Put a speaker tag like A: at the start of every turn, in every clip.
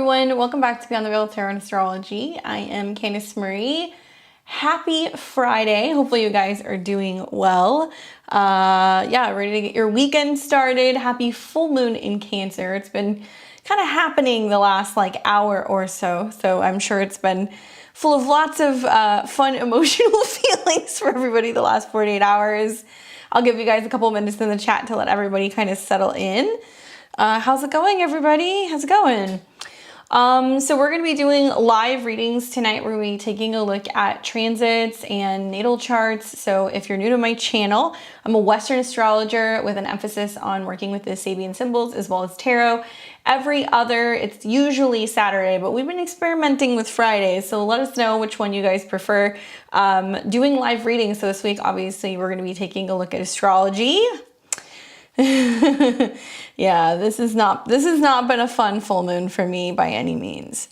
A: everyone, welcome back to Beyond the Veil Tarot and Astrology. I am Candice Marie. Happy Friday. Hopefully you guys are doing well. Ready to get your weekend started. Happy full moon in Cancer. It's been kind of happening the last hour or so. So I'm sure it's been full of lots of fun emotional feelings for everybody the last 48 hours. I'll give you guys a couple minutes in the chat to let everybody kind of settle in. How's it going, everybody? How's it going? So we're going to be doing live readings tonight. We're going to be taking a look at transits and natal charts. So if you're new to my channel, I'm a Western astrologer with an emphasis on working with the Sabian symbols as well as tarot. It's usually Saturday, but we've been experimenting with Fridays. So let us know which one you guys prefer doing live readings. So this week, obviously, we're going to be taking a look at astrology. Yeah, this has not been a fun full moon for me by any means.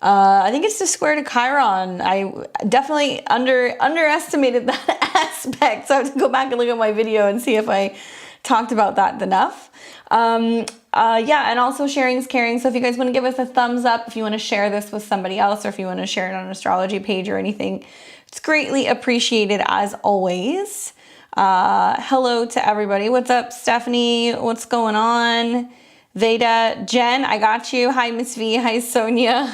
A: I think it's the square to Chiron. I definitely underestimated that aspect, so I have to go back and look at my video and see if I talked about that enough. And also sharing is caring. So if you guys want to give us a thumbs up, if you want to share this with somebody else, or if you want to share it on an astrology page or anything, it's greatly appreciated as always. Hello to everybody. What's up, Stephanie? What's going on? Veda, Jen, I got you. Hi, Miss V. Hi, Sonia.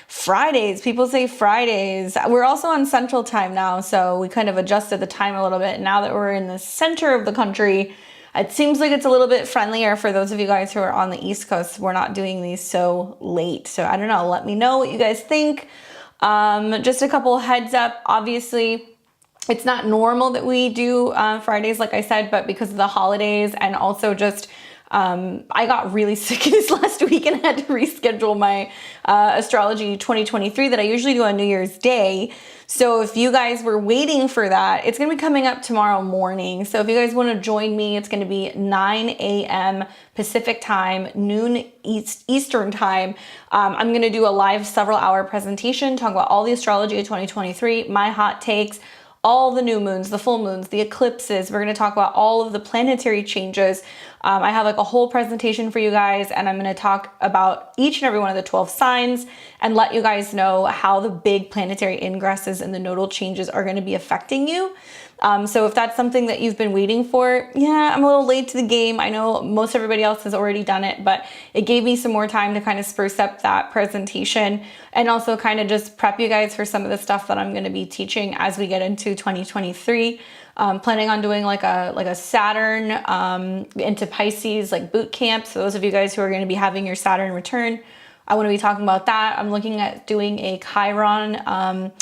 A: Fridays. People say Fridays. We're also on Central Time now, so we kind of adjusted the time a little bit. Now that we're in the center of the country, it seems like it's a little bit friendlier for those of you guys who are on the East Coast. We're not doing these so late. So I don't know. Let me know what you guys think. Just a couple heads up. Obviously, it's not normal that we do Fridays, like I said, but because of the holidays and also just I got really sick this last week and had to reschedule my Astrology 2023 that I usually do on New Year's Day. So if you guys were waiting for that, it's going to be coming up tomorrow morning. So if you guys want to join me, it's going to be 9 a.m. Pacific time, noon Eastern time. I'm going to do a live several hour presentation, talk about all the astrology of 2023, my hot takes, all the new moons, the full moons, the eclipses. We're going to talk about all of the planetary changes. I have a whole presentation for you guys, and I'm going to talk about each and every one of the 12 signs and let you guys know how the big planetary ingresses and the nodal changes are going to be affecting you. So if that's something that you've been waiting for, yeah, I'm a little late to the game. I know most everybody else has already done it, but it gave me some more time to kind of spruce up that presentation and also kind of just prep you guys for some of the stuff that I'm going to be teaching as we get into 2023. Planning on doing like a Saturn into Pisces boot camp. So those of you guys who are going to be having your Saturn return, I want to be talking about that. I'm looking at doing a Chiron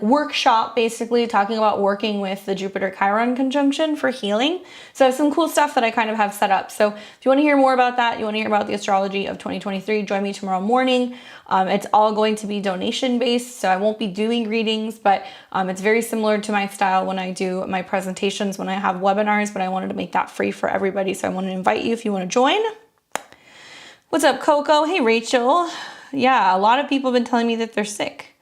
A: workshop, basically talking about working with the Jupiter Chiron conjunction for healing. So I have some cool stuff that I kind of have set up. So if you want to hear more about that, you want to hear about the astrology of 2023, join me tomorrow morning. It's all going to be donation based, so I won't be doing readings, but it's very similar to my style when I do my presentations, when I have webinars, but I wanted to make that free for everybody. So I want to invite you if you want to join. What's up, Coco? Hey, Rachel. Yeah, a lot of people have been telling me that they're sick.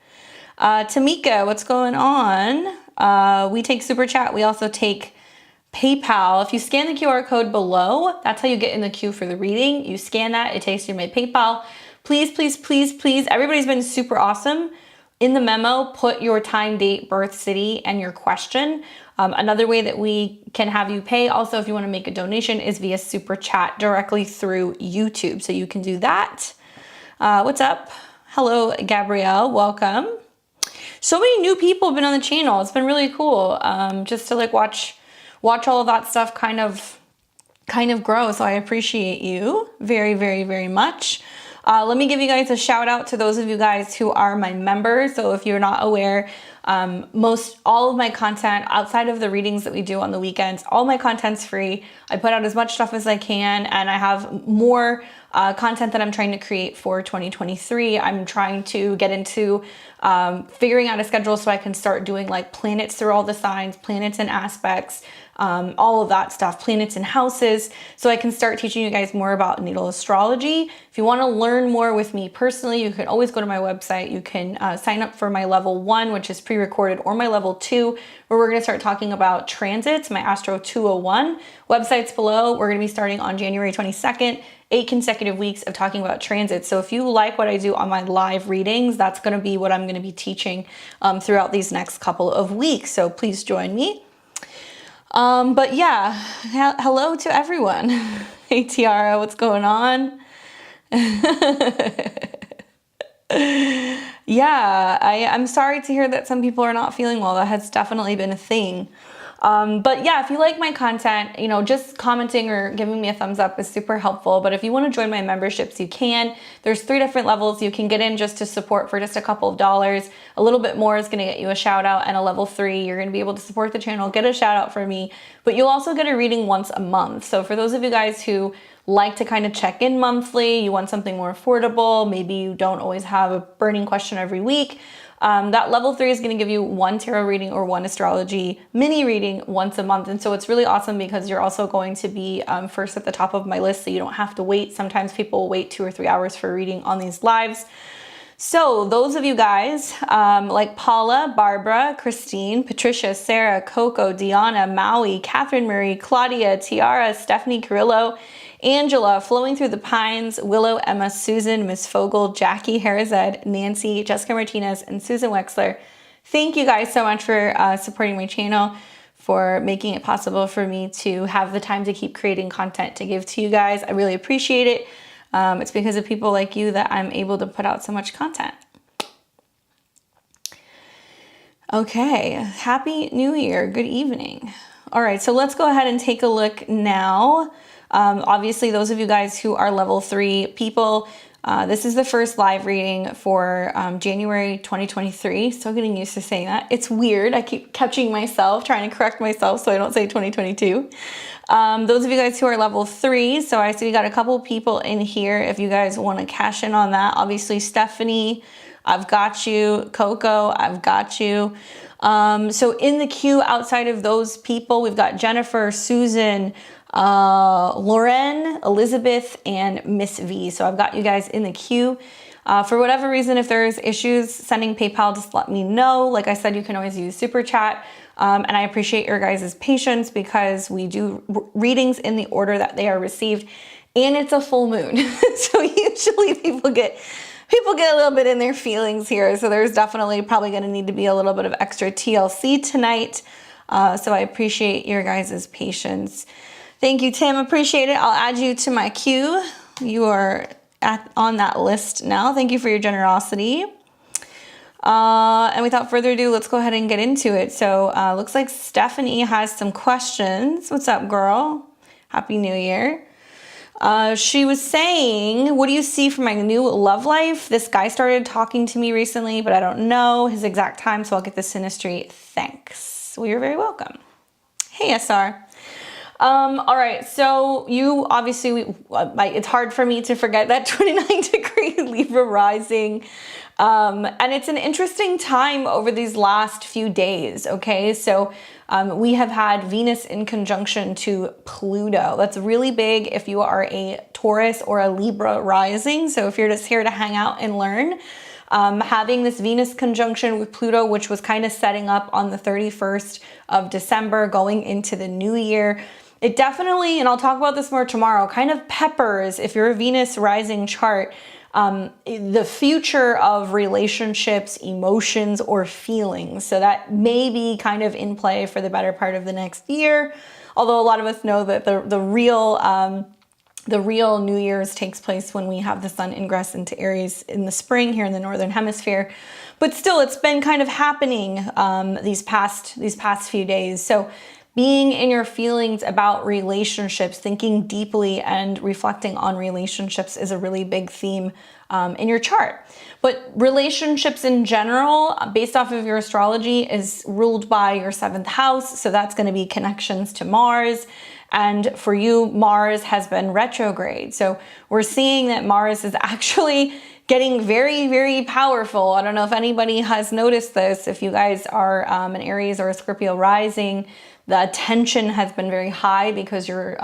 A: Tamika, what's going on? We take Super Chat. We also take PayPal. If you scan the QR code below, that's how you get in the queue for the reading. You scan that, it takes you to my PayPal. Please, please, please, please. Everybody's been super awesome. In the memo, put your time, date, birth, city, and your question. Another way that we can have you pay, also if you want to make a donation, is via Super Chat directly through YouTube. So you can do that. What's up? Hello, Gabrielle. Welcome. So many new people have been on the channel. It's been really cool just to watch all of that stuff kind of grow. So I appreciate you very, very, very much. Let me give you guys a shout out to those of you guys who are my members. So if you're not aware, all of my content outside of the readings that we do on the weekends, all my content's free. I put out as much stuff as I can, and I have more content that I'm trying to create for 2023. I'm trying to get into figuring out a schedule so I can start doing planets through all the signs, planets and aspects, all of that stuff, planets and houses, so I can start teaching you guys more about natal astrology. If you want to learn more with me personally, you can always go to my website. You can sign up for my level 1, which is pre-recorded, or my level 2, where we're going to start talking about transits, my Astro 201. Website's below. We're going to be starting on January 22nd. 8 consecutive weeks of talking about transits. So if you like what I do on my live readings, that's going to be what I'm going to be teaching throughout these next couple of weeks. So please join me. But yeah, hello to everyone. Hey Tiara, what's going on? Yeah, I'm sorry to hear that some people are not feeling well. That has definitely been a thing. But yeah, if you like my content, you know, just commenting or giving me a thumbs up is super helpful. But if you want to join my memberships, you can. There's 3 different levels you can get in just to support for just a couple of dollars. A little bit more is going to get you a shout out, and a level 3, you're going to be able to support the channel, get a shout out from me, but you'll also get a reading once a month. So for those of you guys who like to kind of check in monthly, you want something more affordable, maybe you don't always have a burning question every week, that level 3 is going to give you 1 tarot reading or 1 astrology mini reading once a month. And so it's really awesome because you're also going to be first at the top of my list, so you don't have to wait. Sometimes people wait 2 or 3 hours for a reading on these lives. So those of you guys like Paula, Barbara, Christine, Patricia, Sarah, Coco, Deanna, Maui, Catherine Marie, Claudia, Tiara, Stephanie Carrillo, Angela, Flowing Through the Pines, Willow, Emma, Susan, Miss Fogel, Jackie, Harazed, Nancy, Jessica Martinez, and Susan Wexler. Thank you guys so much for supporting my channel, for making it possible for me to have the time to keep creating content to give to you guys. I really appreciate it. It's because of people like you that I'm able to put out so much content. Okay, Happy New Year. Good evening. All right, so let's go ahead and take a look now. Obviously, those of you guys who are level 3 people, this is the first live reading for January 2023. Still getting used to saying that. It's weird. I keep catching myself, trying to correct myself so I don't say 2022. Those of you guys who are level 3, so I see we got a couple people in here if you guys want to cash in on that. Obviously, Stephanie, I've got you. Coco, I've got you. So in the queue outside of those people, we've got Jennifer, Susan, Loren, Elizabeth, and Miss V. So I've got you guys in the queue. For whatever reason, if there's issues sending PayPal, just let me know. Like I said, you can always use Super Chat. And I appreciate your guys' patience because we do readings in the order that they are received, and it's a full moon. So usually people get a little bit in their feelings here. So there's definitely probably going to need to be a little bit of extra TLC tonight. So I appreciate your guys' patience. Thank you, Tim. Appreciate it. I'll add you to my queue. You are on that list now. Thank you for your generosity. And without further ado, let's go ahead and get into it. So looks like Stephanie has some questions. What's up, girl? Happy New Year. She was saying, what do you see for my new love life? This guy started talking to me recently, but I don't know his exact time, so I'll get the Synastry. Thanks. Well, you're very welcome. Hey, SR. All right, so you obviously, it's hard for me to forget that 29-degree Libra rising. And it's an interesting time over these last few days, okay? So we have had Venus in conjunction to Pluto. That's really big if you are a Taurus or a Libra rising. So if you're just here to hang out and learn, having this Venus conjunction with Pluto, which was kind of setting up on the 31st of December, going into the new year, it definitely, and I'll talk about this more tomorrow, kind of peppers, if you're a Venus rising chart, the future of relationships, emotions, or feelings. So that may be kind of in play for the better part of the next year. Although a lot of us know that the real New Year's takes place when we have the sun ingress into Aries in the spring here in the Northern Hemisphere. But still, it's been kind of happening these past few days. So being in your feelings about relationships, thinking deeply and reflecting on relationships is a really big theme in your chart. But relationships in general, based off of your astrology, is ruled by your 7th house. So that's going to be connections to Mars. And for you, Mars has been retrograde. So we're seeing that Mars is actually getting very, very powerful. I don't know if anybody has noticed this. If you guys are an Aries or a Scorpio rising, the tension has been very high because your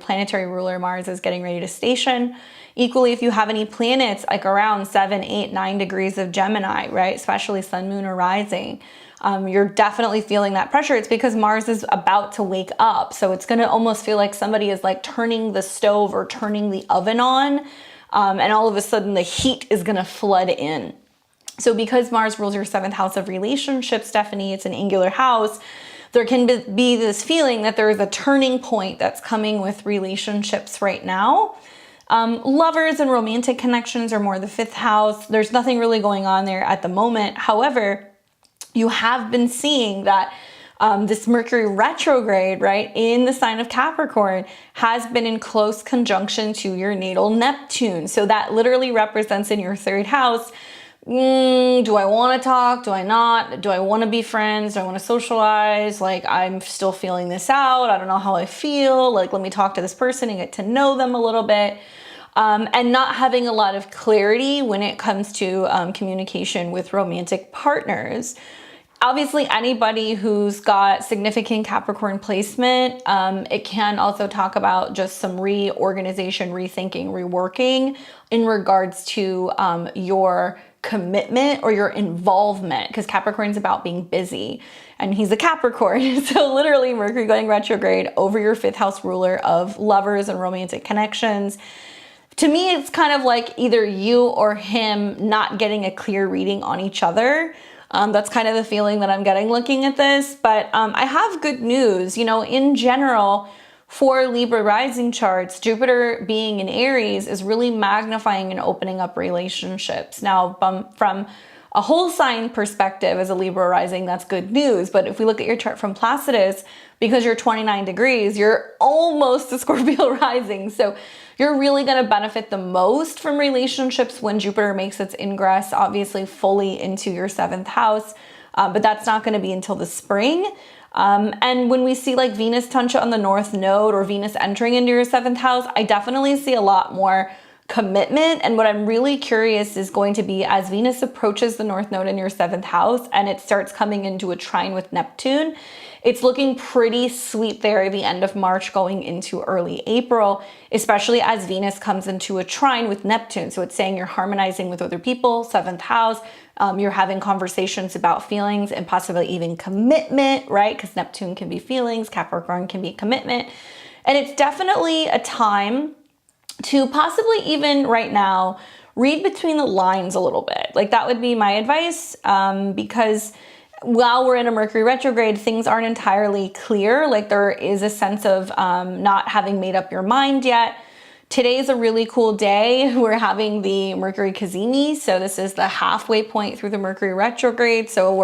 A: planetary ruler Mars is getting ready to station. Equally, if you have any planets like around 7, 8, 9 degrees of Gemini, right, especially sun, moon, or rising, you're definitely feeling that pressure. It's because Mars is about to wake up. So it's going to almost feel like somebody is like turning the stove or turning the oven on. And all of a sudden the heat is going to flood in. So because Mars rules your 7th house of relationships, Stephanie, it's an angular house. There can be this feeling that there is a turning point that's coming with relationships right now. Lovers and romantic connections are more the 5th house. There's nothing really going on there at the moment. However, you have been seeing that this Mercury retrograde, right, in the sign of Capricorn has been in close conjunction to your natal Neptune. So that literally represents in your 3rd house, do I want to talk? Do I not? Do I want to be friends? Do I want to socialize? Like, I'm still feeling this out. I don't know how I feel. Like, let me talk to this person and get to know them a little bit. And not having a lot of clarity when it comes to communication with romantic partners. Obviously, anybody who's got significant Capricorn placement, it can also talk about just some reorganization, rethinking, reworking in regards to your commitment or your involvement, because Capricorn's about being busy and he's a Capricorn. So literally Mercury going retrograde over your 5th house ruler of lovers and romantic connections. To me, it's kind of like either you or him not getting a clear reading on each other. That's kind of the feeling that I'm getting looking at this. But I have good news. You know, in general, for Libra rising charts, Jupiter being in Aries is really magnifying and opening up relationships. Now, from a whole sign perspective as a Libra rising, that's good news. But if we look at your chart from Placidus, because you're 29 degrees, you're almost a Scorpio rising. So you're really going to benefit the most from relationships when Jupiter makes its ingress, obviously fully into your 7th house. But that's not going to be until the spring. And when we see like Venus touch on the North Node or Venus entering into your 7th house, I definitely see a lot more commitment. And what I'm really curious is going to be as Venus approaches the North Node in your 7th house and it starts coming into a trine with Neptune, it's looking pretty sweet there at the end of March going into early April, especially as Venus comes into a trine with Neptune. So it's saying you're harmonizing with other people, 7th house, you're having conversations about feelings and possibly even commitment, right? Because Neptune can be feelings, Capricorn can be commitment. And it's definitely a time to possibly even right now read between the lines a little bit. Like that would be my advice, because while we're in a Mercury retrograde, things aren't entirely clear. Like there is a sense of not having made up your mind yet. Today's a really cool day. We're having the Mercury Cazimi. So this is the halfway point through the Mercury retrograde. So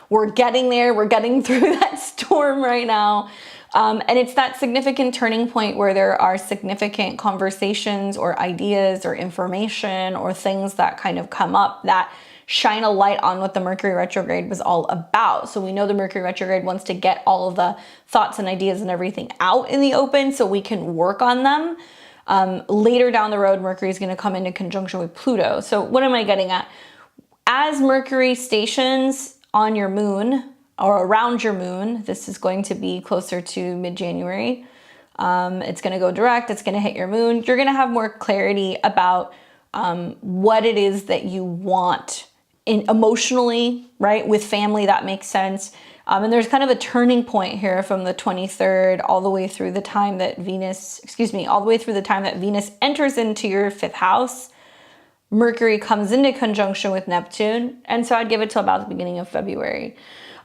A: we're getting there. We're getting through that storm right now. And it's that significant turning point where there are significant conversations or ideas or information or things that kind of come up that shine a light on what the Mercury retrograde was all about. So we know the Mercury retrograde wants to get all of the thoughts and ideas and everything out in the open so we can work on them. Later down the road, Mercury is going to come into conjunction with Pluto. So what am I getting at? As Mercury stations on your moon or around your moon, this is going to be closer to mid-January. It's going to go direct. It's going to hit your moon. You're going to have more clarity about what it is that you want emotionally, right? With family, that makes sense. And there's kind of a turning point here from the 23rd all the way through the time that Venus, all the way through the time that Venus enters into your 5th house. Mercury comes into conjunction with Neptune. And so I'd give it till about the beginning of February.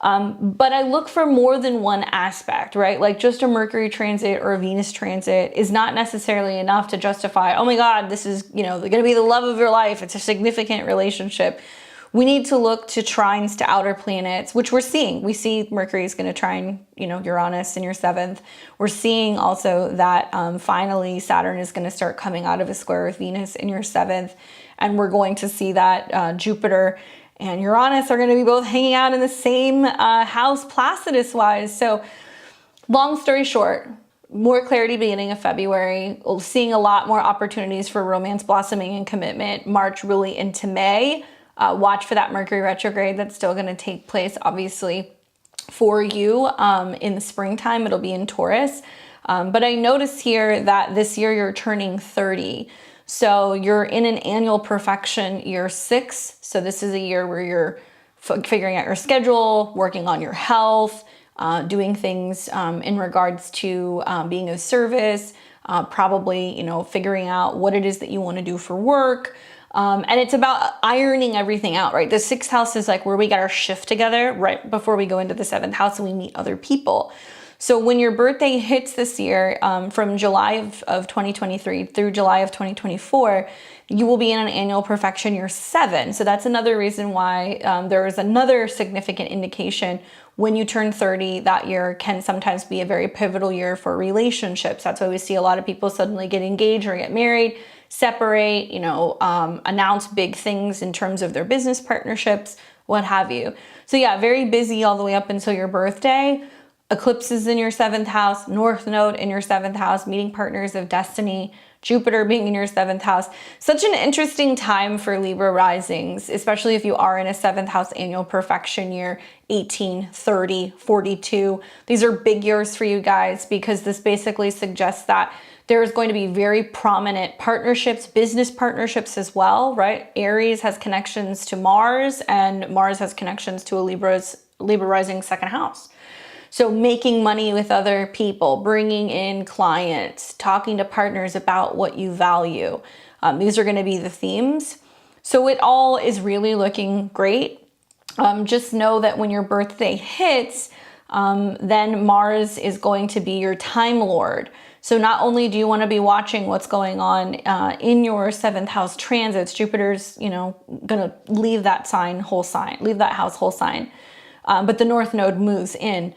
A: But I look for more than one aspect, right? Like just a Mercury transit or a Venus transit is not necessarily enough to justify, oh my God, this is, going to be the love of your life. It's a significant relationship. We need to look to trines to outer planets, which we're seeing. We see Mercury is going to trine, Uranus in your 7th. We're seeing also that finally Saturn is going to start coming out of a square with Venus in your 7th. And we're going to see that Jupiter and Uranus are going to be both hanging out in the same house Placidus-wise. So long story short, more clarity beginning of February, seeing a lot more opportunities for romance blossoming and commitment, March really into May. Watch for that Mercury retrograde that's still going to take place, obviously, for you in the springtime. It'll be in Taurus. But I notice here that this year you're turning 30. So you're in an annual perfection year 6. So this is a year where you're figuring out your schedule, working on your health, doing things in regards to being of service, probably, figuring out what it is that you want to do for work. And it's about ironing everything out, right? The 6th house is like where we get our shift together right before we go into the 7th house and we meet other people. So when your birthday hits this year, from July of 2023 through July of 2024, you will be in an annual perfection year 7. So that's another reason why there is another significant indication when you turn 30, that year can sometimes be a very pivotal year for relationships. That's why we see a lot of people suddenly get engaged or get married, separate, announce big things in terms of their business partnerships, what have you. So yeah, very busy all the way up until your birthday. Eclipses in your 7th house, North Node in your 7th house, meeting partners of destiny, Jupiter being in your 7th house. Such an interesting time for Libra risings, especially if you are in a 7th house annual perfection year, 18, 30, 42. These are big years for you guys because this basically suggests that there's going to be very prominent partnerships, business partnerships as well, right? Aries has connections to Mars and Mars has connections to a Libra rising 2nd house. So making money with other people, bringing in clients, talking to partners about what you value. These are going to be the themes. So it all is really looking great. Just know that when your birthday hits, then Mars is going to be your time lord. So not only do you want to be watching what's going on in your 7th house transits, Jupiter's, going to leave that house whole sign. But the North Node moves in.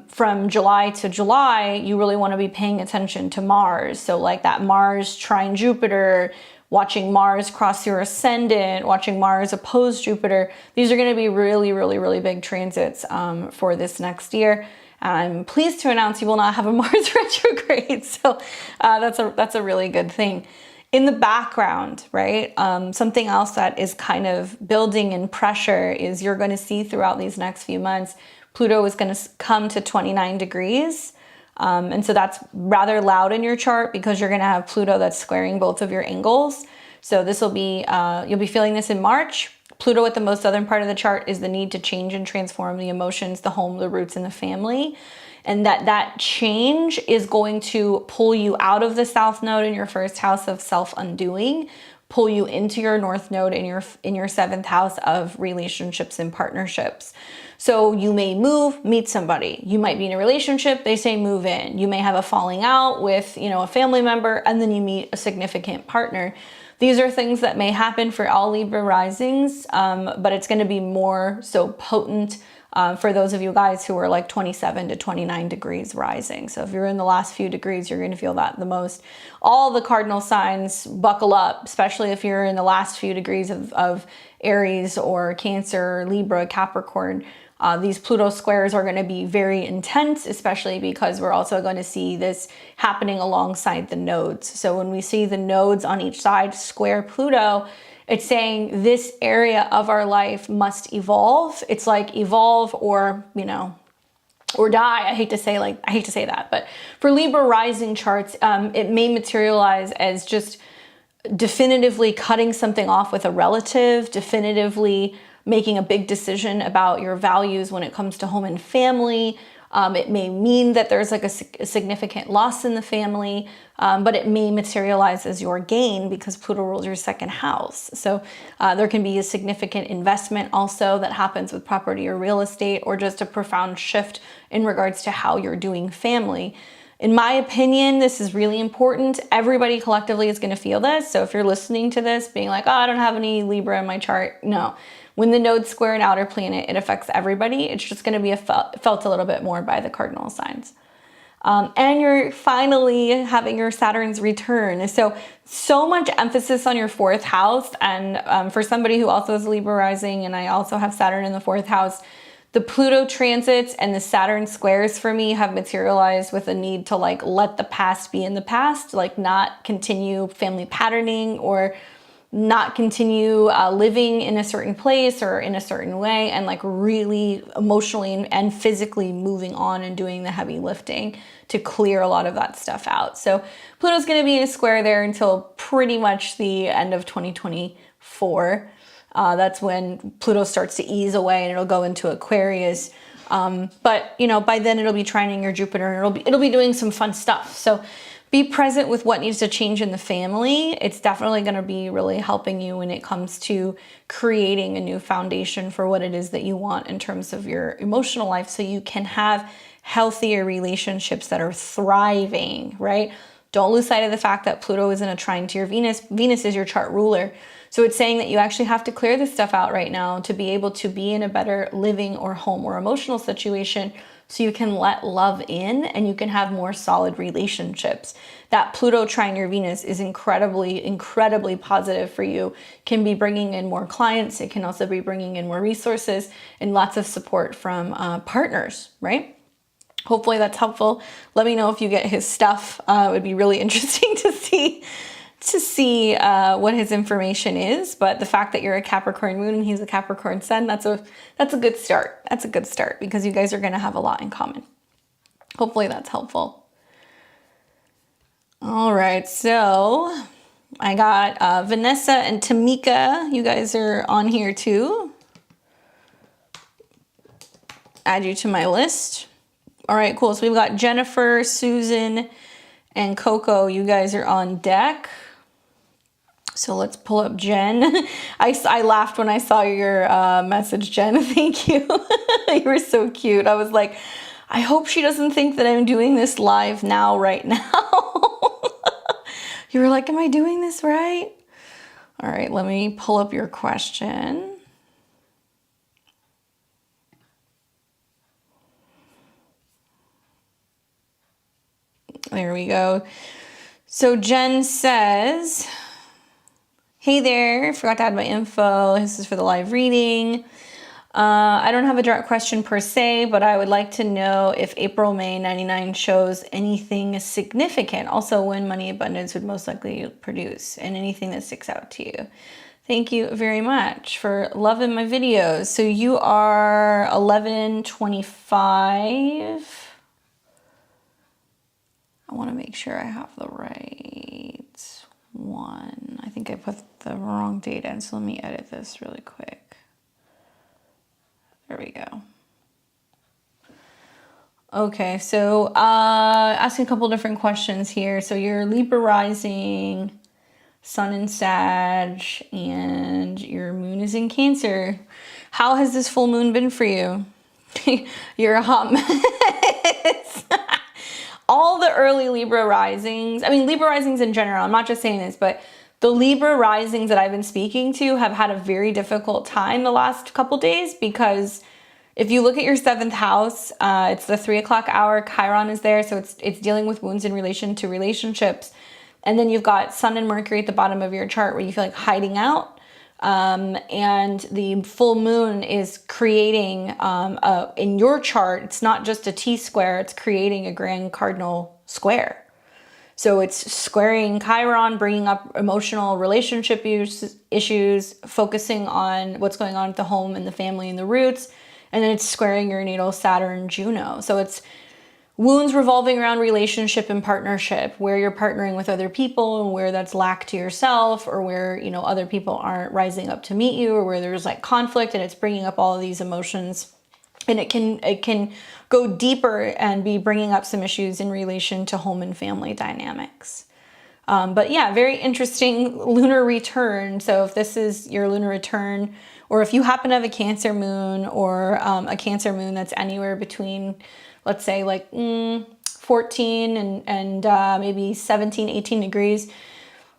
A: From July to July, you really want to be paying attention to Mars. So like that Mars trine Jupiter, watching Mars cross your ascendant, watching Mars oppose Jupiter. These are going to be really, really, really big transits for this next year. I'm pleased to announce you will not have a Mars retrograde. So that's a really good thing. In the background, right? Something else that is kind of building in pressure is you're going to see throughout these next few months, Pluto is going to come to 29 degrees. And so that's rather loud in your chart because you're going to have Pluto that's squaring both of your angles. So this will be, you'll be feeling this in March. Pluto at the most southern part of the chart is the need to change and transform the emotions, the home, the roots, and the family. And that change is going to pull you out of the South Node in your 1st house of self-undoing, pull you into your North Node in your 7th house of relationships and partnerships. So you may move, meet somebody. You might be in a relationship, they say move in. You may have a falling out with, a family member, and then you meet a significant partner. These are things that may happen for all Libra risings, but it's going to be more so potent for those of you guys who are like 27 to 29 degrees rising. So if you're in the last few degrees, you're going to feel that the most. All the cardinal signs buckle up, especially if you're in the last few degrees of Aries or Cancer, Libra, Capricorn. These Pluto squares are going to be very intense, especially because we're also going to see this happening alongside the nodes. So when we see the nodes on each side square Pluto, it's saying this area of our life must evolve. It's like evolve or, or die. I hate to say that, but for Libra rising charts, it may materialize as just definitively cutting something off with a relative, definitively making a big decision about your values when it comes to home and family. It may mean that there's like a significant loss in the family, but it may materialize as your gain because Pluto rules your 2nd house. So there can be a significant investment also that happens with property or real estate, or just a profound shift in regards to how you're doing family. In my opinion, this is really important. Everybody collectively is going to feel this. So if you're listening to this being like, oh, I don't have any Libra in my chart, no. When the nodes square an outer planet, it affects everybody. It's just going to be felt a little bit more by the cardinal signs. And you're finally having your Saturn's return. So much emphasis on your 4th house. And for somebody who also has Libra rising, and I also have Saturn in the 4th house, the Pluto transits and the Saturn squares for me have materialized with a need to like let the past be in the past, like not continue family patterning or not continue living in a certain place or in a certain way, and like really emotionally and physically moving on and doing the heavy lifting to clear a lot of that stuff out. So Pluto's going to be in a square there until pretty much the end of 2024. That's when Pluto starts to ease away and it'll go into Aquarius. But you know, by then it'll be trining your Jupiter and it'll be doing some fun stuff. So be present with what needs to change in the family. It's definitely going to be really helping you when it comes to creating a new foundation for what it is that you want in terms of your emotional life, so you can have healthier relationships that are thriving, right? Don't lose sight of the fact that Pluto is in a trine to your Venus. Venus is your chart ruler. So it's saying that you actually have to clear this stuff out right now to be able to be in a better living or home or emotional situation, so you can let love in and you can have more solid relationships. That Pluto trine your Venus is incredibly, incredibly positive for you. Can be bringing in more clients. It can also be bringing in more resources and lots of support from partners, right? Hopefully that's helpful. Let me know if you get his stuff. It would be really interesting to see what his information is. But the fact that you're a Capricorn moon and he's a Capricorn sun, that's a good start. That's a good start because you guys are going to have a lot in common. Hopefully that's helpful. All right, so I got Vanessa and Tamika. You guys are on here too. Add you to my list. All right, cool. So we've got Jennifer, Susan, and Coco. You guys are on deck. So let's pull up Jen. I laughed when I saw your message, Jen. Thank you. You were so cute. I was like, I hope she doesn't think that I'm doing this live now, right now. You were like, am I doing this right? All right, let me pull up your question. There we go. So Jen says, hey there, forgot to add my info. This is for the live reading. I don't have a direct question per se, but I would like to know if April, May 99 shows anything significant. Also, when money abundance would most likely produce, and anything that sticks out to you. Thank you very much for loving my videos. So you are 1125. I want to make sure I have the right one. I think I put the wrong date in, so let me edit this really quick. There we go. Okay, so asking a couple different questions here. So you're Libra rising, Sun in Sag, and your moon is in Cancer. How has this full moon been for you? You're a hot mess. All the early Libra risings, I mean Libra risings in general, I'm not just saying this, but the Libra risings that I've been speaking to have had a very difficult time the last couple days, because if you look at your 7th house, it's the 3 o'clock hour, Chiron is there, so it's dealing with wounds in relation to relationships. And then you've got Sun and Mercury at the bottom of your chart where you feel like hiding out. And the full moon is creating, in your chart, it's not just a T-square, it's creating a grand cardinal square. So it's squaring Chiron, bringing up emotional relationship issues, focusing on what's going on at the home and the family and the roots. And then it's squaring your natal Saturn, Juno. So it's wounds revolving around relationship and partnership, where you're partnering with other people and where that's lack to yourself, or where, you know, other people aren't rising up to meet you, or where there's like conflict, and it's bringing up all of these emotions. And it can go deeper and be bringing up some issues in relation to home and family dynamics. But yeah, very interesting lunar return. So if this is your lunar return, or if you happen to have a Cancer moon, or a Cancer moon that's anywhere between, let's say like 14 and maybe 17, 18 degrees,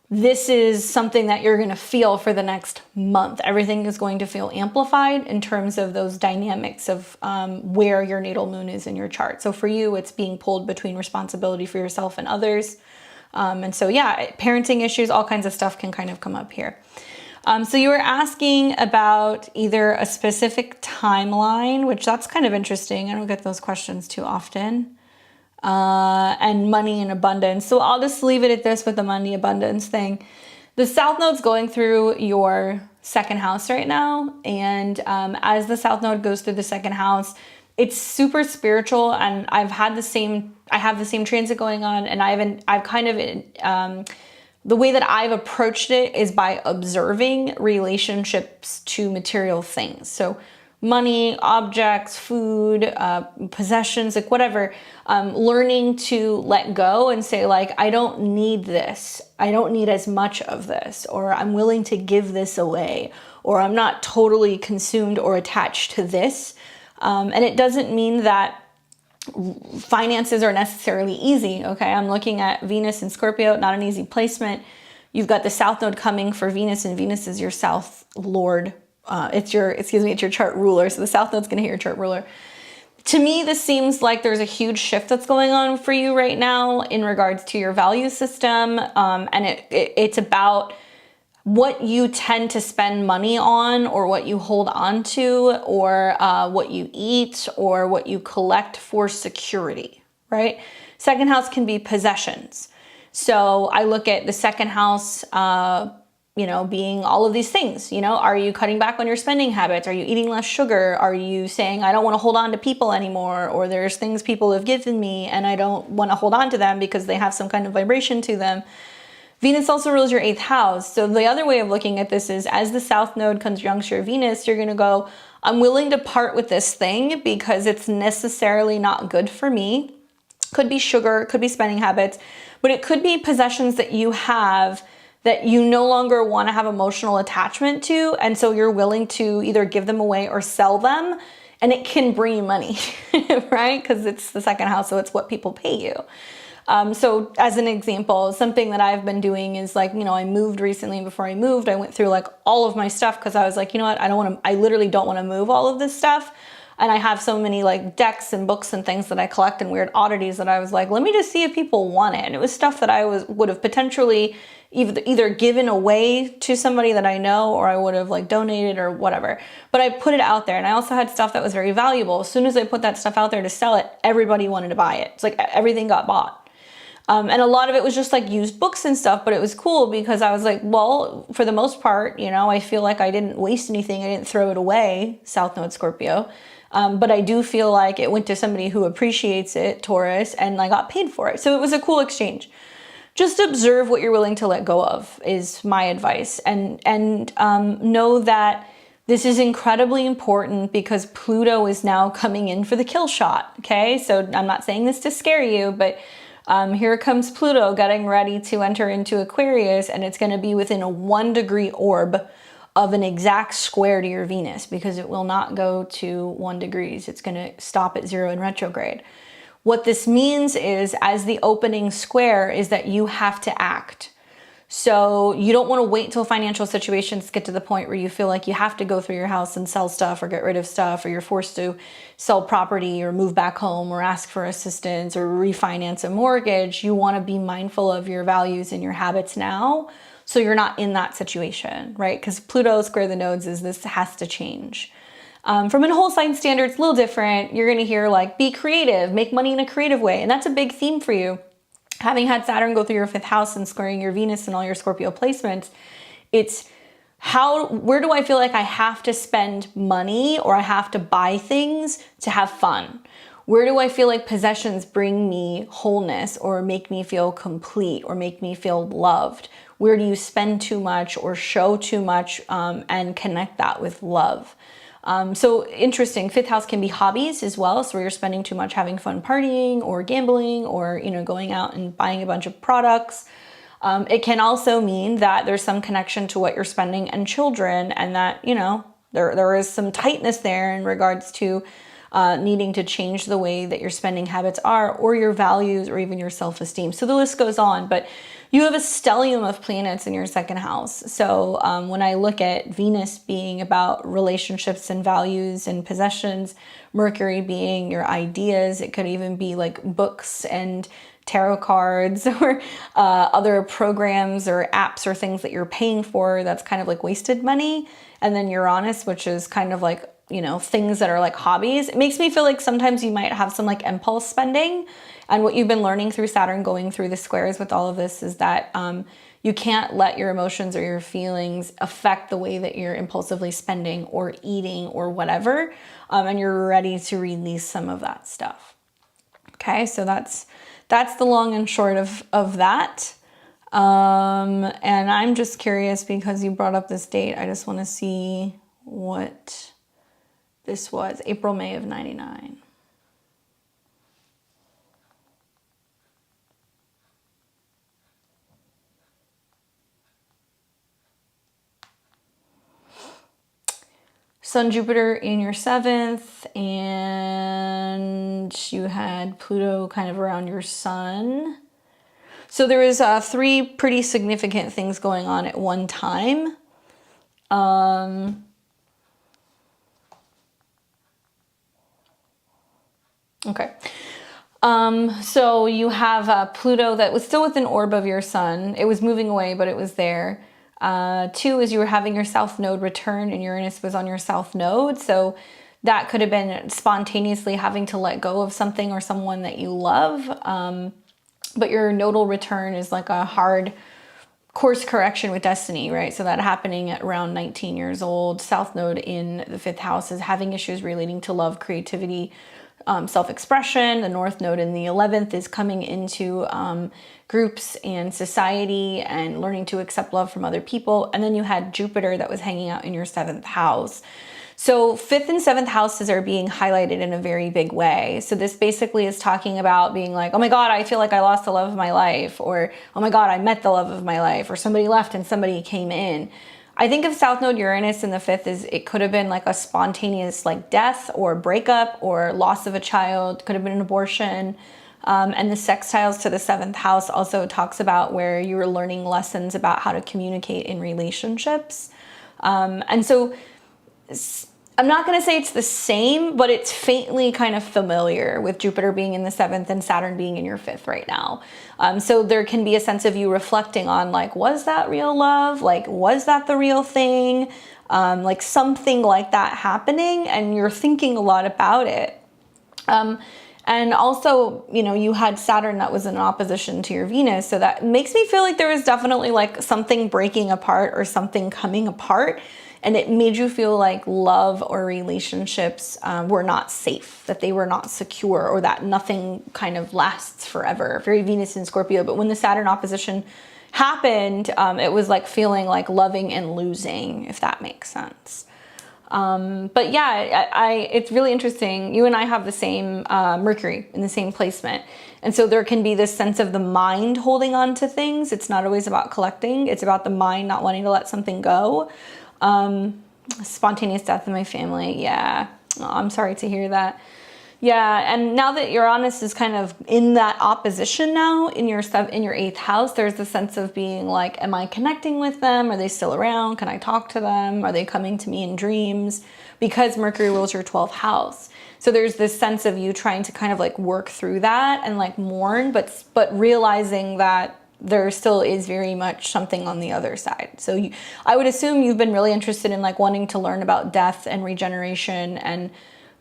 A: this is something that you're going to feel for the next month. Everything is going to feel amplified in terms of those dynamics of where your natal moon is in your chart. So for you, it's being pulled between responsibility for yourself and others. And so yeah, parenting issues, all kinds of stuff can kind of come up here. So you were asking about either a specific timeline, which that's kind of interesting. I don't get those questions too often. And money and abundance. So I'll just leave it at this with the money abundance thing. The South Node's going through your 2nd house right now. And as the South Node goes through the 2nd house, it's super spiritual. And I have the same transit going on. And I've kind of the way that I've approached it is by observing relationships to material things. So money, objects, food, possessions, like whatever, learning to let go and say like, I don't need this. I don't need as much of this, or I'm willing to give this away, or I'm not totally consumed or attached to this. And it doesn't mean that finances are necessarily easy. Okay, I'm looking at Venus and Scorpio, not an easy placement. You've got the South Node coming for Venus, and Venus is your South Lord. It's your chart ruler. So the South Node's going to hit your chart ruler. To me, this seems like there's a huge shift that's going on for you right now in regards to your value system. And it's about what you tend to spend money on, or what you hold on to, or what you eat, or what you collect for security, right? Second house can be possessions. So I look at the second house, being all of these things. Are you cutting back on your spending habits? Are you eating less sugar? Are you saying, I don't want to hold on to people anymore, or there's things people have given me and I don't want to hold on to them because they have some kind of vibration to them? Venus also rules your 8th house. So the other way of looking at this is, as the South Node conjuncts your Venus, you're going to go, I'm willing to part with this thing because it's necessarily not good for me. Could be sugar, could be spending habits, but it could be possessions that you have that you no longer want to have emotional attachment to. And so you're willing to either give them away or sell them. And it can bring you money, right? Because it's the second house, so it's what people pay you. So as an example, something that I've been doing is like, I moved recently. Before I moved, I went through like all of my stuff because I was like, you know what, I literally don't want to move all of this stuff. And I have so many like decks and books and things that I collect and weird oddities that I was like, let me just see if people want it. And it was stuff that I would have potentially either given away to somebody that I know, or I would have like donated or whatever. But I put it out there, and I also had stuff that was very valuable. As soon as I put that stuff out there to sell it, everybody wanted to buy it. It's like everything got bought. And a lot of it was just like used books and stuff, but it was cool because I was like, well, for the most part, I feel like I didn't waste anything. I didn't throw it away, South Node Scorpio. But I do feel like it went to somebody who appreciates it, Taurus, and I got paid for it. So it was a cool exchange. Just observe what you're willing to let go of is my advice. And know that this is incredibly important because Pluto is now coming in for the kill shot, okay? So I'm not saying this to scare you, but here comes Pluto getting ready to enter into Aquarius, and it's going to be within a 1-degree orb of an exact square to your Venus, because it will not go to 1 degrees. It's going to stop at 0 in retrograde. What this means is, as the opening square, is that you have to act. So you don't want to wait till financial situations get to the point where you feel like you have to go through your house and sell stuff or get rid of stuff, or you're forced to sell property or move back home or ask for assistance or refinance a mortgage. You want to be mindful of your values and your habits now, so you're not in that situation, right? Because Pluto square the nodes is this has to change. From a whole sign standard, it's a little different. You're going to hear like, be creative, make money in a creative way. And that's a big theme for you. Having had Saturn go through your 5th house and squaring your Venus and all your Scorpio placements, it's where do I feel like I have to spend money or I have to buy things to have fun? Where do I feel like possessions bring me wholeness or make me feel complete or make me feel loved? Where do you spend too much or show too much and connect that with love? So interesting. 5th house can be hobbies as well. So where you're spending too much having fun partying or gambling or, going out and buying a bunch of products. It can also mean that there's some connection to what you're spending and children, and that, there is some tightness there in regards to needing to change the way that your spending habits are, or your values, or even your self-esteem. So the list goes on, but you have a stellium of planets in your 2nd house. So when I look at Venus being about relationships and values and possessions, Mercury being your ideas, it could even be like books and tarot cards or other programs or apps or things that you're paying for, that's kind of like wasted money. And then Uranus, which is kind of like, things that are like hobbies. It makes me feel like sometimes you might have some like impulse spending. And what you've been learning through Saturn going through the squares with all of this is that you can't let your emotions or your feelings affect the way that you're impulsively spending or eating or whatever. And you're ready to release some of that stuff. Okay, so that's the long and short of that. And I'm just curious because you brought up this date. I just want to see what this was. April, May of 99. Sun, Jupiter in your 7th, and you had Pluto kind of around your sun. So there was 3 pretty significant things going on at one time. Okay. So you have Pluto that was still within orb of your sun. It was moving away, but it was there. 2 is you were having your south node return and Uranus was on your south node. So that could have been spontaneously having to let go of something or someone that you love. But your nodal return is like a hard course correction with destiny, right? So that happening at around 19 years old. South node in the 5th house is having issues relating to love, creativity, self-expression. The north node in the 11th is coming into groups and society and learning to accept love from other people. And then you had Jupiter that was hanging out in your 7th house. So 5th and 7th houses are being highlighted in a very big way. So this basically is talking about being like, oh my God, I feel like I lost the love of my life, or oh my God, I met the love of my life, or somebody left and somebody came in. I think of South Node Uranus in the 5th is it could have been like a spontaneous like death or breakup or loss of a child, could have been an abortion. And the sextiles to the 7th house also talks about where you were learning lessons about how to communicate in relationships. And so I'm not going to say it's the same, but it's faintly kind of familiar with Jupiter being in the 7th and Saturn being in your 5th right now. So there can be a sense of you reflecting on like, was that real love? Like, was that the real thing? Like something like that happening, and you're thinking a lot about it. And also, you know, you had Saturn that was in opposition to your Venus. So that makes me feel like there was definitely like something breaking apart or something coming apart. And it made you feel like love or relationships were not safe, that they were not secure, or that nothing kind of lasts forever. Very Venus in Scorpio. But when the Saturn opposition happened, it was like feeling like loving and losing, if that makes sense. But yeah, it's really interesting. You and I have the same Mercury in the same placement. And so there can be this sense of the mind holding on to things. It's not always about collecting. It's about the mind not wanting to let something go. Spontaneous death in my family. Yeah. Oh, I'm sorry to hear that. Yeah. And now that Uranus is kind of in that opposition now in your 8th house, there's the sense of being like, am I connecting with them? Are they still around? Can I talk to them? Are they coming to me in dreams? Because Mercury rules your 12th house. So there's this sense of you trying to kind of like work through that and like mourn, but realizing that there still is very much something on the other side. So I would assume you've been really interested in like wanting to learn about death and regeneration and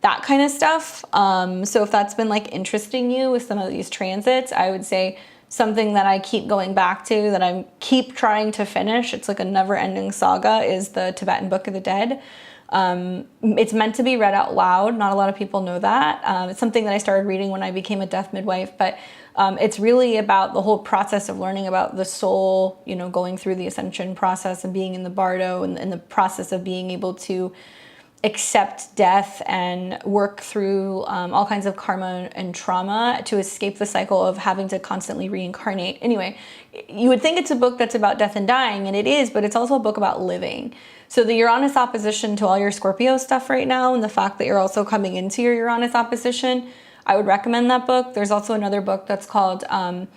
A: that kind of stuff. So if that's been like interesting you with some of these transits, I would say something that I keep going back to, that I keep trying to finish, it's like a never-ending saga, is the Tibetan Book of the Dead. It's meant to be read out loud. Not a lot of people know that. It's something that I started reading when I became a death midwife, but it's really about the whole process of learning about the soul, you know, going through the ascension process and being in the bardo, and the process of being able to accept death and work through all kinds of karma and trauma to escape the cycle of having to constantly reincarnate. Anyway, you would think it's a book that's about death and dying, and it is, but it's also a book about living. So the Uranus opposition to all your Scorpio stuff right now, and the fact that you're also coming into your Uranus opposition, I would recommend that book. There's also another book that's called The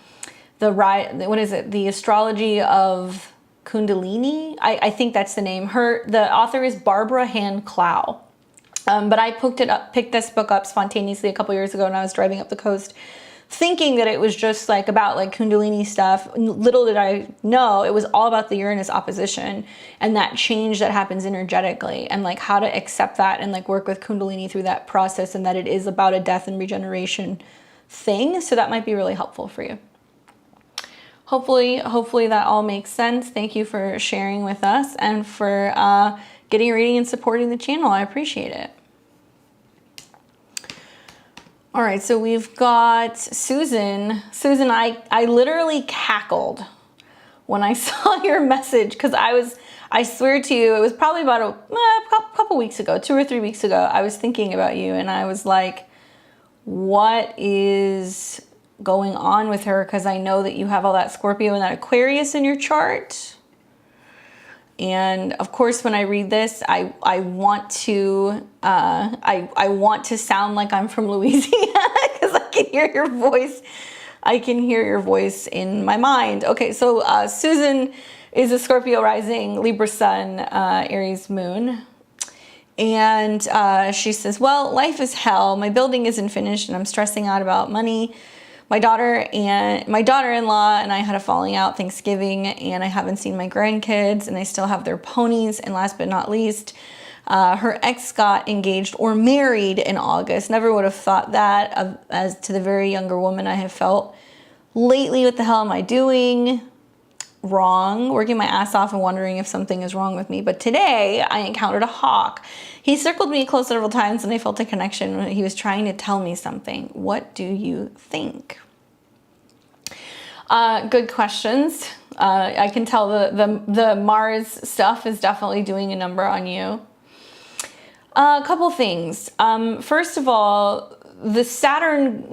A: Astrology of Kundalini. I think that's the name. The author is Barbara Hand Clow. But I picked this book up spontaneously a couple years ago when I was driving up the coast, thinking that it was just like about like Kundalini stuff. Little did I know it was all about the Uranus opposition and that change that happens energetically, and like how to accept that and like work with Kundalini through that process, and that it is about a death and regeneration thing. So that might be really helpful for you. Hopefully that all makes sense. Thank you for sharing with us and for getting a reading and supporting the channel. I appreciate it. All right, so we've got Susan. Susan, I literally cackled when I saw your message, because I swear to you, it was probably about a couple weeks ago, 2 or 3 weeks ago, I was thinking about you and I was like, what is going on with her? Because I know that you have all that Scorpio and that Aquarius in your chart. And of course, when I read this, I want to sound like I'm from Louisiana because I can hear your voice. I can hear your voice in my mind. Okay, so Susan is a Scorpio rising, Libra sun, Aries moon. And she says, well, life is hell. My building isn't finished and I'm stressing out about money. My daughter-in-law and I had a falling out Thanksgiving, and I haven't seen my grandkids, and they still have their ponies. And last but not least, her ex got engaged or married in August. Never would have thought that as to the very younger woman I have felt lately. What the hell am I doing wrong? Working my ass off and wondering if something is wrong with me. But today I encountered a hawk. He circled me close several times and I felt a connection. He was trying to tell me something. What do you think? Good questions. I can tell the Mars stuff is definitely doing a number on you. A couple things. First of all, the Saturn,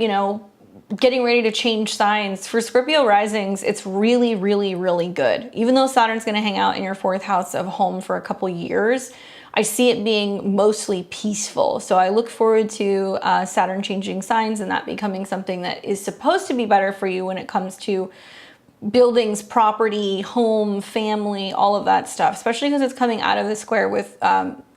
A: getting ready to change signs for Scorpio risings, it's really, really, really good. Even though Saturn's going to hang out in your 4th house of home for a couple years, I see it being mostly peaceful. So I look forward to Saturn changing signs and that becoming something that is supposed to be better for you when it comes to buildings, property, home, family, all of that stuff, especially because it's coming out of the square with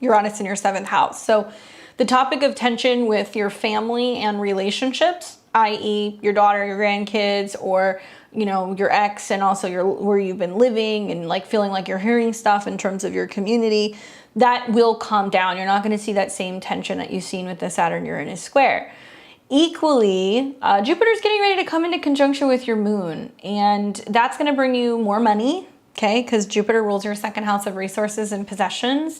A: Uranus in your 7th house. So the topic of tension with your family and relationships, i.e. your daughter, your grandkids, or your ex, and also where you've been living and like feeling like you're hearing stuff in terms of your community, that will calm down. You're not going to see that same tension that you've seen with the Saturn-Uranus square. Equally, Jupiter's getting ready to come into conjunction with your moon, and that's going to bring you more money, okay? Because Jupiter rules your 2nd house of resources and possessions.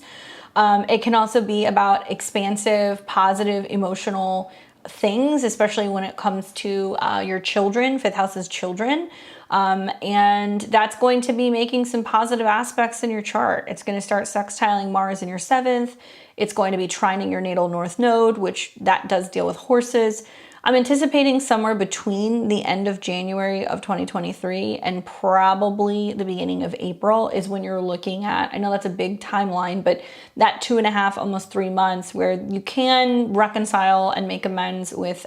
A: It can also be about expansive, positive, emotional things, especially when it comes to your children, 5th house is children. And that's going to be making some positive aspects in your chart. It's going to start sextiling Mars in your 7th. It's going to be trining your natal north node, which that does deal with horses. I'm anticipating somewhere between the end of January of 2023 and probably the beginning of April is when you're looking at, I know that's a big timeline, but that 2.5, almost 3 months where you can reconcile and make amends with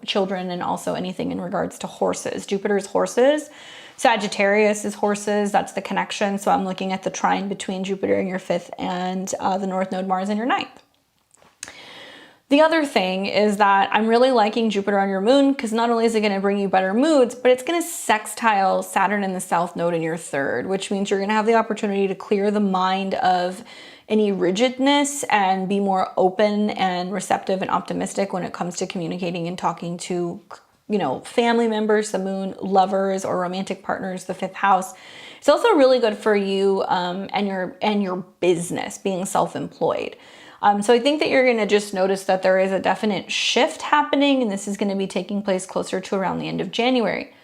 A: children and also anything in regards to horses. Jupiter's horses. Sagittarius is horses. That's the connection. So I'm looking at the trine between Jupiter in your 5th and the North Node Mars in your 9th. The other thing is that I'm really liking Jupiter on your moon because not only is it going to bring you better moods, but it's going to sextile Saturn in the South Node in your 3rd, which means you're going to have the opportunity to clear the mind of any rigidness and be more open and receptive and optimistic when it comes to communicating and talking to family members, the moon, lovers, or romantic partners, the 5th house. It's also really good for you and your business, being self-employed. So I think that you're going to just notice that there is a definite shift happening, and this is going to be taking place closer to around the end of January.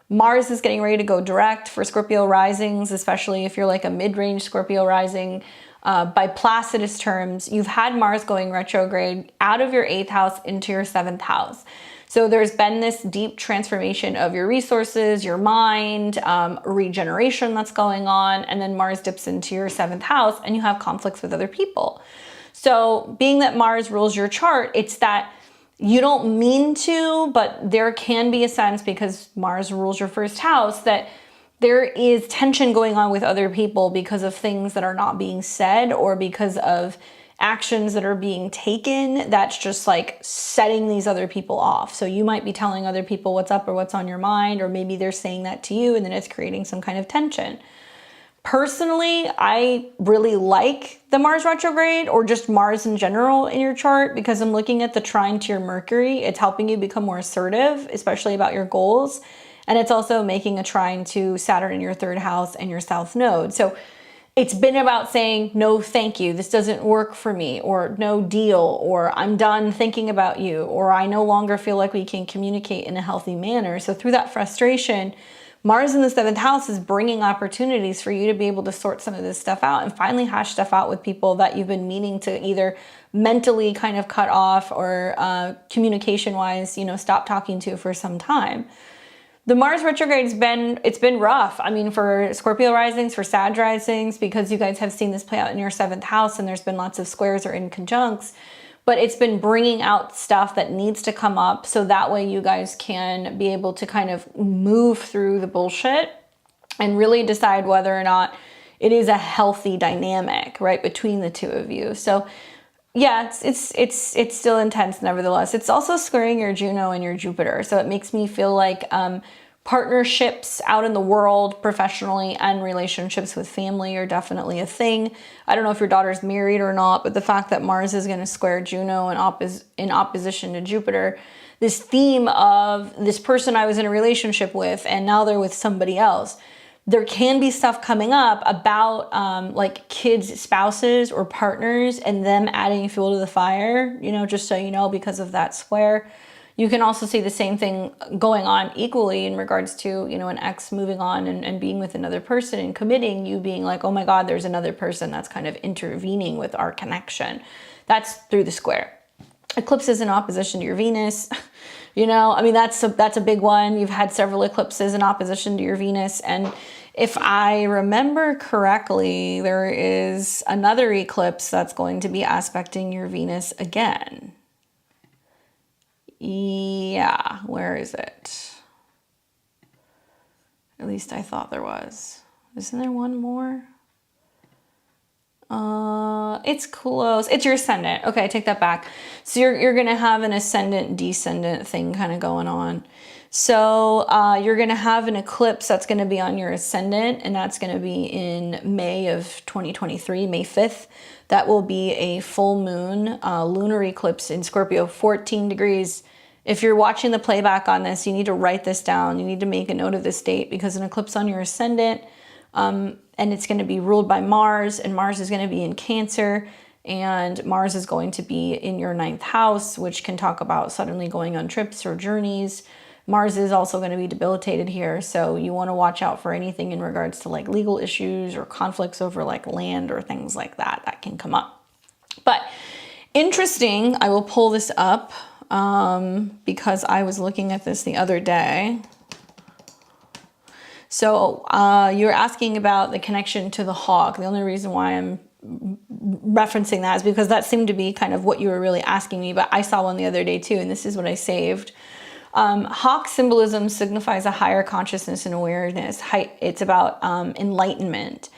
A: Mars is getting ready to go direct for Scorpio risings, especially if you're like a mid-range Scorpio rising. By Placidus terms, you've had Mars going retrograde out of your 8th house into your 7th house. So there's been this deep transformation of your resources, your mind, regeneration that's going on, and then Mars dips into your 7th house and you have conflicts with other people. So being that Mars rules your chart, it's that you don't mean to, but there can be a sense because Mars rules your 1st house that there is tension going on with other people because of things that are not being said or because of actions that are being taken that's just like setting these other people off. So you might be telling other people what's up or what's on your mind, or maybe they're saying that to you and then it's creating some kind of tension. Personally, I really like the Mars retrograde or just Mars in general in your chart because I'm looking at the trine to your Mercury. It's helping you become more assertive, especially about your goals. And it's also making a trine to Saturn in your 3rd house and your South Node. So it's been about saying, no, thank you, this doesn't work for me, or no deal, or I'm done thinking about you, or I no longer feel like we can communicate in a healthy manner. So through that frustration, Mars in the 7th house is bringing opportunities for you to be able to sort some of this stuff out and finally hash stuff out with people that you've been meaning to either mentally kind of cut off or communication wise, you know, stop talking to for some time. The Mars retrograde's it's been rough. I mean, for Scorpio risings, for Sag risings, because you guys have seen this play out in your 7th house and there's been lots of squares or in conjuncts, but it's been bringing out stuff that needs to come up so that way you guys can be able to kind of move through the bullshit and really decide whether or not it is a healthy dynamic, right, between the two of you. So yeah, it's still intense nevertheless. It's also squaring your Juno and your Jupiter. So it makes me feel like partnerships out in the world professionally and relationships with family are definitely a thing. I don't know if your daughter's married or not, but the fact that Mars is going to square Juno in opposition to Jupiter, this theme of this person I was in a relationship with and now they're with somebody else. There can be stuff coming up about like kids, spouses, or partners and them adding fuel to the fire, you know, just so you know, because of that square. You can also see the same thing going on equally in regards to, you know, an ex moving on and being with another person and committing, you being like, oh my God, there's another person that's kind of intervening with our connection. That's through the square. Eclipses in opposition to your Venus. You know, I mean, that's a big one. You've had several eclipses in opposition to your Venus. And if I remember correctly, there is another eclipse that's going to be aspecting your Venus again. Yeah, where is it? At least I thought there was. Isn't there one more? It's close. It's your ascendant. Okay, I take that back. So you're gonna have an ascendant descendant thing kind of going on. So you're gonna have an eclipse that's gonna be on your ascendant, and that's gonna be in May of 2023, May 5th. That will be a full moon lunar eclipse in Scorpio, 14 degrees. If you're watching the playback on this, you need to write this down. You need to make a note of this date because an eclipse on your ascendant, and it's going to be ruled by Mars, and Mars is going to be in Cancer, and Mars is going to be in your 9th house, which can talk about suddenly going on trips or journeys. Mars is also going to be debilitated here, so you want to watch out for anything in regards to like legal issues or conflicts over like land or things like that that can come up. But interesting, I will pull this up because I was looking at this the other day. So you're asking about the connection to the hawk. The only reason why I'm referencing that is because that seemed to be kind of what you were really asking me, but I saw one the other day too, and this is what I saved. Hawk symbolism signifies a higher consciousness and awareness. It's about enlightenment.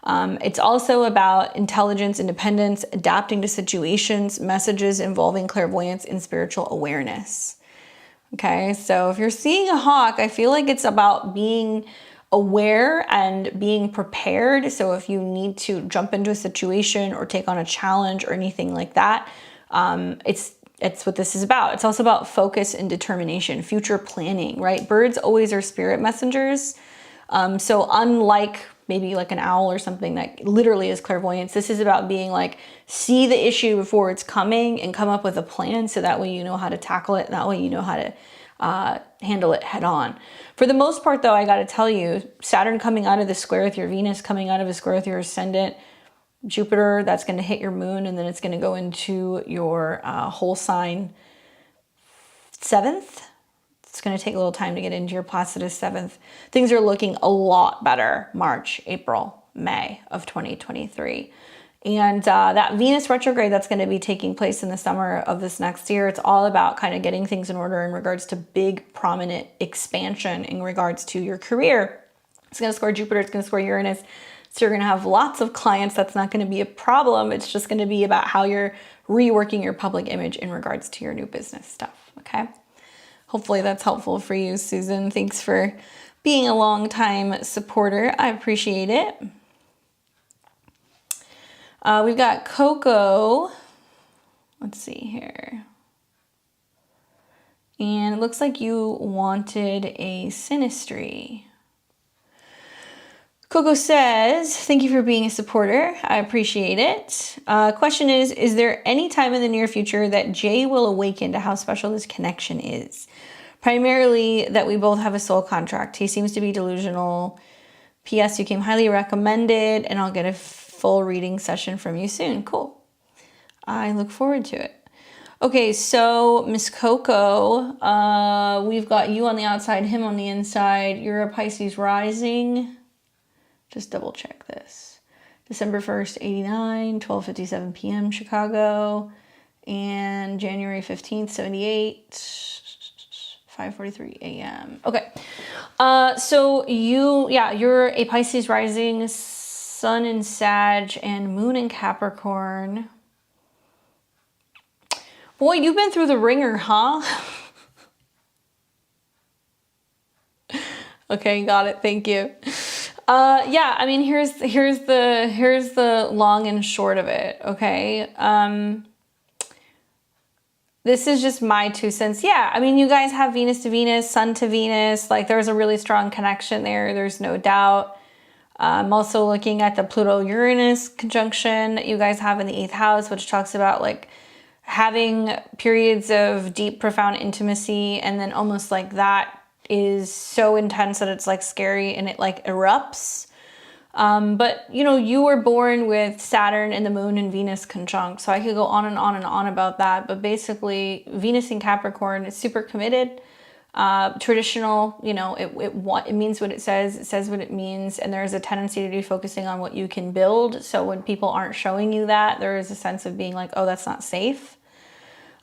A: It's also about intelligence, independence, adapting to situations, messages involving clairvoyance and spiritual awareness. Okay, so if you're seeing a hawk, I feel like it's about being aware and being prepared. So if you need to jump into a situation or take on a challenge or anything like that, it's what this is about. It's also about focus and determination, future planning, right? Birds always are spirit messengers. So unlike maybe like an owl or something that literally is clairvoyance, this is about being like, see the issue before it's coming and come up with a plan so that way you know how to tackle it. And that way you know how to handle it head on. For the most part though, I got to tell you, Saturn coming out of the square with your Venus, coming out of a square with your ascendant, Jupiter, that's going to hit your moon, and then it's going to go into your whole sign 7th. It's going to take a little time to get into your Placidus 7th. Things are looking a lot better March, April, May of 2023. And that Venus retrograde that's going to be taking place in the summer of this next year, it's all about kind of getting things in order in regards to big, prominent expansion in regards to your career. It's going to square Jupiter, it's going to square Uranus. So you're going to have lots of clients. That's not going to be a problem. It's just going to be about how you're reworking your public image in regards to your new business stuff. Okay. Hopefully that's helpful for you, Susan. Thanks for being a long time supporter. I appreciate it. We've got Coco. Let's see here. And it looks like you wanted a Synastry. Coco says, thank you for being a supporter. I appreciate it. Question is there any time in the near future that Jay will awaken to how special this connection is? Primarily that we both have a soul contract. He seems to be delusional. P.S. You came highly recommended, and I'll get a full reading session from you soon. Cool. I look forward to it. Okay, so Miss Coco, we've got you on the outside, him on the inside. You're a Pisces rising. Just double check this. December 1st, 89, 12:57 p.m. Chicago. And January 15th, 78, 5:43 a.m. Okay. So you're a Pisces rising, sun in Sag, and moon in Capricorn. Boy, you've been through the ringer, huh? Okay, got it. Thank you. Yeah, I mean, here's the long and short of it. Okay. This is just my 2 cents. Yeah, I mean, you guys have Venus to Venus, Sun to Venus. Like, there's a really strong connection there. There's no doubt. I'm also looking at the Pluto-Uranus conjunction that you guys have in the 8th house, which talks about like having periods of deep, profound intimacy, and then almost like that is so intense that it's like scary and it like erupts. But you know, you were born with Saturn and the moon and Venus conjunct, so I could go on and on and on about that. But basically, Venus in Capricorn is super committed, traditional. You know, it means what it says what it means, and there is a tendency to be focusing on what you can build. So when people aren't showing you that, there is a sense of being like, oh, that's not safe.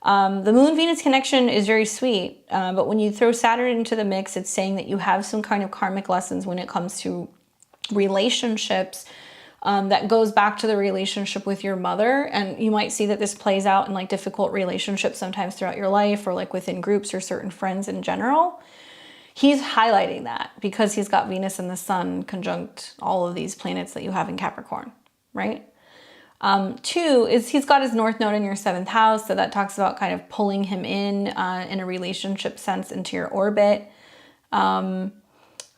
A: The Moon-Venus connection is very sweet, but when you throw Saturn into the mix, it's saying that you have some kind of karmic lessons when it comes to relationships, that goes back to the relationship with your mother. And you might see that this plays out in like difficult relationships sometimes throughout your life, or like within groups or certain friends in general. He's highlighting that because he's got Venus and the Sun conjunct all of these planets that you have in Capricorn, right? 2 is he's got his North Node in your 7th house. So that talks about kind of pulling him in a relationship sense into your orbit.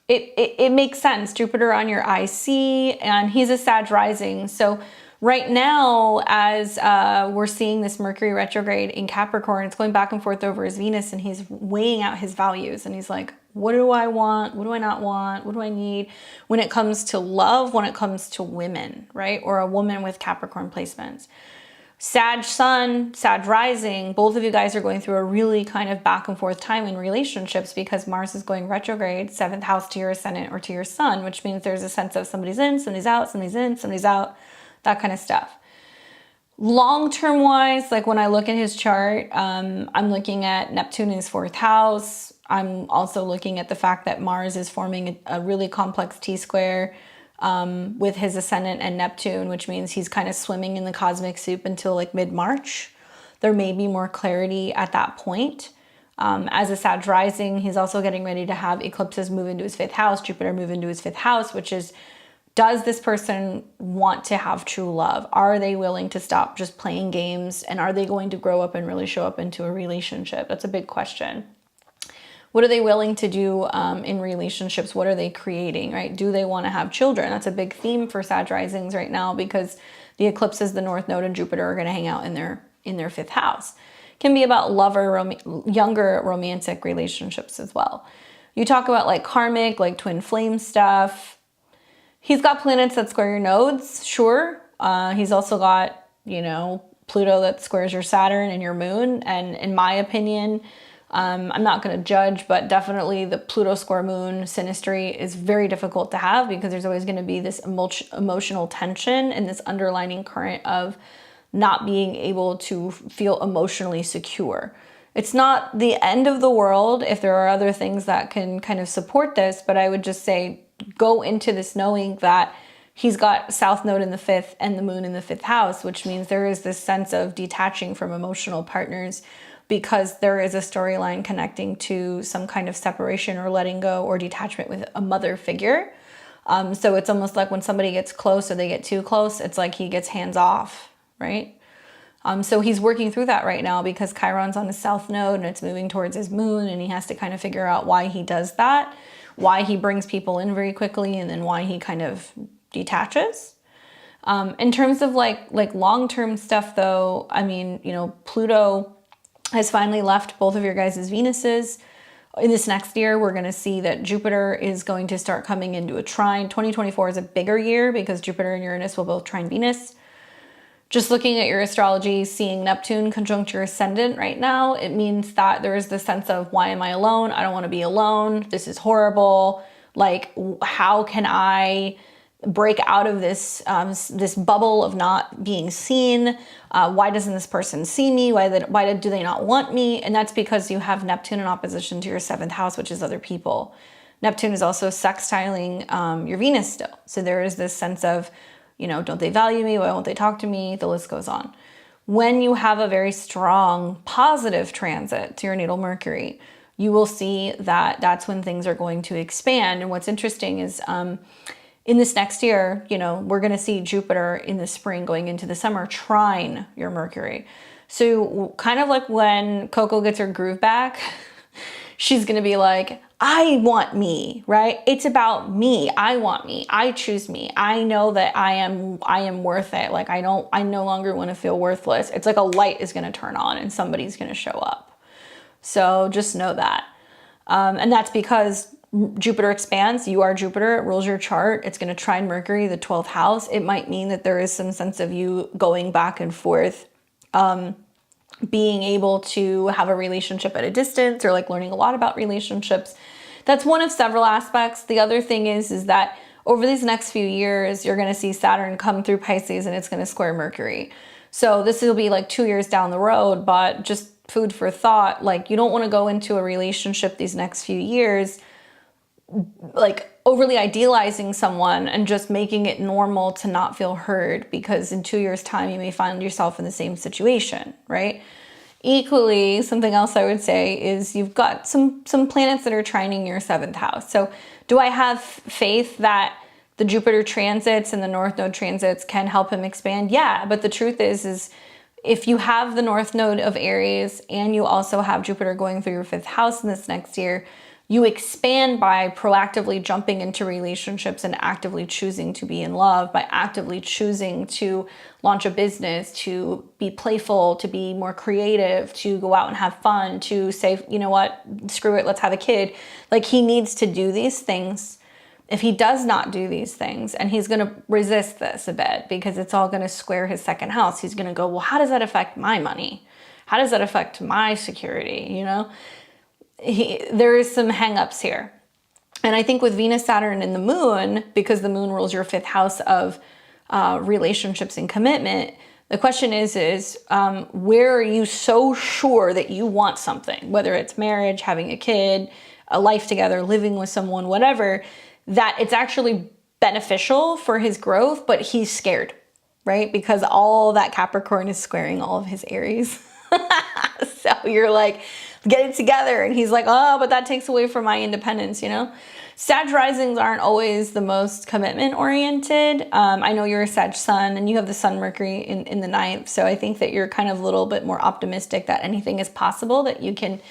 A: It makes sense. Jupiter on your IC, and he's a Sag rising. So right now, as we're seeing this Mercury retrograde in Capricorn, it's going back and forth over his Venus, and he's weighing out his values. And he's like, what do I want? What do I not want? What do I need when it comes to love, when it comes to women, right? Or a woman with Capricorn placements. Sag sun, Sag rising, both of you guys are going through a really kind of back and forth time in relationships because Mars is going retrograde, 7th house to your ascendant or to your sun, which means there's a sense of somebody's in, somebody's out, somebody's in, somebody's out, that kind of stuff. Long-term wise, like when I look at his chart, I'm looking at Neptune in his 4th house. I'm also looking at the fact that Mars is forming a really complex T-square with his ascendant and Neptune, which means he's kind of swimming in the cosmic soup until like mid-March. There may be more clarity at that point. As a Sag rising, he's also getting ready to have eclipses move into his 5th house, Jupiter move into his 5th house, which is, does this person want to have true love? Are they willing to stop just playing games? And are they going to grow up and really show up into a relationship? That's a big question. What are they willing to do in relationships? What are they creating, right? Do they want to have children? That's a big theme for Sag risings right now because the eclipses, the North Node and Jupiter are going to hang out in their 5th house. Can be about younger romantic relationships as well. You talk about like karmic, like twin flame stuff. He's got planets that square your nodes, sure. He's also got, you know, Pluto that squares your Saturn and your moon. And in my opinion, I'm not going to judge, but definitely the Pluto square moon synastry is very difficult to have because there's always going to be this emotional tension and this underlining current of not being able to feel emotionally secure. It's not the end of the world if there are other things that can kind of support this, but I would just say go into this knowing that he's got South Node in the 5th and the moon in the 5th house, which means there is this sense of detaching from emotional partners because there is a storyline connecting to some kind of separation or letting go or detachment with a mother figure. So it's almost like when somebody gets close or they get too close, it's like he gets hands off, right? So he's working through that right now because Chiron's on his South Node and it's moving towards his moon, and he has to kind of figure out why he does that, why he brings people in very quickly, and then why he kind of detaches. In terms of like long-term stuff though, I mean, you know, Pluto has finally left both of your guys' Venuses In this next year, we're going to see that Jupiter is going to start coming into a trine. 2024 is a bigger year because Jupiter and Uranus will both trine Venus. Just looking at your astrology, seeing Neptune conjunct your ascendant right now, it means that there is this sense of, why am I alone? I don't want to be alone. This is horrible. Like, how can I break out of this this bubble of not being seen? Why doesn't this person see me? Why do they not want me? And that's because you have Neptune in opposition to your 7th house, which is other people. Neptune is also sextiling your Venus still. So there is this sense of, don't they value me? Why won't they talk to me? The list goes on. When you have a very strong positive transit to your natal Mercury, you will see that that's when things are going to expand. And what's interesting is in this next year, we're going to see Jupiter in the spring going into the summer trine your Mercury. So kind of like when Coco gets her groove back, she's going to be like, I want me, right? It's about me. I want me. I choose me. I know that I am worth it. Like I no longer want to feel worthless. It's like a light is going to turn on and somebody's going to show up. So just know that. And that's because Jupiter expands. You are Jupiter. It rules your chart. It's going to trine Mercury, the 12th house. It might mean that there is some sense of you going back and forth, being able to have a relationship at a distance, or like learning a lot about relationships. That's one of several aspects. The other thing is that over these next few years, you're going to see Saturn come through Pisces and it's going to square Mercury. So this will be like 2 years down the road, but just food for thought. Like, you don't want to go into a relationship these next few years like overly idealizing someone and just making it normal to not feel heard, because in 2 years' time you may find yourself in the same situation, right? Equally, something else I would say is you've got some planets that are trining your 7th house. So do I have faith that the Jupiter transits and the North Node transits can help him expand? Yeah, but the truth is if you have the North Node of Aries and you also have Jupiter going through your 5th house in this next year, you expand by proactively jumping into relationships and actively choosing to be in love, by actively choosing to launch a business, to be playful, to be more creative, to go out and have fun, to say, you know what, screw it, let's have a kid. Like, he needs to do these things. If he does not do these things, and he's going to resist this a bit because it's all going to square his 2nd house, he's going to go, well, how does that affect my money? How does that affect my security? You know? There is some hangups here. And I think with Venus, Saturn, and the moon, because the moon rules your 5th house of relationships and commitment, the question is where are you so sure that you want something, whether it's marriage, having a kid, a life together, living with someone, whatever, that it's actually beneficial for his growth, but he's scared, right? Because all that Capricorn is squaring all of his Aries. So you're like, get it together. And he's like, oh, but that takes away from my independence, you know? Sag risings aren't always the most commitment oriented. I know you're a Sag sun and you have the Sun Mercury in the 9th. So I think that you're kind of a little bit more optimistic that anything is possible, that you can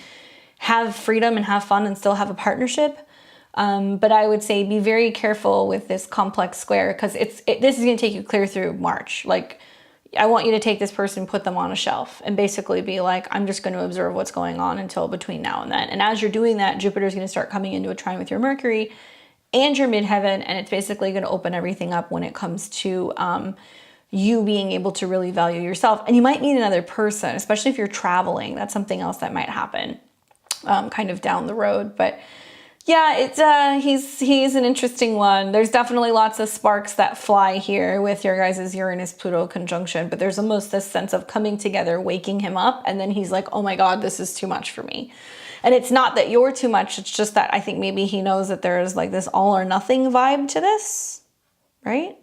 A: have freedom and have fun and still have a partnership. But I would say be very careful with this complex square, because this is going to take you clear through March. Like, I want you to take this person, put them on a shelf, and basically be like, I'm just going to observe what's going on until between now and then. And as you're doing that, Jupiter is going to start coming into a trine with your Mercury and your midheaven, and it's basically going to open everything up when it comes to you being able to really value yourself. And you might need another person, especially if you're traveling. That's something else that might happen kind of down the road. But yeah, it's he's an interesting one. There's definitely lots of sparks that fly here with your guys' Uranus-Pluto conjunction, but there's almost this sense of coming together, waking him up, and then he's like, oh my God, this is too much for me. And it's not that you're too much, it's just that I think maybe he knows that there's like this all or nothing vibe to this, right?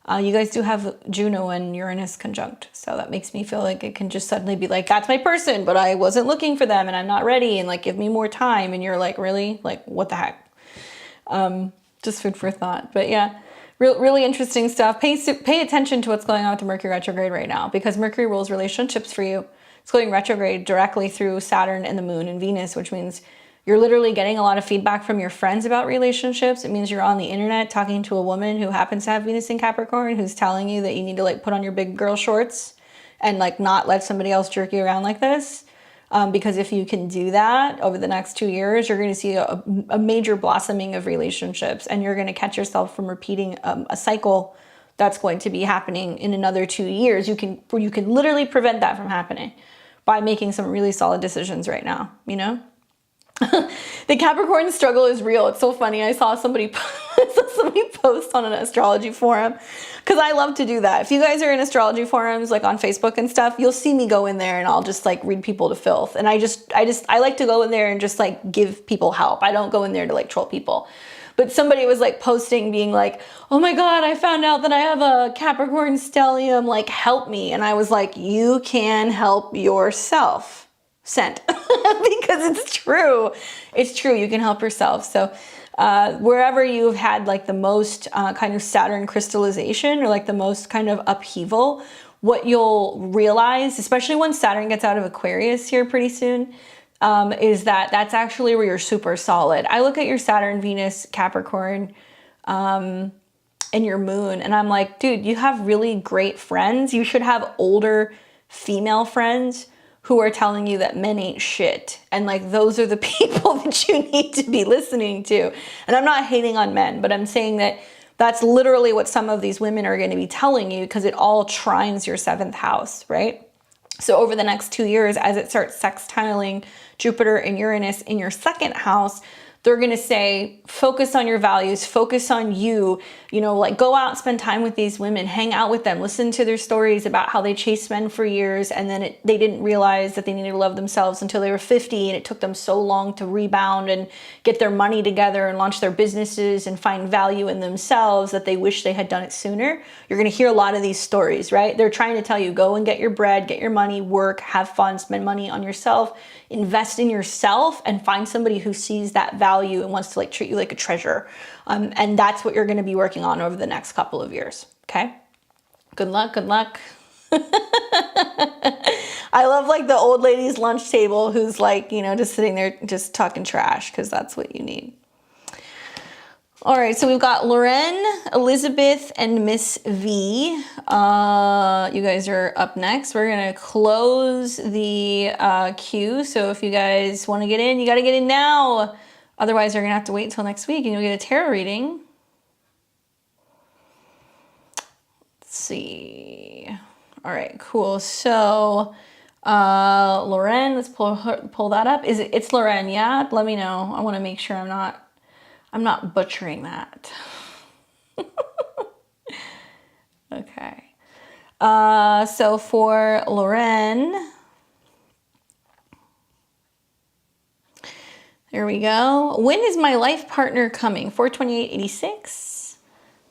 A: You guys do have Juno and Uranus conjunct, so that makes me feel like it can just suddenly be like, that's my person, but I wasn't looking for them and I'm not ready, and like, give me more time. And you're like, really? Like, what the heck? Just food for thought. But yeah, really interesting stuff. Pay attention to what's going on with the Mercury retrograde right now, because Mercury rules relationships for you. It's going retrograde directly through Saturn and the moon and Venus, which means you're literally getting a lot of feedback from your friends about relationships. It means you're on the internet talking to a woman who happens to have Venus in Capricorn, who's telling you that you need to like put on your big girl shorts and like not let somebody else jerk you around like this. Because if you can do that over the next 2 years, you're going to see a major blossoming of relationships, and you're going to catch yourself from repeating a cycle that's going to be happening in another 2 years. You can literally prevent that from happening by making some really solid decisions right now, you know? The Capricorn struggle is real. It's so funny. I saw somebody post on an astrology forum, because I love to do that. If you guys are in astrology forums, like on Facebook and stuff, you'll see me go in there and I'll just like read people to filth. And I like to go in there and just like give people help. I don't go in there to like troll people. But somebody was like posting being like, oh my God, I found out that I have a Capricorn stellium, like help me. And I was like, you can help yourself. Sent. Because it's true. It's true. You can help yourself. So wherever you've had like the most kind of Saturn crystallization, or like the most kind of upheaval, what you'll realize, especially when Saturn gets out of Aquarius here pretty soon, is that that's actually where you're super solid. I look at your Saturn, Venus, Capricorn, and your moon, and I'm like, dude, you have really great friends. You should have older female friends who are telling you that men ain't shit. And like, those are the people that you need to be listening to. And I'm not hating on men, but I'm saying that that's literally what some of these women are going to be telling you, because it all trines your 7th house, right? So over the next 2 years, as it starts sextiling Jupiter and Uranus in your 2nd house, they're going to say, focus on your values, focus on you, you know, like go out and spend time with these women, hang out with them, listen to their stories about how they chased men for years. And then they didn't realize that they needed to love themselves until they were 50. And it took them so long to rebound and get their money together and launch their businesses and find value in themselves, that they wish they had done it sooner. You're going to hear a lot of these stories, right? They're trying to tell you, go and get your bread, get your money, work, have fun, spend money on yourself, invest in yourself, and find somebody who sees that value and wants to like treat you like a treasure. And that's what you're going to be working on over the next couple of years. Okay. Good luck. Good luck. I love like the old lady's lunch table who's like, you know, just sitting there, just talking trash, because that's what you need. All right, so we've got Loren, Elizabeth, and Miss V. You guys are up next. We're gonna close the queue. So if you guys want to get in, you got to get in now. Otherwise, you're gonna have to wait until next week, and you'll get a tarot reading. Let's see. All right, cool. So Loren, let's pull that up. It's Loren? Yeah. Let me know. I want to make sure I'm not butchering that. Okay. So for Loren, there we go. When is my life partner coming? 4/28/86,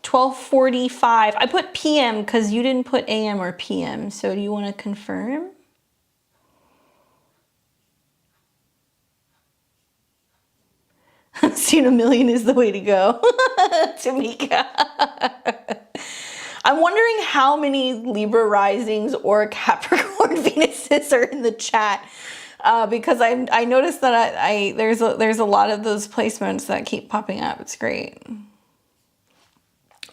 A: 12:45. I put PM because you didn't put AM or PM. So do you want to confirm? Seeing a million is the way to go. Tamika. I'm wondering how many Libra risings or Capricorn Venuses are in the chat, because I noticed that there's a lot of those placements that keep popping up. It's great.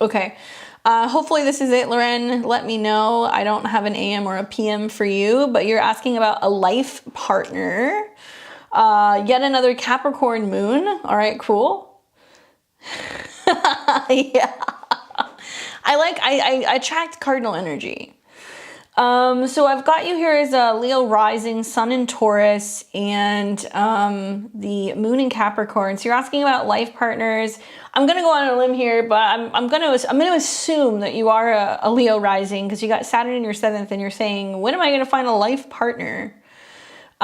A: Okay. Hopefully this is it, Loren. Let me know. I don't have an AM or a PM for you, but you're asking about a life partner. Yet another Capricorn moon. All right, cool. Yeah. I attract cardinal energy. So I've got you here as a Leo rising, Sun in Taurus, and the moon in Capricorn. So you're asking about life partners. I'm gonna go on a limb here, but I'm gonna assume that you are a Leo rising, because you got Saturn in your 7th, and you're saying, when am I gonna find a life partner?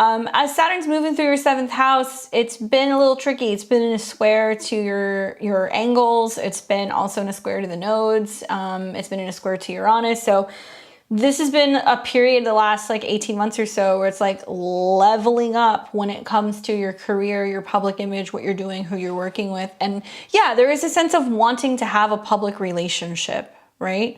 A: As Saturn's moving through your 7th house, it's been a little tricky. It's been in a square to your angles. It's been also in a square to the nodes. It's been in a square to Uranus. So this has been a period the last like 18 months or so where it's like leveling up when it comes to your career, your public image, what you're doing, who you're working with. And yeah, there is a sense of wanting to have a public relationship, right?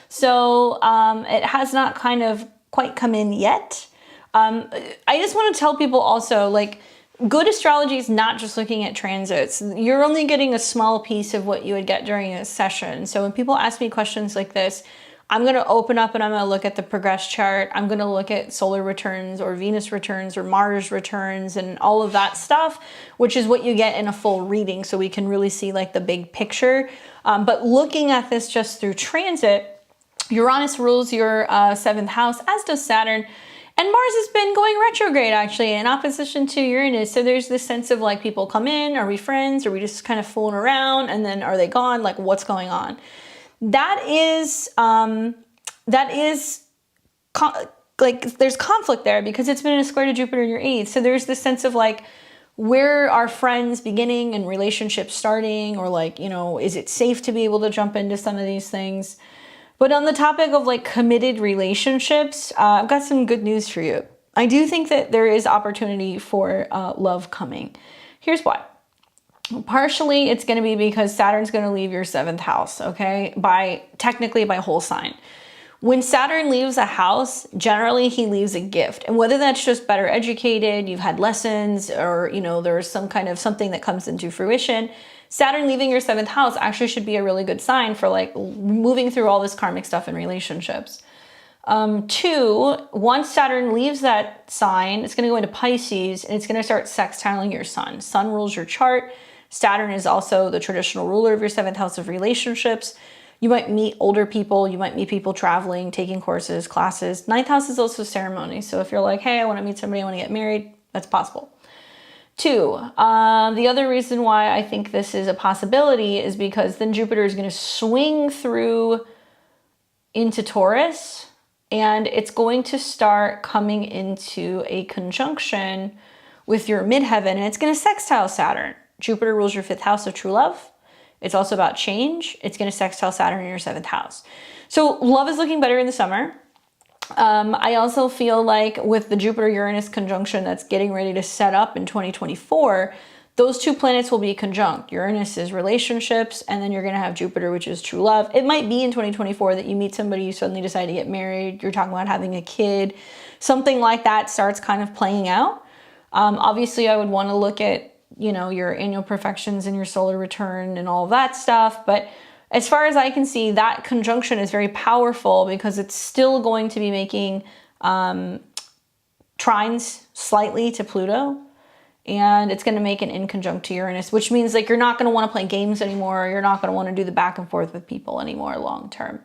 A: So it has not kind of quite come in yet. I just want to tell people also, like, good astrology is not just looking at transits. You're only getting a small piece of what you would get during a session. So when people ask me questions like this, I'm going to open up and I'm going to look at the progress chart. I'm going to look at solar returns or Venus returns or Mars returns and all of that stuff, which is what you get in a full reading. So we can really see like the big picture. But looking at this just through transit, Uranus rules your 7th house, as does Saturn. And Mars has been going retrograde, actually, in opposition to Uranus. So there's this sense of like, people come in, are we friends? Are we just kind of fooling around? And then are they gone? Like, what's going on? That is like, there's conflict there because it's been in a square to Jupiter in your 8th. So there's this sense of like, where are friends beginning and relationships starting? Or like, you know, is it safe to be able to jump into some of these things? But on the topic of like committed relationships, I've got some good news for you. I do think that there is opportunity for love coming. Here's why. Partially, it's going to be because Saturn's going to leave your 7th house, okay? Technically by whole sign. When Saturn leaves a house, generally he leaves a gift. And whether that's just better educated, you've had lessons, or, you know, there's some kind of something that comes into fruition, Saturn leaving your 7th house actually should be a really good sign for like moving through all this karmic stuff in relationships. 2, once Saturn leaves that sign, it's going to go into Pisces and it's going to start sextiling your sun. Sun rules your chart. Saturn is also the traditional ruler of your 7th house of relationships. You might meet older people. You might meet people traveling, taking courses, classes. 9th house is also ceremony. So if you're like, hey, I want to meet somebody, I want to get married, that's possible. 2, the other reason why I think this is a possibility is because then Jupiter is going to swing through into Taurus and it's going to start coming into a conjunction with your midheaven and it's going to sextile Saturn. Jupiter rules your 5th house of true love. It's also about change. It's going to sextile Saturn in your 7th house. So love is looking better in the summer. I also feel like with the Jupiter-Uranus conjunction that's getting ready to set up in 2024, those 2 planets will be conjunct. Uranus is relationships, and then you're going to have Jupiter, which is true love. It might be in 2024 that you meet somebody, you suddenly decide to get married, you're talking about having a kid. Something like that starts kind of playing out. Obviously, I would want to look at, you know, your annual perfections and your solar return and all of that stuff. But as far as I can see, that conjunction is very powerful because it's still going to be making trines slightly to Pluto. And it's going to make an inconjunct to Uranus, which means like you're not going to want to play games anymore. You're not going to want to do the back and forth with people anymore long term.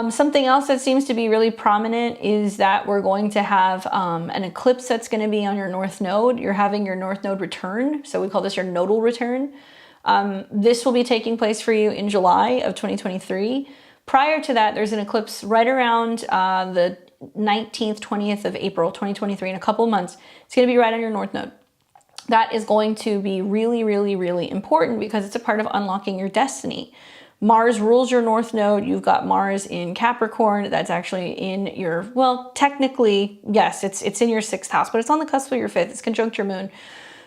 A: Something else that seems to be really prominent is that we're going to have an eclipse that's going to be on your North Node. You're having your North Node return. So we call this your nodal return. This will be taking place for you in July of 2023. Prior to that, there's an eclipse right around the 19th, 20th of April, 2023, in a couple months. It's going to be right on your North Node. That is going to be really, really, really important because it's a part of unlocking your destiny. Mars rules your North Node. You've got Mars in Capricorn. That's actually in your, well, technically, yes, it's in your 6th house, but it's on the cusp of your 5th. It's conjunct your moon.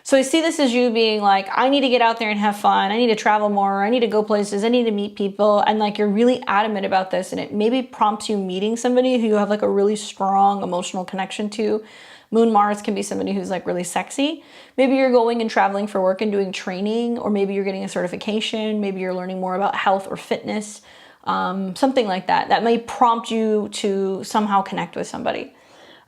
A: So I see this as you being like, I need to get out there and have fun. I need to travel more. I need to go places. I need to meet people. And like, you're really adamant about this. And it maybe prompts you meeting somebody who you have like a really strong emotional connection to. Moon Mars can be somebody who's like really sexy. Maybe you're going and traveling for work and doing training, or maybe you're getting a certification. Maybe you're learning more about health or fitness, something like that. That may prompt you to somehow connect with somebody.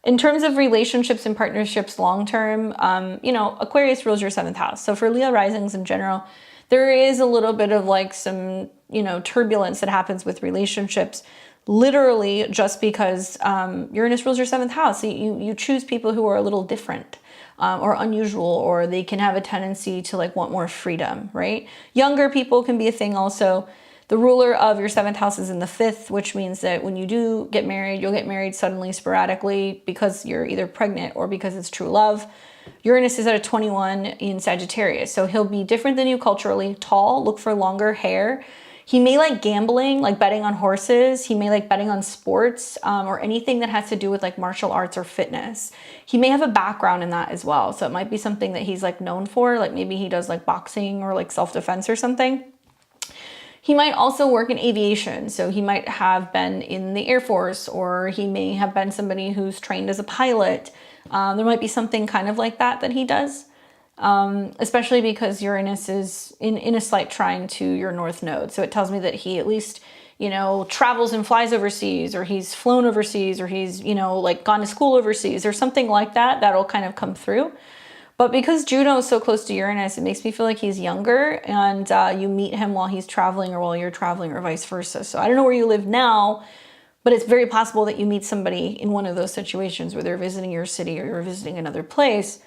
A: In terms of relationships and partnerships long-term, you know, Aquarius rules your 7th house. So for Leo risings in general, there is a little bit of like some, you know, turbulence that happens with relationships, literally just because Uranus rules your 7th house. So you choose people who are a little different or unusual, or they can have a tendency to like want more freedom, right? Younger people can be a thing also. The ruler of your 7th house is in the 5th, which means that when you do get married, you'll get married suddenly, sporadically, because you're either pregnant or because it's true love. Uranus is at a 21 in Sagittarius, so he'll be different than you culturally. Tall, look for longer hair. He may like gambling, like betting on horses. He may like betting on sports or anything that has to do with like martial arts or fitness. He may have a background in that as well. So it might be something that he's like known for, like maybe he does like boxing or like self-defense or something. He might also work in aviation. So he might have been in the Air Force, or he may have been somebody who's trained as a pilot. There might be something kind of like that he does. especially because Uranus is in a slight trine to your North Node. So it tells me that he at least, you know, travels and flies overseas, or he's flown overseas, or he's, you know, like gone to school overseas or something like that. That'll kind of come through. But because Juno is so close to Uranus, it makes me feel like he's younger, and you meet him while he's traveling or while you're traveling, or vice versa. So I don't know where you live now, but it's very possible that you meet somebody in one of those situations where they're visiting your city or you're visiting another place.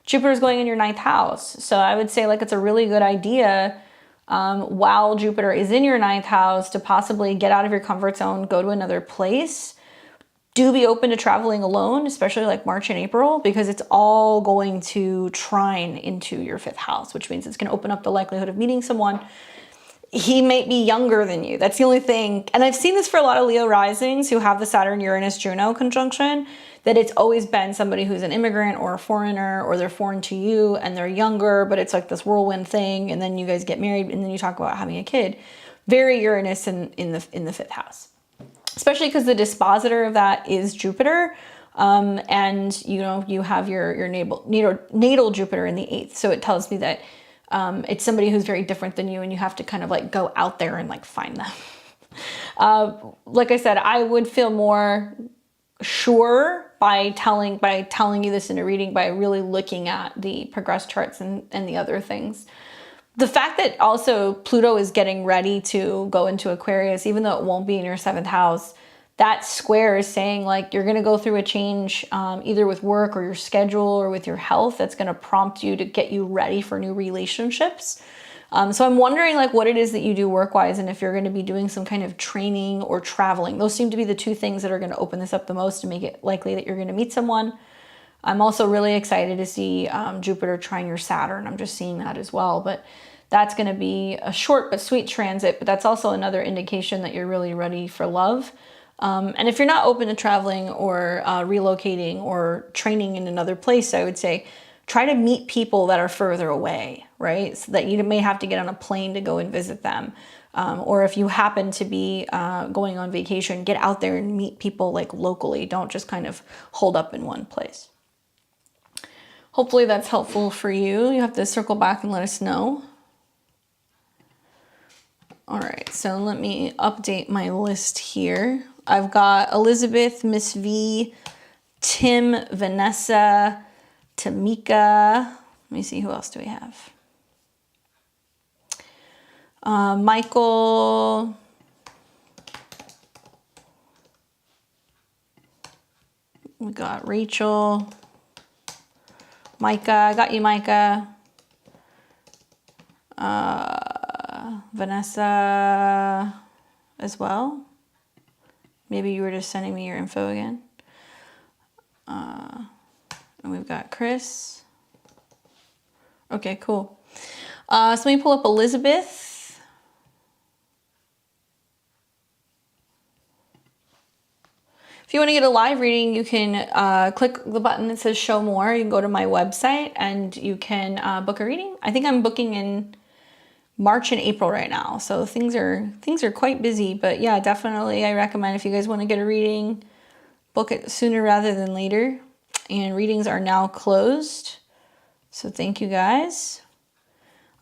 A: Jupiter is going in your 9th house. So I would say like it's a really good idea while Jupiter is in your 9th house to possibly get out of your comfort zone, go to another place. Do be open to traveling alone, especially like March and April, because it's all going to trine into your 5th house, which means it's going to open up the likelihood of meeting someone. He might be younger than you. That's the only thing. And I've seen this for a lot of Leo risings who have the Saturn-Uranus-Juno conjunction, that it's always been somebody who's an immigrant or a foreigner, or they're foreign to you and they're younger, but it's like this whirlwind thing. And then you guys get married and then you talk about having a kid. Very Uranus in the 5th house. Especially because the dispositor of that is Jupiter, and you know you have your natal Jupiter in the 8th, so it tells me that it's somebody who's very different than you, and you have to kind of like go out there and like find them. Like I said, I would feel more sure by telling you this in a reading, by really looking at the progress charts and the other things. The fact that also Pluto is getting ready to go into Aquarius, even though it won't be in your 7th house, that square is saying like you're going to go through a change either with work or your schedule or with your health that's going to prompt you to get you ready for new relationships. So I'm wondering like what it is that you do work-wise, and if you're going to be doing some kind of training or traveling. Those seem to be the 2 things that are going to open this up the most and make it likely that you're going to meet someone. I'm also really excited to see Jupiter trine your Saturn. I'm just seeing that as well, but that's going to be a short but sweet transit, but that's also another indication that you're really ready for love. And if you're not open to traveling or relocating or training in another place, I would say try to meet people that are further away, right? So that you may have to get on a plane to go and visit them. Or if you happen to be going on vacation, get out there and meet people like locally. Don't just kind of hold up in one place. Hopefully that's helpful for you. You have to circle back and let us know. All right, so let me update my list here. I've got Elizabeth, Miss V, Tim, Vanessa, Tamika. Let me see, who else do we have? Michael. We got Rachel. Micah, I got you, Micah. Vanessa as well. Maybe you were just sending me your info again. And we've got Chris. Okay, cool. So let me pull up Elizabeth. If you want to get a live reading, you can click the button that says show more. You can go to my website and you can book a reading. I think I'm booking in March and April right now. So things are quite busy, but yeah, definitely I recommend if you guys want to get a reading, book it sooner rather than later. And readings are now closed. So thank you guys.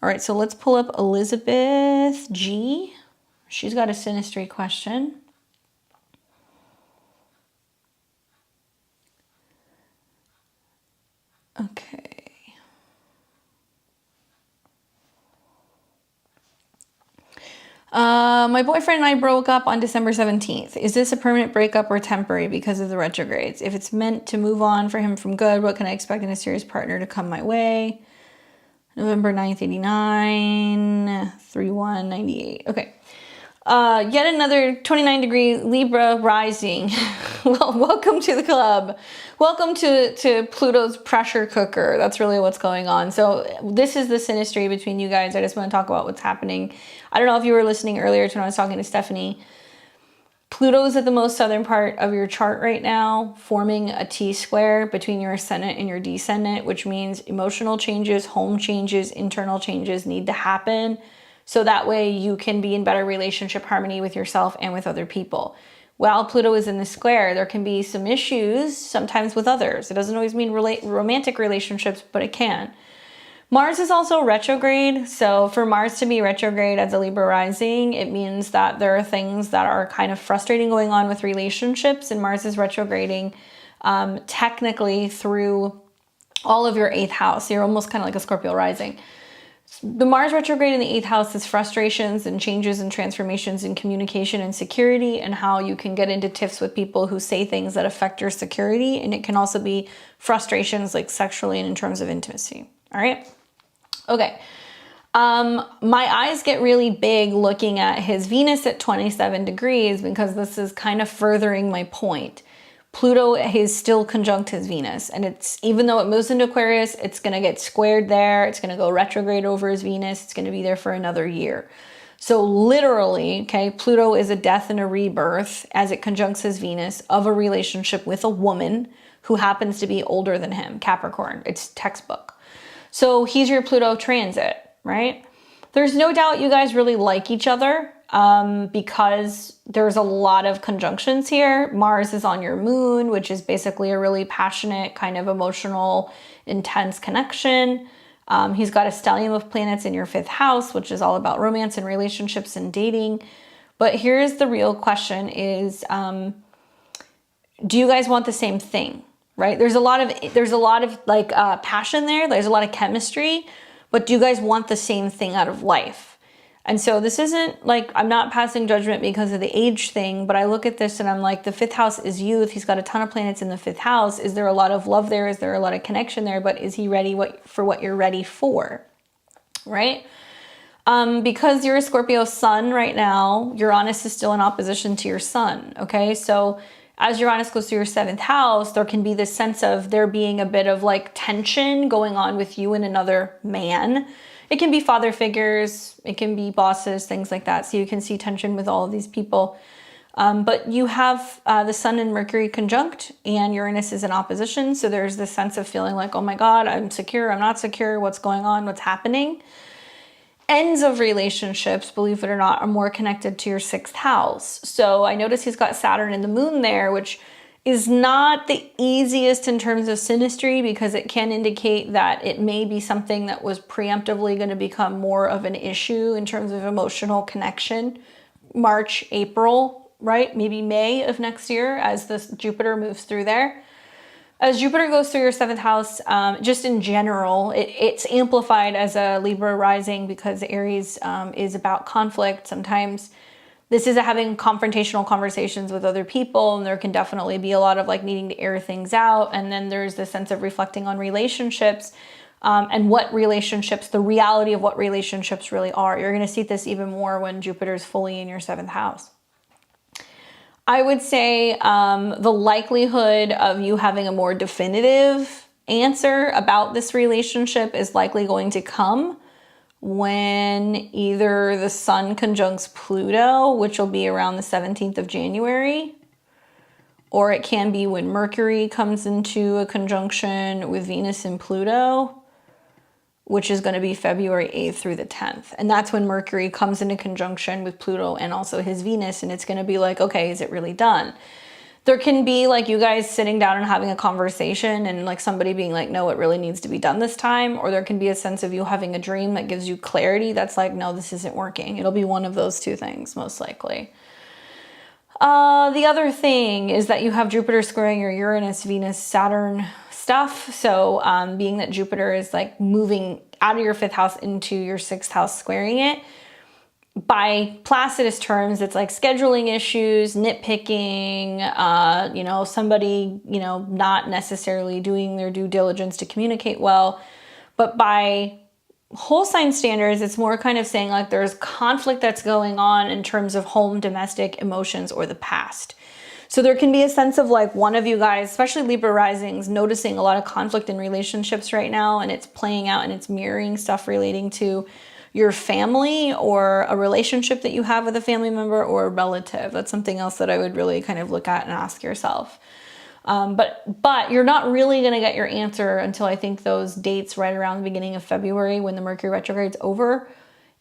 A: All right, so let's pull up Elizabeth G. She's got a Synastry question. Okay. My boyfriend and I broke up on December 17th. Is this a permanent breakup or temporary because of the retrogrades? If it's meant to move on for him from good, what can I expect in a serious partner to come my way? November 9th, 89, 3/1, 98. Okay. Yet another 29-degree Libra rising. Well, welcome to the club. Welcome to Pluto's pressure cooker. That's really what's going on. So this is the synastry between you guys. I just want to talk about what's happening. I don't know if you were listening earlier to when I was talking to Stephanie. Pluto's at the most southern part of your chart right now, forming a T-square between your ascendant and your descendant, which means emotional changes, home changes, internal changes need to happen. So that way you can be in better relationship harmony with yourself and with other people. While Pluto is in the square, there can be some issues sometimes with others. It doesn't always mean romantic relationships, but it can. Mars is also retrograde. So for Mars to be retrograde as a Libra rising, it means that there are things that are kind of frustrating going on with relationships, and Mars is retrograding technically through all of your 8th house. You're almost kind of like a Scorpio rising. The Mars retrograde in the 8th house is frustrations and changes and transformations in communication and security, and how you can get into tiffs with people who say things that affect your security. And it can also be frustrations like sexually and in terms of intimacy. All right. Okay. My eyes get really big looking at his Venus at 27 degrees because this is kind of furthering my point. Pluto is still conjunct his Venus, and it's, even though it moves into Aquarius, it's going to get squared there. It's going to go retrograde over his Venus. It's going to be there for another year. So literally, okay, Pluto is a death and a rebirth as it conjuncts his Venus of a relationship with a woman who happens to be older than him, Capricorn. It's textbook. So he's your Pluto transit, right? There's no doubt you guys really like each other. Because there's a lot of conjunctions here. Mars is on your moon, which is basically a really passionate, kind of emotional, intense connection. He's got a stellium of planets in your 5th house, which is all about romance and relationships and dating. But here's the real question is, do you guys want the same thing, right? There's a lot of like passion there. There's a lot of chemistry, but do you guys want the same thing out of life? And so this isn't like, I'm not passing judgment because of the age thing, but I look at this and I'm like, the 5th house is youth. He's got a ton of planets in the 5th house. Is there a lot of love there? Is there a lot of connection there? But is he ready for what you're ready for? Right? Because you're a Scorpio sun right now, Uranus is still in opposition to your sun. Okay. So as Uranus goes through your 7th house, there can be this sense of there being a bit of like tension going on with you and another man. It can be father figures, it can be bosses, things like that. So you can see tension with all of these people. But you have the Sun and Mercury conjunct, and Uranus is in opposition. So there's this sense of feeling like, oh my God, I'm secure, I'm not secure, what's going on, what's happening? Ends of relationships, believe it or not, are more connected to your 6th house. So I notice he's got Saturn and the moon there, which is not the easiest in terms of synastry, because it can indicate that it may be something that was preemptively going to become more of an issue in terms of emotional connection. March, April, right? Maybe May of next year as this Jupiter moves through there. As Jupiter goes through your 7th house, just in general, it's amplified as a Libra rising because Aries is about conflict. Sometimes this is having confrontational conversations with other people, and there can definitely be a lot of like needing to air things out. And then there's the sense of reflecting on relationships and what relationships, the reality of what relationships really are. You're going to see this even more when Jupiter's fully in your 7th house. I would say the likelihood of you having a more definitive answer about this relationship is likely going to come when either the Sun conjuncts Pluto, which will be around the 17th of January, or it can be when Mercury comes into a conjunction with Venus and Pluto, which is going to be February 8th through the 10th. And that's when Mercury comes into conjunction with Pluto and also his Venus, and it's going to be like, okay, is it really done? There can be like you guys sitting down and having a conversation and like somebody being like, no, it really needs to be done this time. Or there can be a sense of you having a dream that gives you clarity that's like, no, this isn't working. It'll be one of those two things, most likely. The other thing is that you have Jupiter squaring your Uranus, Venus, Saturn stuff. So being that Jupiter is like moving out of your 5th house into your 6th house, squaring it, by Placidus terms, it's like scheduling issues, nitpicking, somebody, not necessarily doing their due diligence to communicate well. But by whole sign standards, it's more kind of saying like there's conflict that's going on in terms of home, domestic, emotions, or the past. So there can be a sense of like one of you guys, especially Libra risings, noticing a lot of conflict in relationships right now, and it's playing out and it's mirroring stuff relating to your family or a relationship that you have with a family member or a relative. That's something else that I would really kind of look at and ask yourself. But you're not really going to get your answer until I think those dates right around the beginning of February when the Mercury retrograde's over.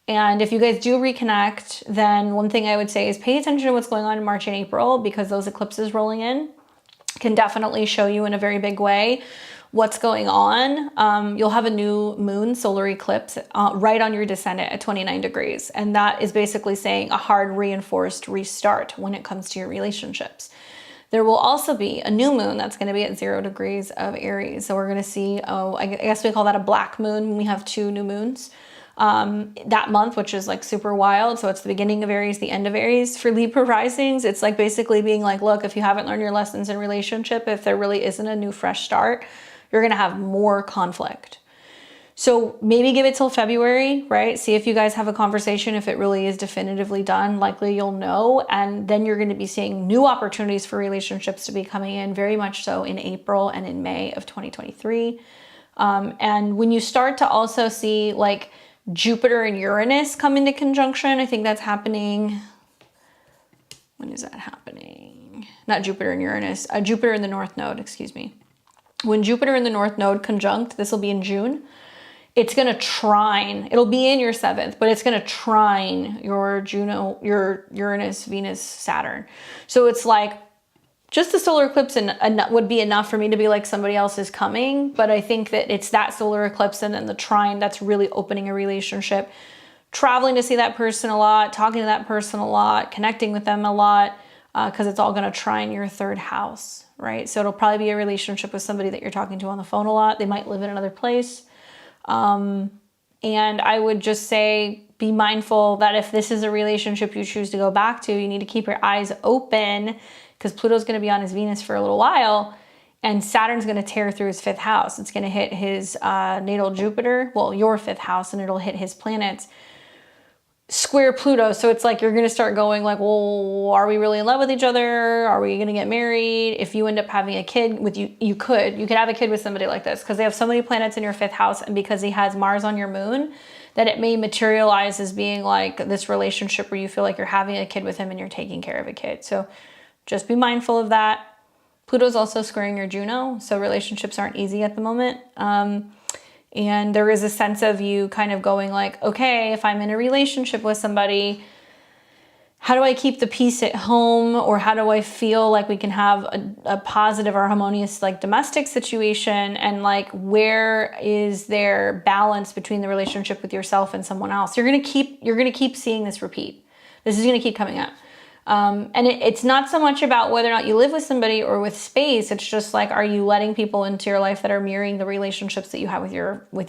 A: And if you guys do reconnect, then one thing I would say is pay attention to what's going on in March and April, because those eclipses rolling in can definitely show you in a very big way what's going on. You'll have a new moon solar eclipse right on your descendant at 29 degrees. And that is basically saying a hard reinforced restart when it comes to your relationships. There will also be a new moon that's going to be at 0 degrees of Aries. So we're going to see, I guess we call that a black moon when we have 2 new moons that month, which is like super wild. So it's the beginning of Aries, the end of Aries. For Libra risings, it's like basically being like, look, if you haven't learned your lessons in relationship, if there really isn't a new fresh start, you're going to have more conflict. So maybe give it till February, right? See if you guys have a conversation. If it really is definitively done, likely you'll know. And then you're going to be seeing new opportunities for relationships to be coming in, very much so in April and in May of 2023. And when you start to also see like Jupiter and Uranus come into conjunction, I think that's happening. When is that happening? Not Jupiter and Uranus, Jupiter in the North Node, excuse me. When Jupiter and the North Node conjunct, this will be in June. It's going to trine, it'll be in your 7th, but it's going to trine your Juno, your Uranus, Venus, Saturn. So it's like just the solar eclipse would be enough for me to be like somebody else is coming. But I think that it's that solar eclipse and then the trine that's really opening a relationship, traveling to see that person a lot, talking to that person a lot, connecting with them a lot, because it's all going to trine your 3rd house, right? So it'll probably be a relationship with somebody that you're talking to on the phone a lot. They might live in another place. And I would just say, be mindful that if this is a relationship you choose to go back to, you need to keep your eyes open because Pluto's going to be on his Venus for a little while and Saturn's going to tear through his 5th house. It's going to hit his natal Jupiter, well, your 5th house, and it'll hit his planets, square Pluto. So it's like you're going to start going like, well, are we really in love with each other? Are we going to get married? If you end up having a kid with you could have a kid with somebody like this because they have so many planets in your 5th house, and because he has Mars on your moon, that it may materialize as being like this relationship where you feel like you're having a kid with him and you're taking care of a kid. So just be mindful of that. Pluto's also squaring your Juno, so relationships aren't easy at the moment. And there is a sense of you kind of going like, okay, if I'm in a relationship with somebody, how do I keep the peace at home? Or how do I feel like we can have a positive or harmonious like domestic situation? And like, where is there balance between the relationship with yourself and someone else? You're going to keep seeing this repeat. This is going to keep coming up. And it's not so much about whether or not you live with somebody or with space. It's just like, are you letting people into your life that are mirroring the relationships that you have with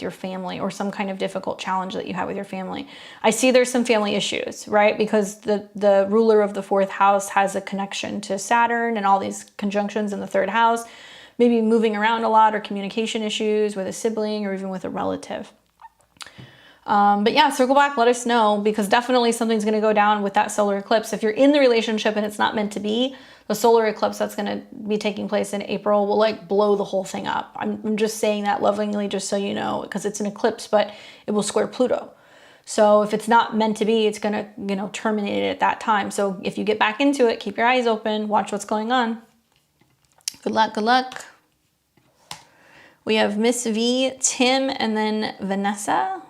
A: your family, or some kind of difficult challenge that you have with your family? I see there's some family issues, right? Because the ruler of the 4th house has a connection to Saturn and all these conjunctions in the 3rd house, maybe moving around a lot or communication issues with a sibling or even with a relative. But yeah, circle back, let us know, because definitely something's going to go down with that solar eclipse. If you're in the relationship and it's not meant to be, the solar eclipse that's going to be taking place in April will like blow the whole thing up. I'm just saying that lovingly, just so you know, because it's an eclipse, but it will square Pluto. So if it's not meant to be, it's going to, terminate it at that time. So if you get back into it, keep your eyes open, watch what's going on. Good luck, good luck. We have Miss V, Tim, and then Vanessa.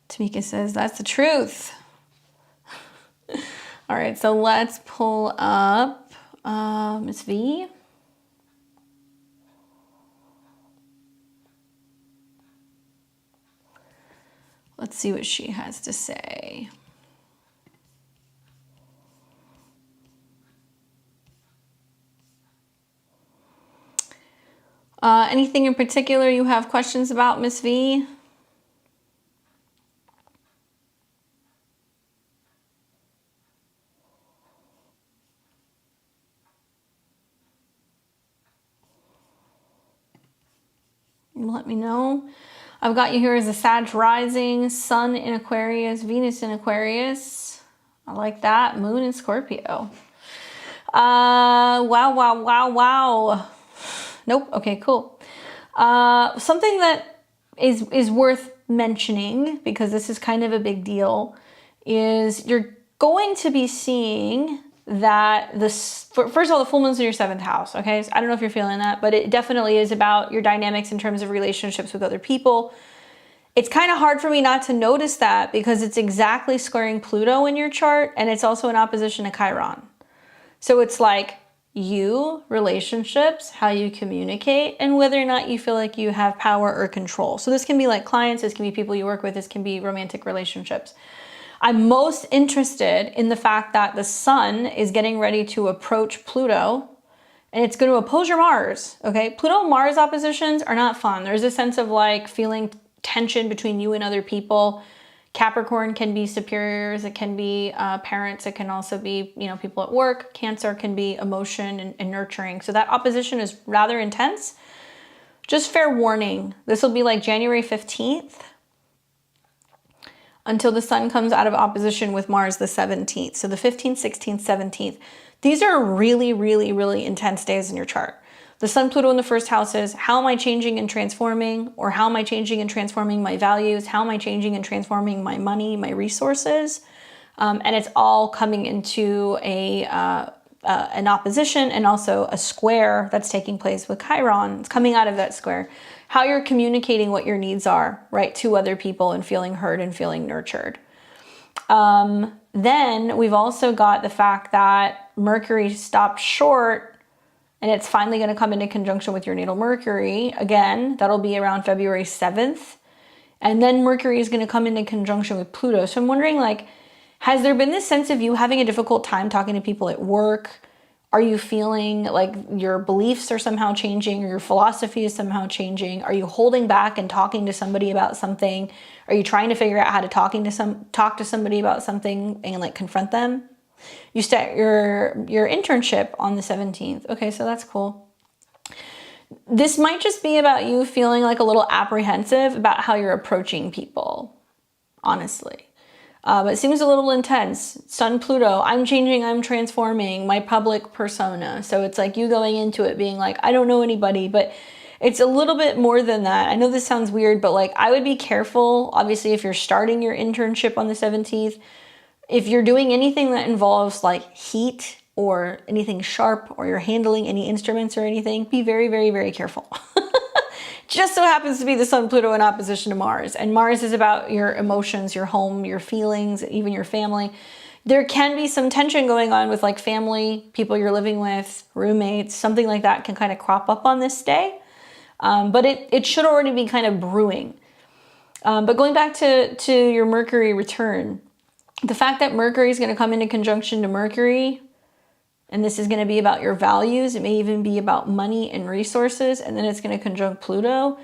A: Tamika says, that's the truth. All right, so let's pull up Miss V. Let's see what she has to say. Anything in particular you have questions about, Miss V? Let me know. I've got you here as a Sag rising, Sun in Aquarius, Venus in Aquarius. I like that. Moon in Scorpio. Wow. Nope. Okay, cool. Something that is worth mentioning, because this is kind of a big deal, is you're going to be seeing that first of all, the full moon's in your 7th house, okay? So I don't know if you're feeling that, but it definitely is about your dynamics in terms of relationships with other people. It's kind of hard for me not to notice that because it's exactly squaring Pluto in your chart, and it's also in opposition to Chiron. So it's like you, relationships, how you communicate, and whether or not you feel like you have power or control. So this can be like clients, this can be people you work with, this can be romantic relationships. I'm most interested in the fact that the sun is getting ready to approach Pluto, and it's going to oppose your Mars, okay? Pluto-Mars oppositions are not fun. There's a sense of like feeling tension between you and other people. Capricorn can be superiors, it can be parents, it can also be, you know, people at work. Cancer can be emotion and nurturing. So that opposition is rather intense. Just fair warning, this will be like January 15th until the sun comes out of opposition with Mars the 17th. So the 15th, 16th, 17th. These are really, really, really intense days in your chart. The sun, Pluto in the first house is, how am I changing and transforming? Or how am I changing and transforming my values? How am I changing and transforming my money, my resources? And it's all coming into an opposition and also a square that's taking place with Chiron. It's coming out of that square. How you're communicating what your needs are, right, to other people and feeling heard and feeling nurtured. Then we've also got the fact that Mercury stopped short and it's finally going to come into conjunction with your natal Mercury. Again, that'll be around February 7th. And then Mercury is going to come into conjunction with Pluto. So I'm wondering, like, has there been this sense of you having a difficult time talking to people at work? Are you feeling like your beliefs are somehow changing or your philosophy is somehow changing? Are you holding back and talking to somebody about something? Are you trying to figure out how to talk to somebody about something and like confront them? You start your internship on the 17th. Okay, so that's cool. This might just be about you feeling like a little apprehensive about how you're approaching people, honestly. But it seems a little intense. Sun, Pluto, I'm changing, I'm transforming my public persona. So it's like you going into it being like, I don't know anybody, but it's a little bit more than that. I know this sounds weird, but like I would be careful, obviously, if you're starting your internship on the 17th, if you're doing anything that involves like heat or anything sharp, or you're handling any instruments or anything, be very, very, very careful. Just so happens to be the sun, Pluto in opposition to Mars. And Mars is about your emotions, your home, your feelings, even your family. There can be some tension going on with like family, people you're living with, roommates, something like that can kind of crop up on this day. But it should already be kind of brewing. But going back to your Mercury return, the fact that Mercury is going to come into conjunction to Mercury, and this is going to be about your values, it may even be about money and resources, and then it's going to conjunct Pluto,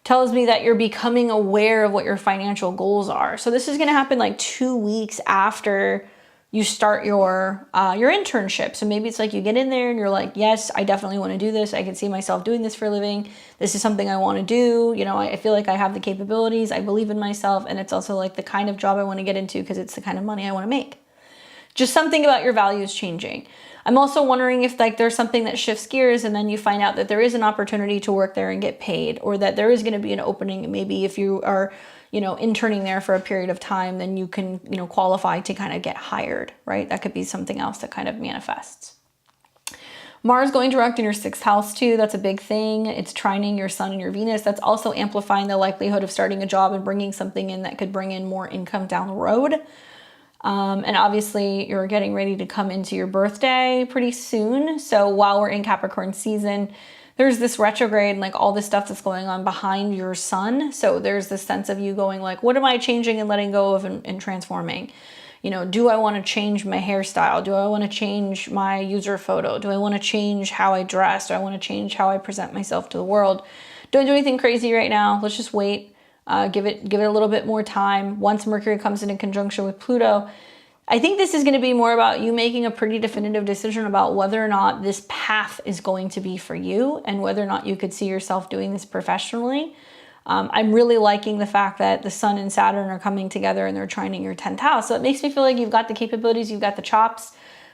A: tells me that you're becoming aware of what your financial goals are. So this is going to happen like 2 weeks after you start your internship. So maybe it's like you get in there and you're like, yes, I definitely want to do this. I can see myself doing this for a living. This is something I want to do. You know, I feel like I have the capabilities. I believe in myself. And it's also like the kind of job I want to get into because it's the kind of money I want to make. Just something about your values changing. I'm also wondering if like there's something that shifts gears and then you find out that there is an opportunity to work there and get paid, or that there is going to be an opening. Maybe if you are, you know, interning there for a period of time, then you can, you know, qualify to kind of get hired, right? That could be something else that kind of manifests. Mars going direct in your 6th house too. That's a big thing. It's trining your sun and your Venus. That's also amplifying the likelihood of starting a job and bringing something in that could bring in more income down the road. And obviously you're getting ready to come into your birthday pretty soon. So while we're in Capricorn season, there's this retrograde and like all this stuff that's going on behind your sun. So there's this sense of you going like, what am I changing and letting go of and transforming? You know, do I want to change my hairstyle? Do I want to change my user photo? Do I want to change how I dress? Do I want to change how I present myself to the world? Don't do anything crazy right now. Let's just wait. Give it a little bit more time. Once Mercury comes in conjunction with Pluto, I think this is going to be more about you making a pretty definitive decision about whether or not this path is going to be for you and whether or not you could see yourself doing this professionally. I'm really liking the fact that the Sun and Saturn are coming together and they're trining your 10th house. So it makes me feel like you've got the capabilities, you've got the chops,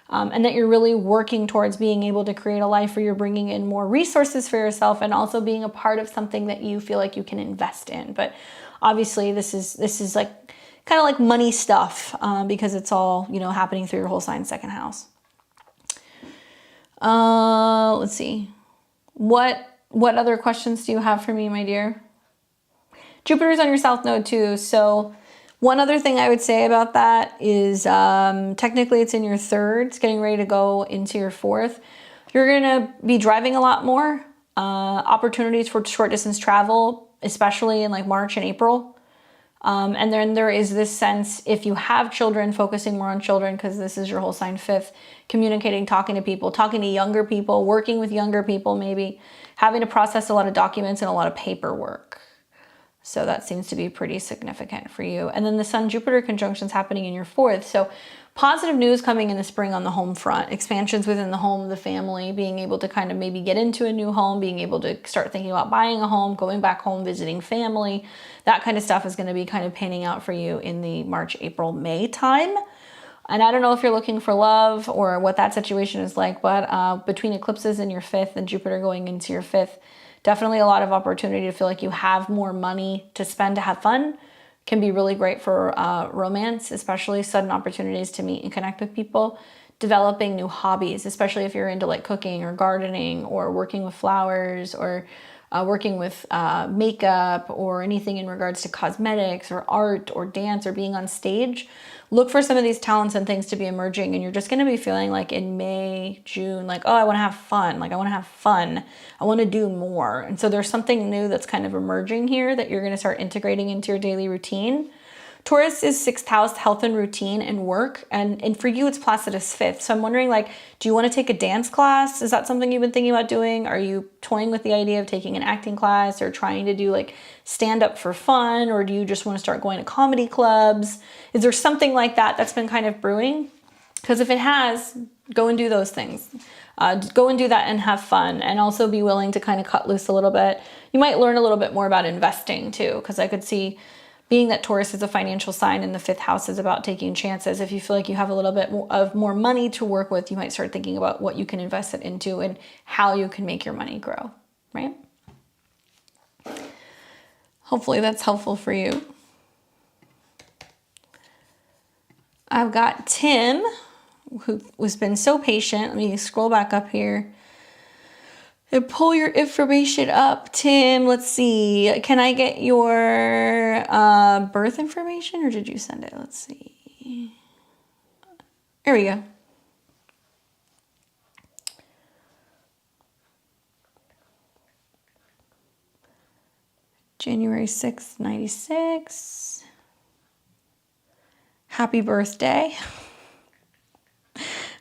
A: and that you're really working towards being able to create a life where you're bringing in more resources for yourself and also being a part of something that you feel like you can invest in. But obviously this is like kind of like money stuff because it's all, you know, happening through your whole sign's 2nd house. Let's see. What other questions do you have for me, my dear? Jupiter's on your South Node too. So One other thing I would say about that is technically it's in your third. It's getting ready to go into your fourth. You're going to be driving a lot more. Opportunities for short distance travel, especially in like March and April. And then there is this sense, if you have children, focusing more on children, because this is your whole sign fifth, communicating, talking to people, talking to younger people, working with younger people, maybe having to process a lot of documents and a lot of paperwork. So that seems to be pretty significant for you. And then the Sun-Jupiter conjunction is happening in your fourth. So positive news coming in the spring on the home front, expansions within the home, the family, being able to kind of maybe get into a new home, being able to start thinking about buying a home, going back home, visiting family. That kind of stuff is going to be kind of panning out for you in the March, April, May time. And I don't know if you're looking for love or what that situation is like, but between eclipses in your fifth and Jupiter going into your fifth, definitely a lot of opportunity to feel like you have more money to spend to have fun. Can be really great for romance, especially sudden opportunities to meet and connect with people. Developing new hobbies, especially if you're into like cooking or gardening or working with flowers or working with makeup or anything in regards to cosmetics or art or dance or being on stage. Look for some of these talents and things to be emerging, and you're just going to be feeling like in May, June, like, oh, I want to have fun. Like, I want to have fun. I want to do more. And so there's something new that's kind of emerging here that you're going to start integrating into your daily routine. Taurus is sixth house, health and routine and work. And for you, it's Placidus fifth. So I'm wondering, like, do you want to take a dance class? Is that something you've been thinking about doing? Are you toying with the idea of taking an acting class or trying to do like stand up for fun? Or do you just want to start going to comedy clubs? Is there something like that that's been kind of brewing? Because if it has, go and do those things. Go and do that and have fun, and also be willing to kind of cut loose a little bit. You might learn a little bit more about investing too, because I could see, being that Taurus is a financial sign and the fifth house is about taking chances, if you feel like you have a little bit more money to work with, you might start thinking about what you can invest it into and how you can make your money grow, right? Hopefully that's helpful for you. I've got Tim, who has been so patient. Let me scroll back up here and pull your information up. Tim, let's see. Can I get your birth information, or did you send it? Let's see. There we go. January 6th, 96. Happy birthday.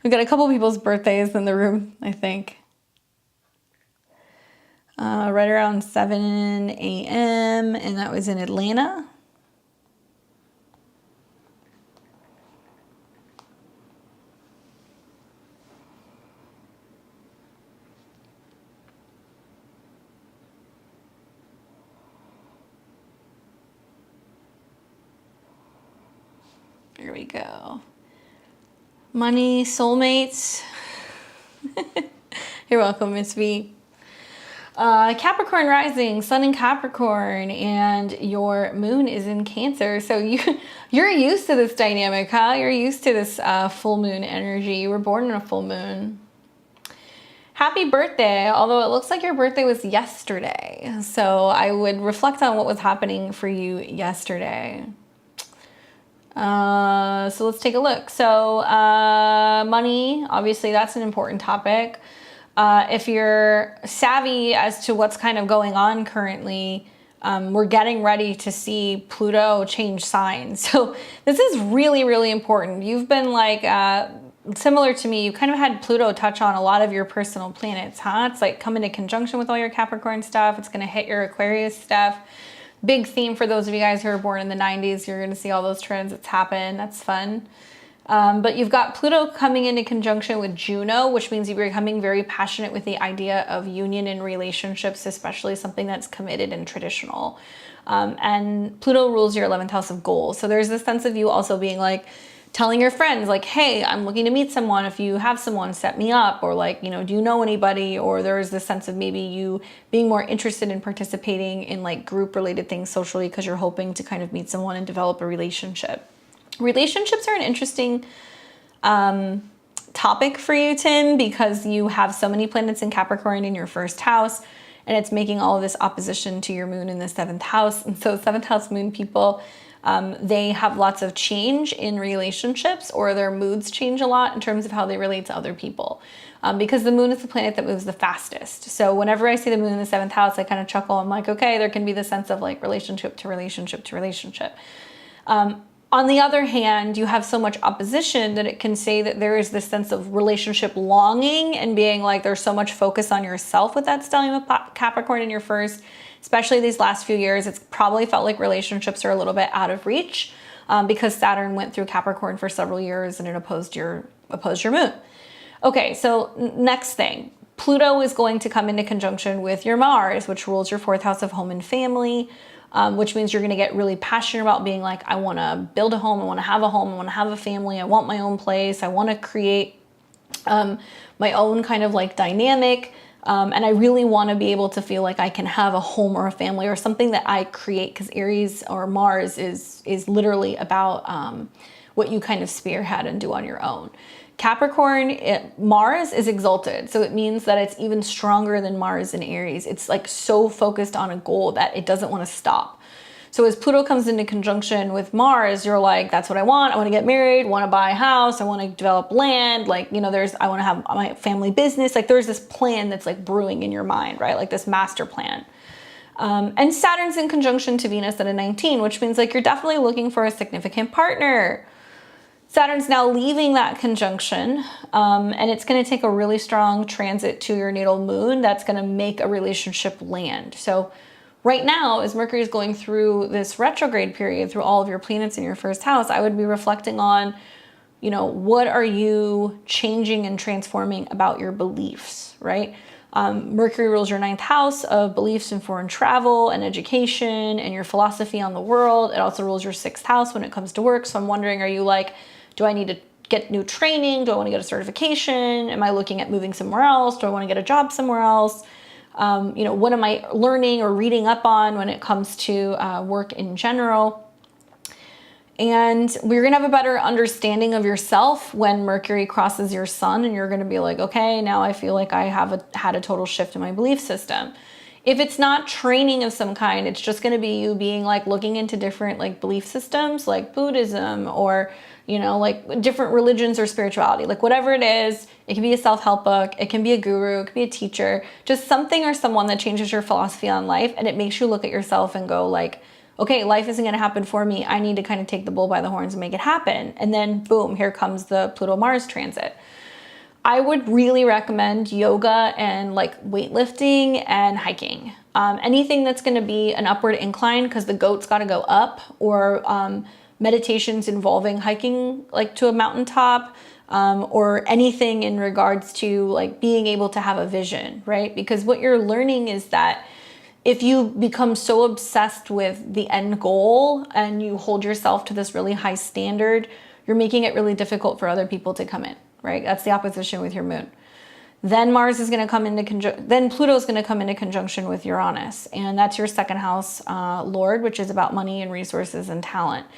A: We got a couple people's birthdays in the room, I think. Right around 7 a.m. and that was in Atlanta. There we go. Money, soulmates. You're welcome, Miss V. Capricorn rising, sun in Capricorn, and your moon is in Cancer. So you're used to this dynamic, huh? You're used to this full moon energy. You were born in a full moon. Happy birthday, although it looks like your birthday was yesterday. So I would reflect on what was happening for you yesterday. So let's take a look. So money, obviously that's an important topic. If you're savvy as to what's kind of going on currently, we're getting ready to see Pluto change signs. So this is really, really important. You've been like, similar to me, you kind of had Pluto touch on a lot of your personal planets, huh? It's like come into conjunction with all your Capricorn stuff. It's going to hit your Aquarius stuff. Big theme for those of you guys who are born in the 90s. You're going to see all those transits happen. That's fun. But you've got Pluto coming into conjunction with Juno, which means you're becoming very passionate with the idea of union and relationships, especially something that's committed and traditional. And Pluto rules your 11th house of goals. So there's this sense of you also being like, telling your friends like, hey, I'm looking to meet someone. If you have someone, set me up. Or like, you know, do you know anybody? Or there's this sense of maybe you being more interested in participating in like group related things socially because you're hoping to kind of meet someone and develop a relationship. Relationships are an interesting topic for you, Tim, because you have so many planets in Capricorn in your first house, and it's making all of this opposition to your moon in the 7th house. And so 7th house moon people, They have lots of change in relationships, or their moods change a lot in terms of how they relate to other people. Because the moon is the planet that moves the fastest. So whenever I see the moon in the 7th house, I kind of chuckle. I'm like, okay, there can be the sense of like relationship to relationship to relationship. On the other hand, you have so much opposition that it can say that there is this sense of relationship longing and being like there's so much focus on yourself with that stellium of Capricorn in your first, especially these last few years. It's probably felt like relationships are a little bit out of reach because Saturn went through Capricorn for several years and it opposed your moon. Okay, so next thing, Pluto is going to come into conjunction with your Mars, which rules your 4th house of home and family. Which means you're going to get really passionate about being like, I want to build a home. I want to have a home. I want to have a family. I want my own place. I want to create my own kind of like dynamic. And I really want to be able to feel like I can have a home or a family or something that I create, because Aries or Mars is literally about what you kind of spearhead and do on your own. Capricorn, Mars is exalted. So it means that it's even stronger than Mars in Aries. It's like so focused on a goal that it doesn't want to stop. So as Pluto comes into conjunction with Mars, you're like, that's what I want. I want to get married, want to buy a house. I want to develop land. Like, you know, I want to have my family business. Like there's this plan that's like brewing in your mind, right? Like this master plan. And Saturn's in conjunction to Venus at a 19, which means like you're definitely looking for a significant partner. Saturn's now leaving that conjunction, and it's going to take a really strong transit to your natal moon that's going to make a relationship land. So right now, as Mercury is going through this retrograde period through all of your planets in your first house, I would be reflecting on, you know, what are you changing and transforming about your beliefs, right? Mercury rules your 9th house of beliefs in foreign travel and education and your philosophy on the world. It also rules your 6th house when it comes to work. So I'm wondering, are you like, do I need to get new training? Do I want to get a certification? Am I looking at moving somewhere else? Do I want to get a job somewhere else? You know, what am I learning or reading up on when it comes to work in general? And we're going to have a better understanding of yourself when Mercury crosses your sun, and you're going to be like, okay, now I feel like I have had a total shift in my belief system. If it's not training of some kind, it's just going to be you being like looking into different like belief systems like Buddhism or, you know, like different religions or spirituality, like whatever it is. It can be a self-help book. It can be a guru. It can be a teacher, just something or someone that changes your philosophy on life. And it makes you look at yourself and go like, okay, life isn't going to happen for me. I need to kind of take the bull by the horns and make it happen. And then boom, here comes the Pluto-Mars transit. I would really recommend yoga and like weightlifting and hiking. Anything that's going to be an upward incline because the goat's got to go up, or meditations involving hiking like to a mountaintop, or anything in regards to like being able to have a vision, right? Because what you're learning is that if you become so obsessed with the end goal and you hold yourself to this really high standard, you're making it really difficult for other people to come in, right? That's the opposition with your moon. Then Mars is going to come into then Pluto is going to come into conjunction with Uranus, and that's your 2nd house Lord, which is about money and resources and talent.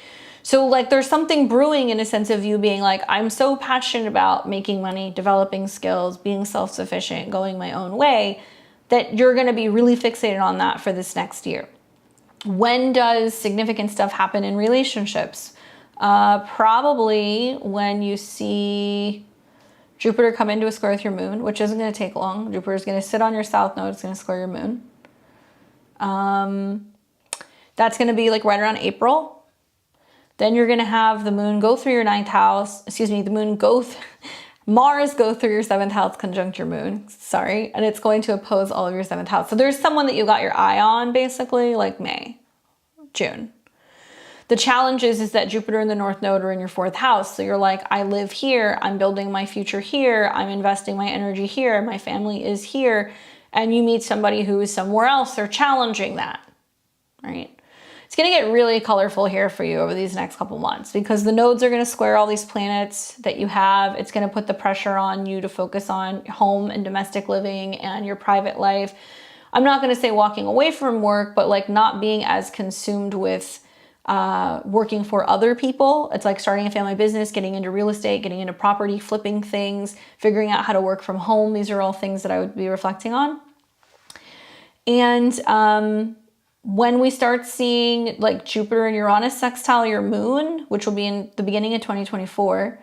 A: So like there's something brewing in a sense of you being like, I'm so passionate about making money, developing skills, being self-sufficient, going my own way, that you're going to be really fixated on that for this next year. When does significant stuff happen in relationships? Probably when you see Jupiter come into a square with your moon, which isn't going to take long. Jupiter is going to sit on your south node. It's going to square your moon. That's going to be like right around April. Then you're going to have the moon go through your 9th house. Excuse me, the moon Mars go through your 7th house conjunct your moon. Sorry. And it's going to oppose all of your 7th house. So there's someone that you got your eye on basically like May, June. The challenge is that Jupiter and the North Node are in your 4th house. So you're like, I live here. I'm building my future here. I'm investing my energy here. My family is here. And you meet somebody who is somewhere else. They're challenging that, right? It's going to get really colorful here for you over these next couple months because the nodes are going to square all these planets that you have. It's going to put the pressure on you to focus on home and domestic living and your private life. I'm not going to say walking away from work, but like not being as consumed with working for other people. It's like starting a family business, getting into real estate, getting into property, flipping things, figuring out how to work from home. These are all things that I would be reflecting on. And When we start seeing like Jupiter and Uranus sextile your moon, which will be in the beginning of 2024,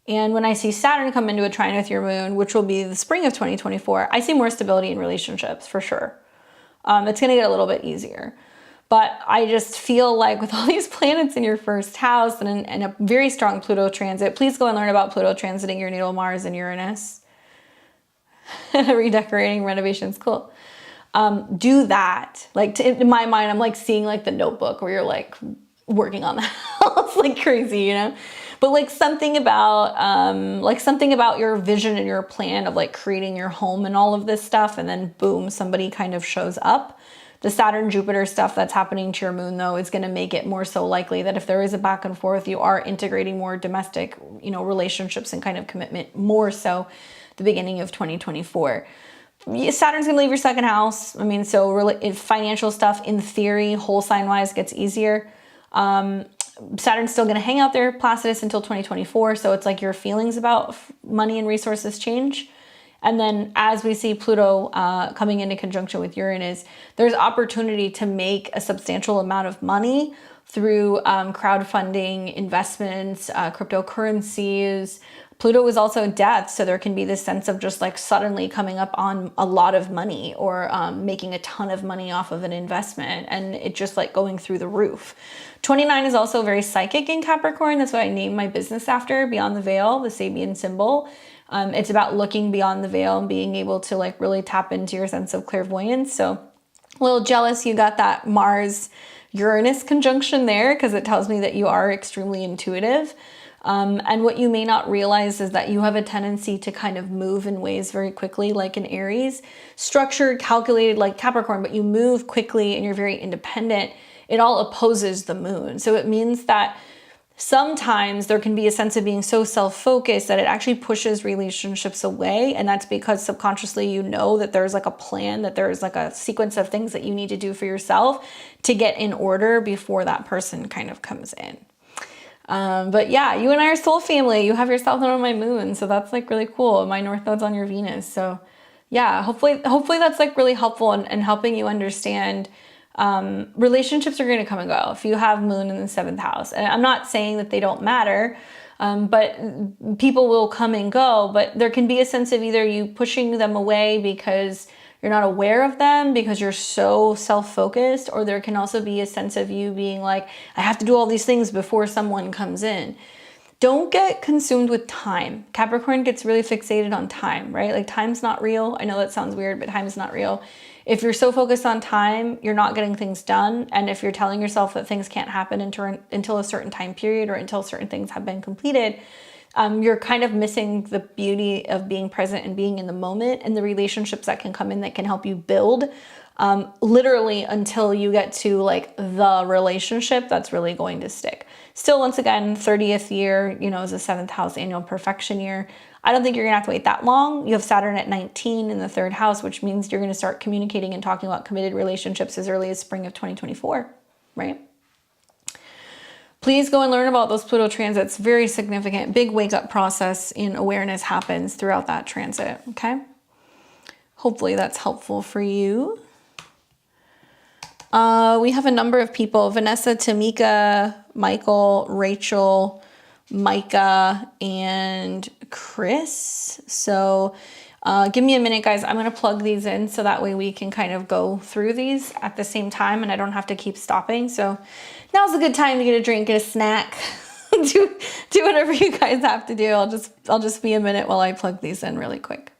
A: and when I see Saturn come into a trine with your moon, which will be the spring of 2024, I see more stability in relationships for sure. It's going to get a little bit easier. But I just feel like with all these planets in your first house and a very strong Pluto transit, please go and learn about Pluto transiting your natal Mars and Uranus. Redecorating, renovations, cool. Do that. Like in my mind, I'm like seeing like the Notebook where you're like working on the house like crazy, you know? But like something about your vision and your plan of like creating your home and all of this stuff, and then boom, somebody kind of shows up. The Saturn Jupiter stuff that's happening to your moon though is going to make it more so likely that if there is a back and forth, you are integrating more domestic, you know, relationships and kind of commitment more so the beginning of 2024. Saturn's going to leave your second house. I mean, so really, financial stuff in theory, whole sign wise, gets easier. Saturn's still going to hang out there, Placidus, until 2024. So it's like your feelings about money and resources change. And then as we see Pluto coming into conjunction with Uranus, there's opportunity to make a substantial amount of money through crowdfunding, investments, cryptocurrencies. Pluto is also death, so there can be this sense of just like suddenly coming up on a lot of money or making a ton of money off of an investment, and it just like going through the roof. 29 is also very psychic in Capricorn. That's what I named my business after, Beyond the Veil, the Sabian symbol. It's about looking beyond the veil and being able to like really tap into your sense of clairvoyance. So a little jealous you got that Mars Uranus conjunction there, because it tells me that you are extremely intuitive. And what you may not realize is that you have a tendency to kind of move in ways very quickly, like in Aries, structured, calculated like Capricorn, but you move quickly and you're very independent. It all opposes the moon. So it means that sometimes there can be a sense of being so self-focused that it actually pushes relationships away. And that's because subconsciously you know that there's like a plan, that there's like a sequence of things that you need to do for yourself to get in order before that person kind of comes in. But yeah, you and I are soul family. You have your south node on my moon, so that's like really cool. My north node's on your Venus. So yeah, hopefully that's like really helpful and helping you understand relationships are going to come and go if you have moon in the 7th house. And I'm not saying that they don't matter, but people will come and go, but there can be a sense of either you pushing them away because you're not aware of them because you're so self-focused, or there can also be a sense of you being like, I have to do all these things before someone comes in. Don't get consumed with time. Capricorn gets really fixated on time, right? Like time's not real. I know that sounds weird, but time is not real. If you're so focused on time, you're not getting things done. And if you're telling yourself that things can't happen until a certain time period or until certain things have been completed, you're kind of missing the beauty of being present and being in the moment and the relationships that can come in that can help you build literally until you get to like the relationship that's really going to stick. Still, once again, 30th year, you know, is a 7th house annual perfection year. I don't think you're gonna have to wait that long. You have Saturn at 19 in the 3rd house, which means you're gonna start communicating and talking about committed relationships as early as spring of 2024, right? Please go and learn about those Pluto transits. Very significant, big wake up process in awareness happens throughout that transit, okay? Hopefully that's helpful for you. We have a number of people, Vanessa, Tamika, Michael, Rachel, Micah, and Chris. So give me a minute, guys. I'm going to plug these in so that way we can kind of go through these at the same time and I don't have to keep stopping. So now's a good time to get a drink, get a snack, do whatever you guys have to do. I'll just be a minute while I plug these in really quick.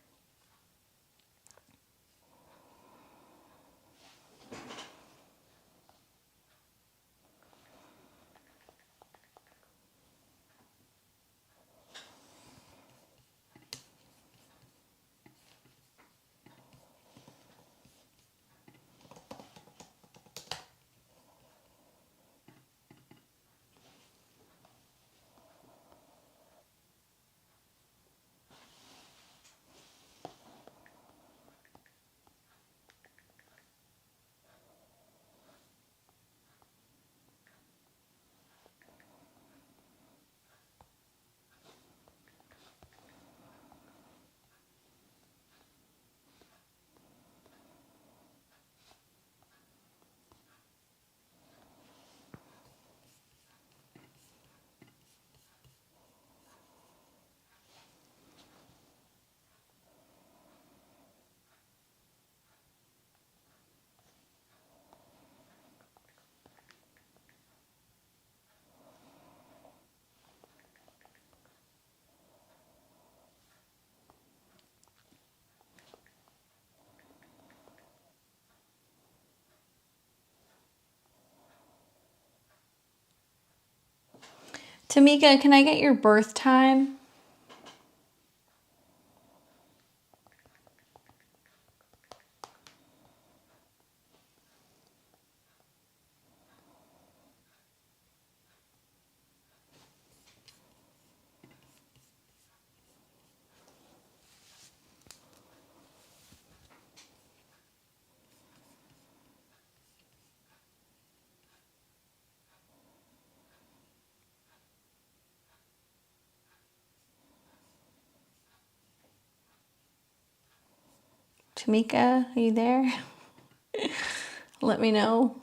A: Tamika, can I get your birth time? Tamika, are you there? Let me know.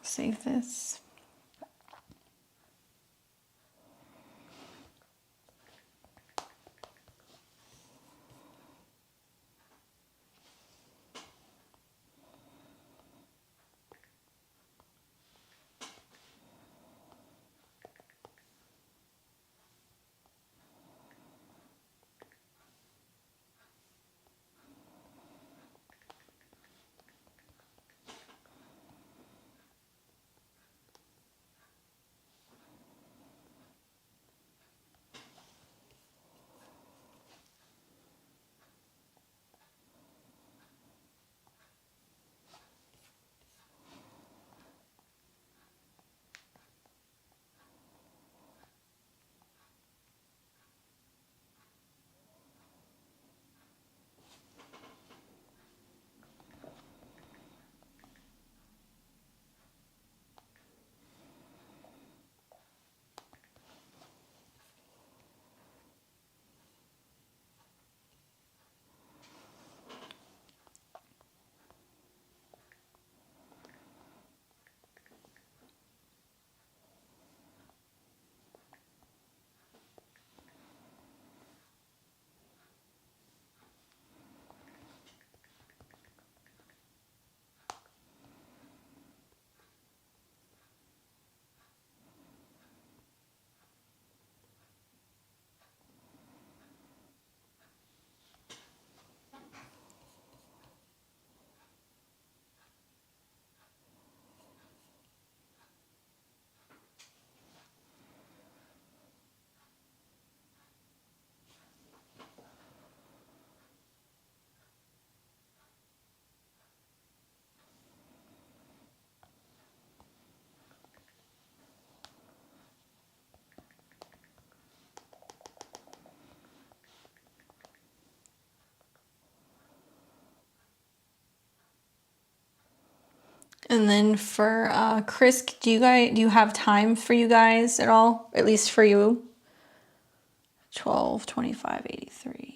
A: Save this. And then for Chris, do you have time for you guys at all? At least for you? 12, 25, 83.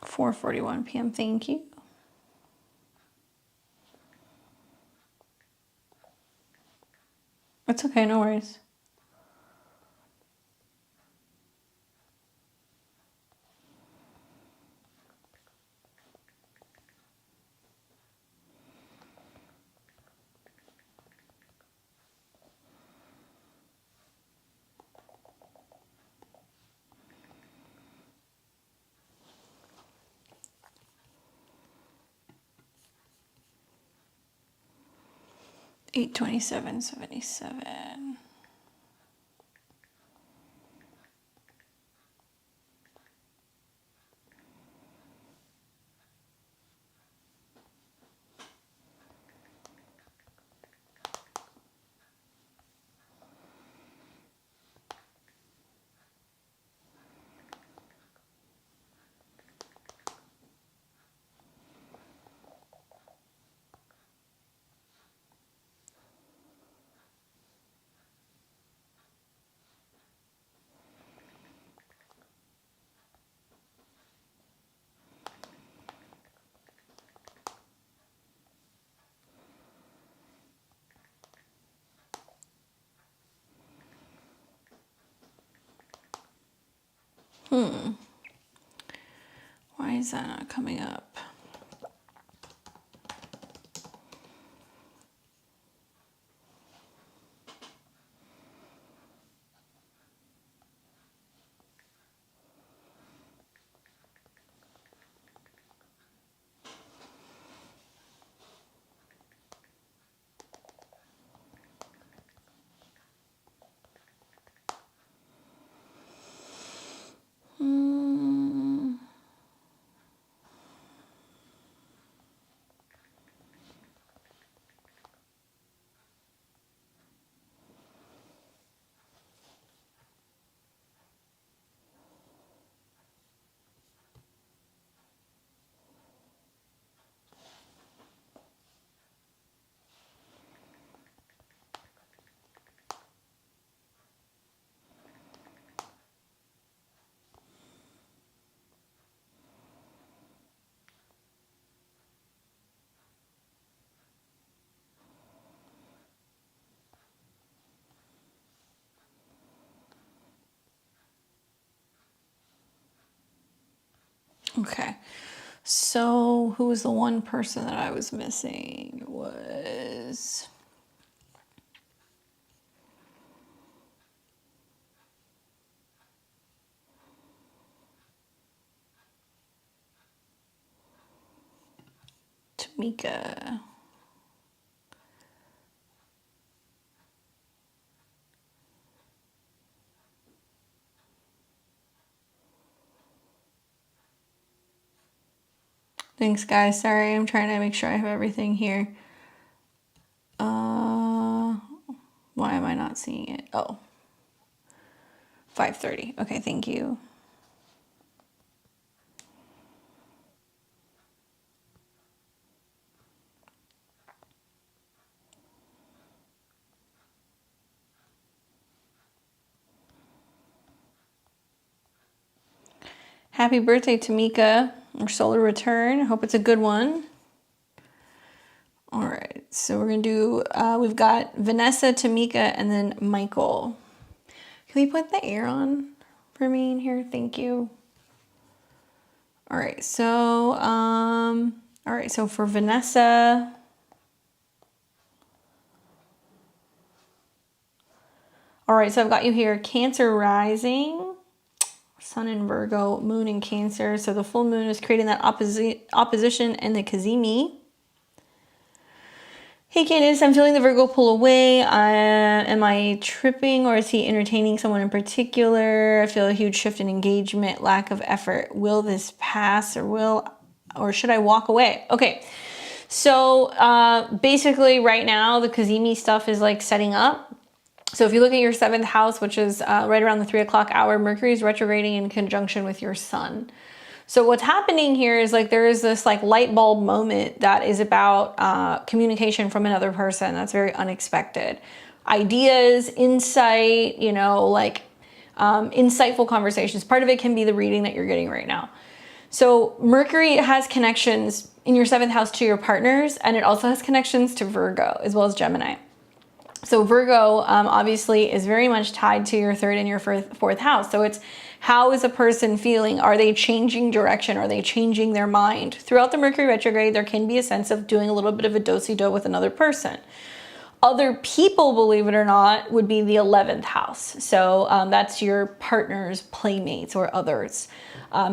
A: .41 p.m. Thank you. It's okay, no worries. $827.77. is that not coming up? Okay, so who was the one person that I was missing? It was Tamika. Thanks, guys. Sorry, I'm trying to make sure I have everything here. Why am I not seeing it? Oh, 5:30. Okay, thank you. Happy birthday, Tamika, or solar return. I hope it's a good one. All right, so we're gonna do, we've got Vanessa, Tamika, and then Michael. Can we put the air on for me in here? Thank you. All right, so, for Vanessa, all right, so I've got you here, Cancer rising, Sun in Virgo, Moon in Cancer. So the full moon is creating that opposition in the Cazimi. Hey Candace, I'm feeling the Virgo pull away. Am I tripping, or is he entertaining someone in particular? I feel a huge shift in engagement, lack of effort. Will this pass, or should I walk away? Okay, so basically right now the Cazimi stuff is like setting up. So if you look at your 7th house, which is right around the 3 o'clock hour, Mercury is retrograding in conjunction with your sun. So what's happening here is like there is this like light bulb moment that is about communication from another person. That's very unexpected. Ideas, insight, you know, like insightful conversations. Part of it can be the reading that you're getting right now. So Mercury has connections in your 7th house to your partners, and it also has connections to Virgo as well as Gemini. So Virgo obviously is very much tied to your 3rd and your 4th house. So it's, how is a person feeling? Are they changing direction? Are they changing their mind? Throughout the Mercury retrograde, there can be a sense of doing a little bit of a do-si-do with another person. Other people, believe it or not, would be the 11th house. So that's your partners, playmates, or others.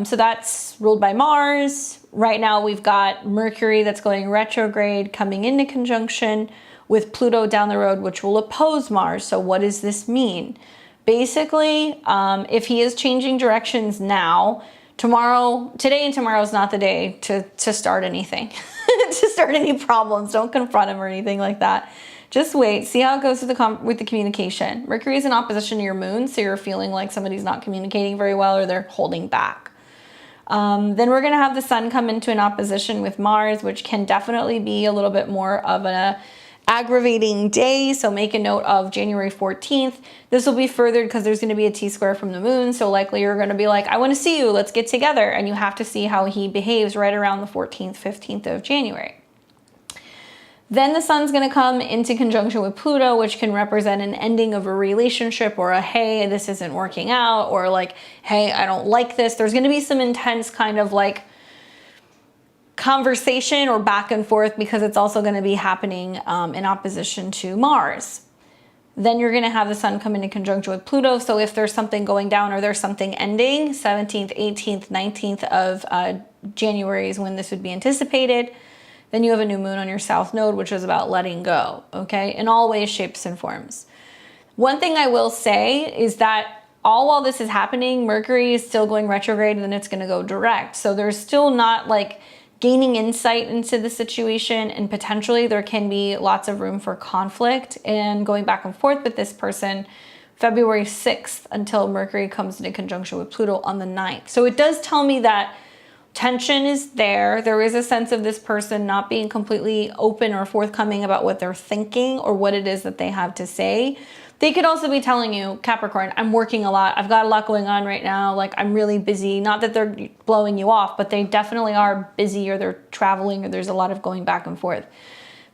A: So that's ruled by Mars. Right now we've got Mercury that's going retrograde, coming into conjunction with Pluto down the road, which will oppose Mars. So what does this mean? Basically, if he is changing directions now, today and tomorrow is not the day to start anything, to start any problems. Don't confront him or anything like that. Just wait, see how it goes with the communication. Mercury is in opposition to your moon, so you're feeling like somebody's not communicating very well, or they're holding back. Then we're gonna have the sun come into an opposition with Mars, which can definitely be a little bit more of an aggravating day. So make a note of January 14th. This will be furthered because there's going to be a T-square from the moon. So likely you're going to be like, I want to see you, let's get together. And you have to see how he behaves right around the 14th, 15th of January. Then the sun's going to come into conjunction with Pluto, which can represent an ending of a relationship, or a, hey, this isn't working out, or like, hey, I don't like this. There's going to be some intense kind of like conversation or back and forth, because it's also going to be happening in opposition to Mars. Then you're going to have the sun come into conjunction with Pluto. So if there's something going down or there's something ending, 17th, 18th, 19th of January is when this would be anticipated. Then you have a new moon on your south node, which is about letting go, okay, in all ways, shapes, and forms. One thing I will say is that all while this is happening, Mercury is still going retrograde, and then it's going to go direct. So there's still not like gaining insight into the situation, and potentially there can be lots of room for conflict and going back and forth with this person February 6th until Mercury comes into conjunction with Pluto on the 9th. So it does tell me that tension is there. There is a sense of this person not being completely open or forthcoming about what they're thinking or what it is that they have to say. They could also be telling you, Capricorn, I'm working a lot. I've got a lot going on right now. Like, I'm really busy. Not that they're blowing you off, but they definitely are busy, or they're traveling, or there's a lot of going back and forth.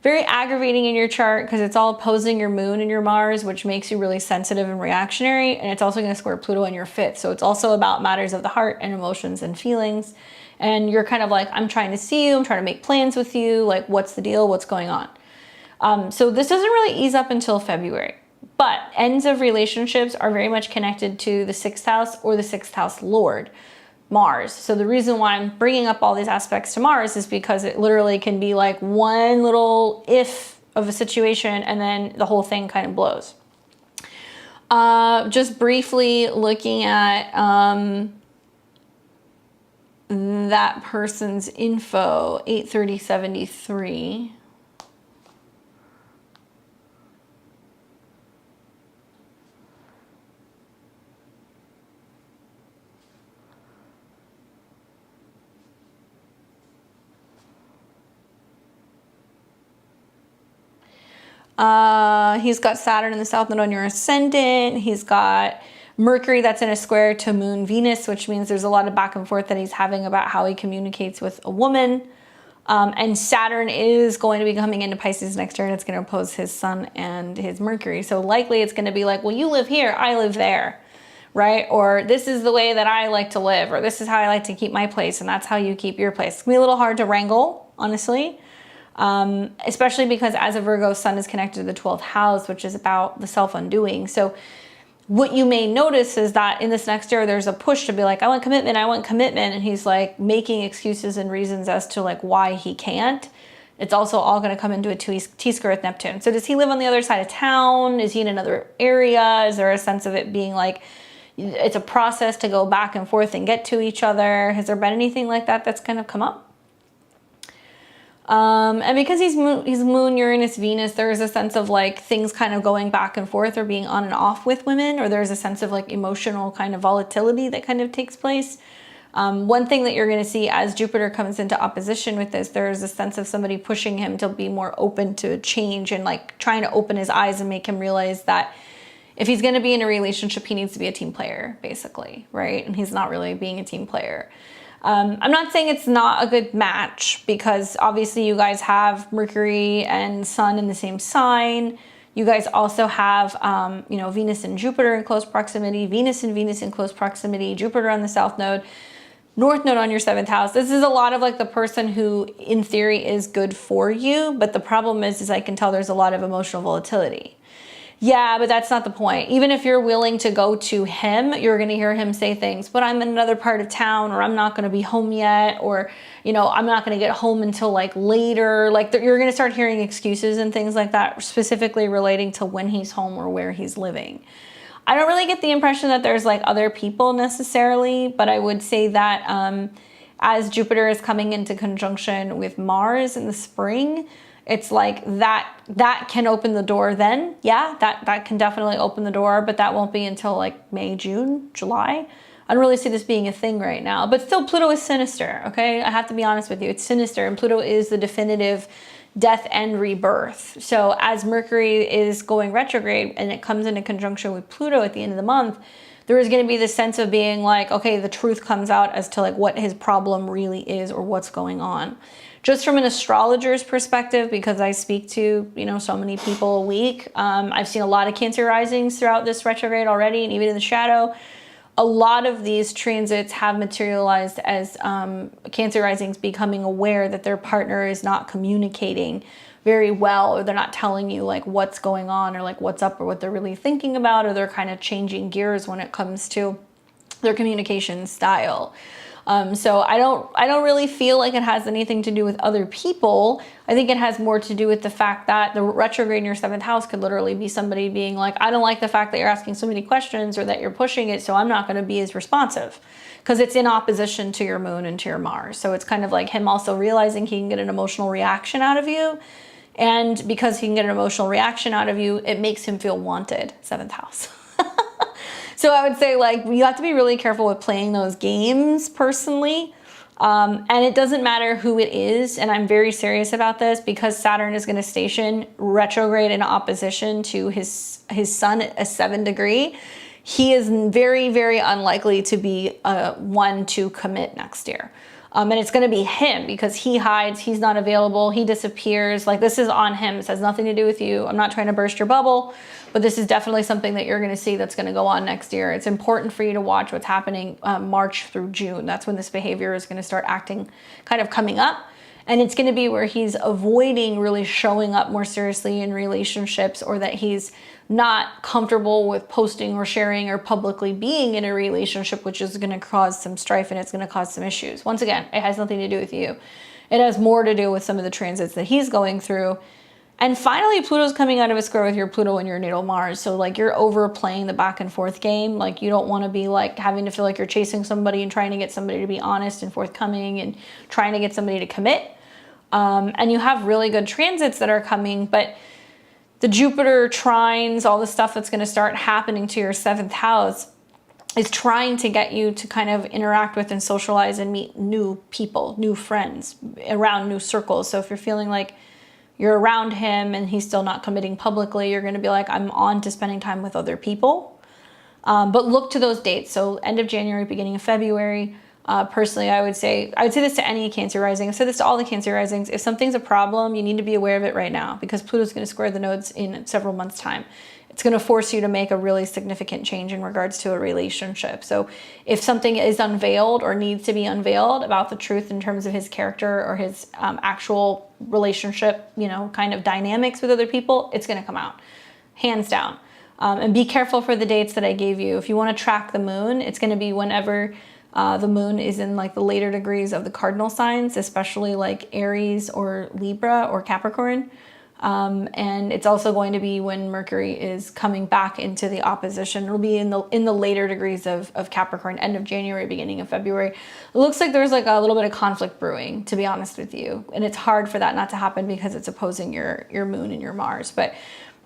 A: Very aggravating in your chart because it's all opposing your moon and your Mars, which makes you really sensitive and reactionary. And it's also going to square Pluto in your 5th. So it's also about matters of the heart and emotions and feelings. And you're kind of like, I'm trying to see you. I'm trying to make plans with you. Like, what's the deal? What's going on? So this doesn't really ease up until February. But ends of relationships are very much connected to the 6th house or the 6th house Lord, Mars. So the reason why I'm bringing up all these aspects to Mars is because it literally can be like one little if of a situation and then the whole thing kind of blows. Just briefly looking at that person's info, 83073. He's got Saturn in the south node on your ascendant. He's got Mercury that's in a square to Moon Venus, which means there's a lot of back and forth that he's having about how he communicates with a woman. And Saturn is going to be coming into Pisces next year, and it's going to oppose his Sun and his Mercury. So likely it's going to be like, well, you live here, I live there, right? Or this is the way that I like to live, or this is how I like to keep my place, and that's how you keep your place. It's going to be a little hard to wrangle, honestly. Especially because as a Virgo, Sun is connected to the 12th house, which is about the self-undoing. So what you may notice is that in this next year, there's a push to be like, I want commitment, I want commitment. And he's like making excuses and reasons as to like why he can't. It's also all going to come into a T-square with Neptune. So does he live on the other side of town? Is he in another area? Is there a sense of it being like, it's a process to go back and forth and get to each other? Has there been anything like that that's kind of come up? And because he's moon, Uranus, Venus, there's a sense of like things kind of going back and forth or being on and off with women, or there's a sense of like emotional kind of volatility that kind of takes place. One thing that you're going to see as Jupiter comes into opposition with this, there's a sense of somebody pushing him to be more open to change and like trying to open his eyes and make him realize that if he's going to be in a relationship, he needs to be a team player, basically, right? And he's not really being a team player. I'm not saying it's not a good match, because obviously you guys have Mercury and Sun in the same sign. You guys also have, you know, Venus and Jupiter in close proximity, Venus and Venus in close proximity, Jupiter on the south node, north node on your 7th house. This is a lot of like the person who in theory is good for you. But the problem is I can tell there's a lot of emotional volatility. Yeah, but that's not the point. Even if you're willing to go to him, you're going to hear him say things, but I'm in another part of town, or I'm not going to be home yet, or, you know, I'm not going to get home until like later. Like you're going to start hearing excuses and things like that, specifically relating to when he's home or where he's living. I don't really get the impression that there's like other people necessarily, but I would say that as Jupiter is coming into conjunction with Mars in the spring, it's like that can open the door then. Yeah, that can definitely open the door, but that won't be until like May, June, July. I don't really see this being a thing right now. But still, Pluto is sinister, okay? I have to be honest with you. It's sinister, and Pluto is the definitive death and rebirth. So as Mercury is going retrograde and it comes into conjunction with Pluto at the end of the month, there is going to be this sense of being like, okay, the truth comes out as to like what his problem really is or what's going on. Just from an astrologer's perspective, because I speak to, you know, so many people a week, I've seen a lot of Cancer risings throughout this retrograde already, and even in the shadow. a lot of these transits have materialized as Cancer risings becoming aware that their partner is not communicating very well, or they're not telling you like what's going on, or like what's up, or what they're really thinking about, or they're kind of changing gears when it comes to their communication style. So I don't really feel like it has anything to do with other people. I think it has more to do with the fact that the retrograde in your 7th house could literally be somebody being like, I don't like the fact that you're asking so many questions, or that you're pushing it, so I'm not going to be as responsive, because it's in opposition to your moon and to your Mars. So it's kind of like him also realizing he can get an emotional reaction out of you. And because he can get an emotional reaction out of you, it makes him feel wanted, 7th house. So I would say, like, you have to be really careful with playing those games personally. And it doesn't matter who it is. And I'm very serious about this, because Saturn is going to station retrograde in opposition to his sun at a 7 degree. He is very, very unlikely to be one to commit next year. And it's going to be him, because he hides, he's not available, he disappears. Like, this is on him. It has nothing to do with you. I'm not trying to burst your bubble, but this is definitely something that you're going to see that's going to go on next year. It's important for you to watch what's happening March through June. That's when this behavior is going to start acting, kind of coming up. And it's going to be where he's avoiding really showing up more seriously in relationships, or that he's not comfortable with posting or sharing or publicly being in a relationship, which is going to cause some strife, and it's going to cause some issues. Once again, it has nothing to do with you. It has more to do with some of the transits that he's going through. And finally, Pluto's coming out of a square with your Pluto and your natal Mars. So like, you're overplaying the back and forth game. Like, you don't want to be like having to feel like you're chasing somebody and trying to get somebody to be honest and forthcoming, and trying to get somebody to commit. And you have really good transits that are coming, but the Jupiter trines, all the stuff that's going to start happening to your 7th house, is trying to get you to kind of interact with and socialize and meet new people, new friends, around new circles. So if you're feeling like you're around him and he's still not committing publicly, you're going to be like, I'm on to spending time with other people. But look to those dates. So end of January, beginning of February. Personally, I would say this to any Cancer rising. I've said this to all the Cancer risings. If something's a problem, you need to be aware of it right now, because Pluto's going to square the nodes in several months' time. It's going to force you to make a really significant change in regards to a relationship. So if something is unveiled or needs to be unveiled about the truth in terms of his character or his actual relationship, kind of dynamics with other people, it's going to come out, hands down. And be careful for the dates that I gave you. If you want to track the moon, it's going to be whenever the moon is in like the later degrees of the cardinal signs, especially like Aries or Libra or Capricorn. And it's also going to be when Mercury is coming back into the opposition. It'll be in the later degrees of Capricorn, end of January, beginning of February. It looks like there's like a little bit of conflict brewing, to be honest with you. And it's hard for that not to happen, because it's opposing your moon and your Mars. But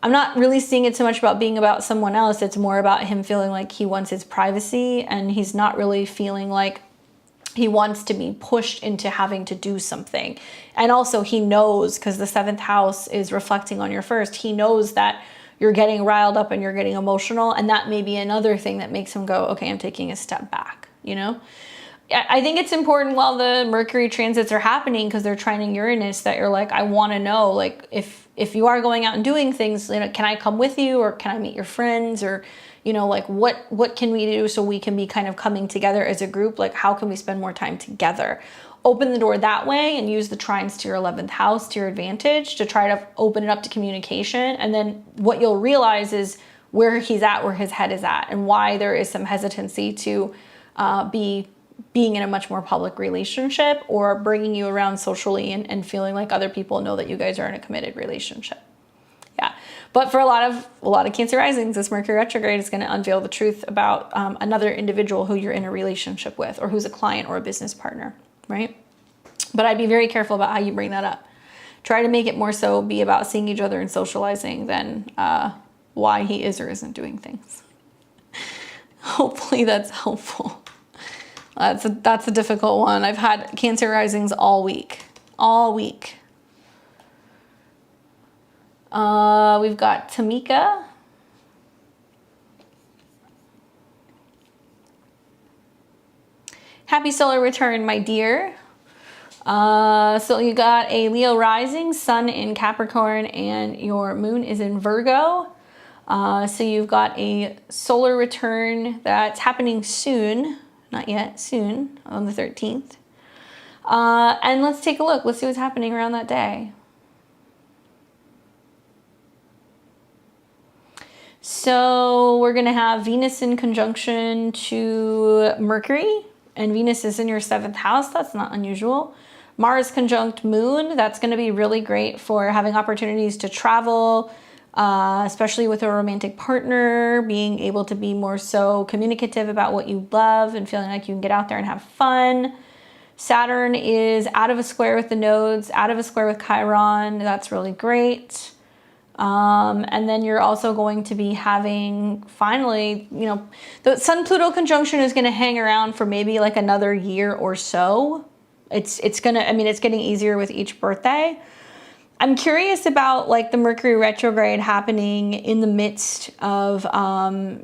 A: I'm not really seeing it so much about being about someone else. It's more about him feeling like he wants his privacy, and he's not really feeling like he wants to be pushed into having to do something. And also he knows, because the 7th house is reflecting on your 1st, he knows that you're getting riled up and you're getting emotional. And that may be another thing that makes him go, okay, I'm taking a step back, I think it's important while the Mercury transits are happening, because they're trining Uranus, that you're like, I want to know, like, if you are going out and doing things, can I come with you, or can I meet your friends, or like what can we do so we can be kind of coming together as a group? Like, how can we spend more time together? Open the door that way, and use the trines to your 11th house to your advantage to try to open it up to communication. And then what you'll realize is where he's at, where his head is at, and why there is some hesitancy to being in a much more public relationship, or bringing you around socially and feeling like other people know that you guys are in a committed relationship. Yeah. But for a lot of Cancer risings, this Mercury retrograde is going to unveil the truth about another individual who you're in a relationship with, or who's a client or a business partner, right? But I'd be very careful about how you bring that up. Try to make it more so be about seeing each other and socializing than why he is or isn't doing things. Hopefully that's helpful. That's a difficult one. I've had Cancer risings all week. We've got Tamika. Happy solar return, my dear. So you got a Leo rising, sun in Capricorn, and your moon is in Virgo. So you've got a solar return that's happening soon, not yet, soon, on the 13th. And let's take a look. Let's see what's happening around that day. So we're going to have Venus in conjunction to Mercury, and Venus is in your 7th house. That's not unusual. Mars conjunct Moon. That's going to be really great for having opportunities to travel, especially with a romantic partner, being able to be more so communicative about what you love and feeling like you can get out there and have fun. Saturn is out of a square with the nodes, out of a square with Chiron. That's really great. And then you're also going to be having, finally, you know, the Sun-Pluto conjunction is going to hang around for maybe like another year or so. It's gonna, I mean, it's getting easier with each birthday. I'm curious about like the Mercury retrograde happening in the midst of,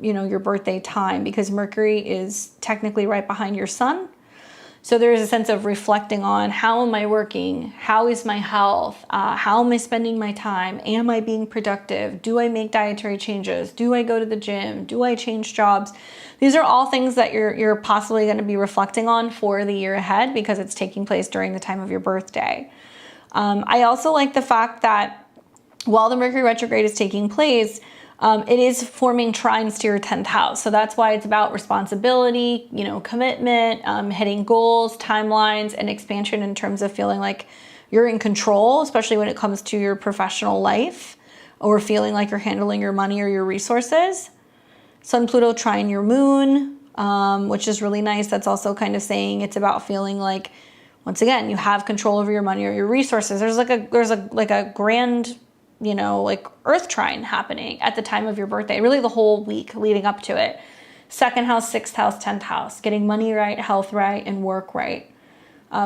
A: you know, your birthday time, because Mercury is technically right behind your sun. So there is a sense of reflecting on, how am I working? How is my health? How am I spending my time? Am I being productive? Do I make dietary changes? Do I go to the gym? Do I change jobs? These are all things that you're possibly going to be reflecting on for the year ahead, because it's taking place during the time of your birthday. I also like the fact that while the Mercury retrograde is taking place, it is forming trines to your 10th house. So that's why it's about responsibility, you know, commitment, hitting goals, timelines, and expansion in terms of feeling like you're in control, especially when it comes to your professional life, or feeling like you're handling your money or your resources. Sun Pluto trine your moon, which is really nice. That's also kind of saying it's about feeling like, once again, you have control over your money or your resources. There's a grand, you know, like Earth trine happening at the time of your birthday, really the whole week leading up to it. 2nd house, 6th house, 10th house, getting money right, health right, and work right.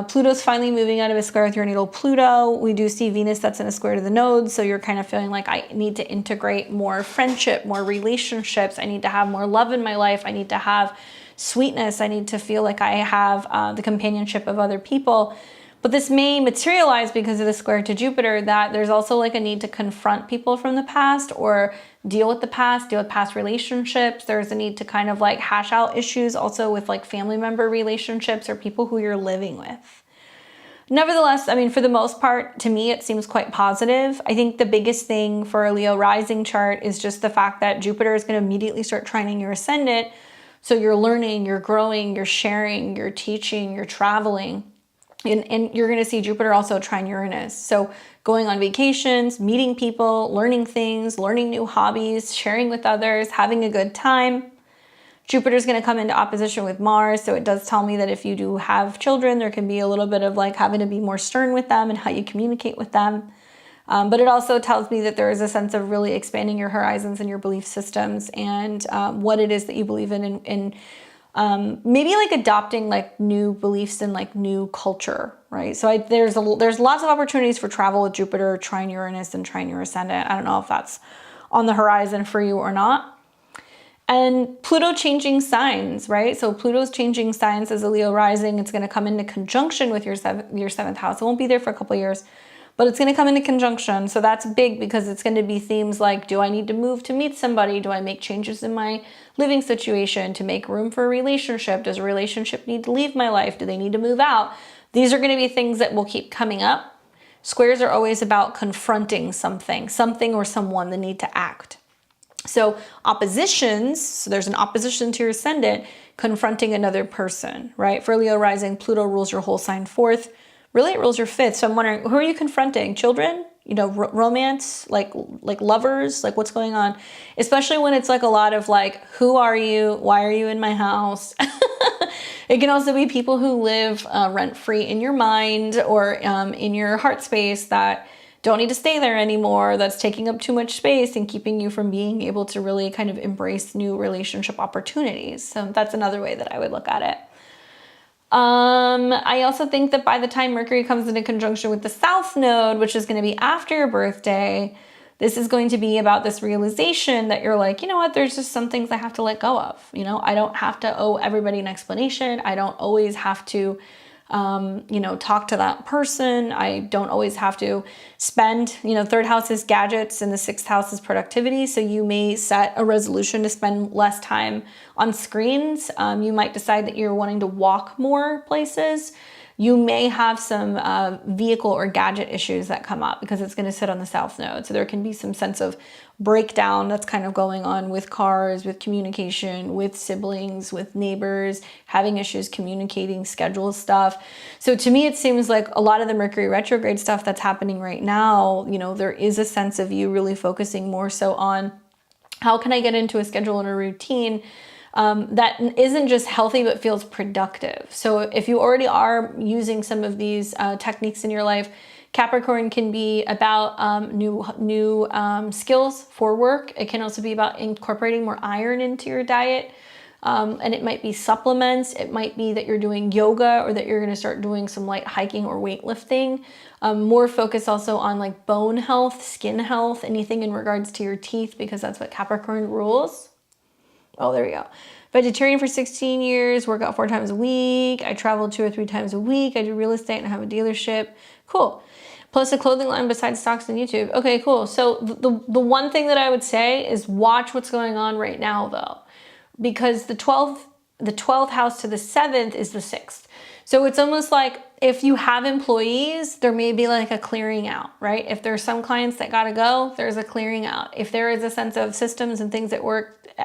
A: Pluto's finally moving out of a square with your natal Pluto. We do see Venus that's in a square to the nodes, so you're kind of feeling like, I need to integrate more friendship, more relationships. I need to have more love in my life. I need to have sweetness. I need to feel like I have the companionship of other people. But this may materialize because of the square to Jupiter, that there's also like a need to confront people from the past, or deal with the past, deal with past relationships. There's a need to kind of like hash out issues also with like family member relationships or people who you're living with. Nevertheless, I mean, for the most part, to me, it seems quite positive. I think the biggest thing for a Leo rising chart is just the fact that Jupiter is going to immediately start trining your ascendant. So you're learning, you're growing, you're sharing, you're teaching, you're traveling. And you're going to see Jupiter also trine Uranus. So going on vacations, meeting people, learning things, learning new hobbies, sharing with others, having a good time. Jupiter's going to come into opposition with Mars. So it does tell me that if you do have children, there can be a little bit of like having to be more stern with them and how you communicate with them. But it also tells me that there is a sense of really expanding your horizons and your belief systems, and what it is that you believe in maybe like adopting like new beliefs and like new culture, right? So there's lots of opportunities for travel with Jupiter trine Uranus and trine your ascendant. I don't know if that's on the horizon for you or not. And Pluto changing signs, right? So Pluto's changing signs as a Leo rising. It's going to come into conjunction with your 7th house. It won't be there for a couple of years, but it's going to come into conjunction. So that's big, because it's going to be themes like, do I need to move to meet somebody? Do I make changes in my living situation to make room for a relationship? Does a relationship need to leave my life? Do they need to move out? These are going to be things that will keep coming up. Squares are always about confronting something or someone, the need to act. So oppositions, so there's an opposition to your ascendant, confronting another person, right? For Leo rising, Pluto rules your whole sign 4th. Really, it rules your 5th. So I'm wondering, who are you confronting? Children? You know, romance, like lovers, like what's going on? Especially when it's like a lot of like, who are you? Why are you in my house? It can also be people who live rent-free in your mind or in your heart space that don't need to stay there anymore, that's taking up too much space and keeping you from being able to really kind of embrace new relationship opportunities. So that's another way that I would look at it. I also think that by the time Mercury comes into conjunction with the South Node, which is going to be after your birthday, this is going to be about this realization that you're like, you know what, there's just some things I have to let go of. You know, I don't have to owe everybody an explanation. I don't always have to you know, talk to that person. I don't always have to spend, you know, third house is gadgets and the sixth house is productivity. So you may set a resolution to spend less time on screens. You might decide that you're wanting to walk more places. You may have some vehicle or gadget issues that come up because it's going to sit on the south node. So there can be some sense of breakdown that's kind of going on with cars, with communication, with siblings, with neighbors, having issues communicating, schedule stuff. So to me, it seems like a lot of the Mercury retrograde stuff that's happening right now, you know, there is a sense of you really focusing more so on how can I get into a schedule and a routine that isn't just healthy, but feels productive. So if you already are using some of these techniques in your life, Capricorn can be about new skills for work. It can also be about incorporating more iron into your diet. And it might be supplements. It might be that you're doing yoga or that you're going to start doing some light hiking or weightlifting. More focus also on like bone health, skin health, anything in regards to your teeth, because that's what Capricorn rules. Oh, there we go. Vegetarian for 16 years, work out 4 times a week. I travel 2 or 3 times a week. I do real estate and I have a dealership. Cool. Plus a clothing line besides stocks and YouTube. Okay, cool. So the one thing that I would say is watch what's going on right now though, because the 12th house to the 7th is the 6th. So it's almost like if you have employees, there may be like a clearing out, right? If there's some clients that gotta go, there's a clearing out. If there is a sense of systems and things that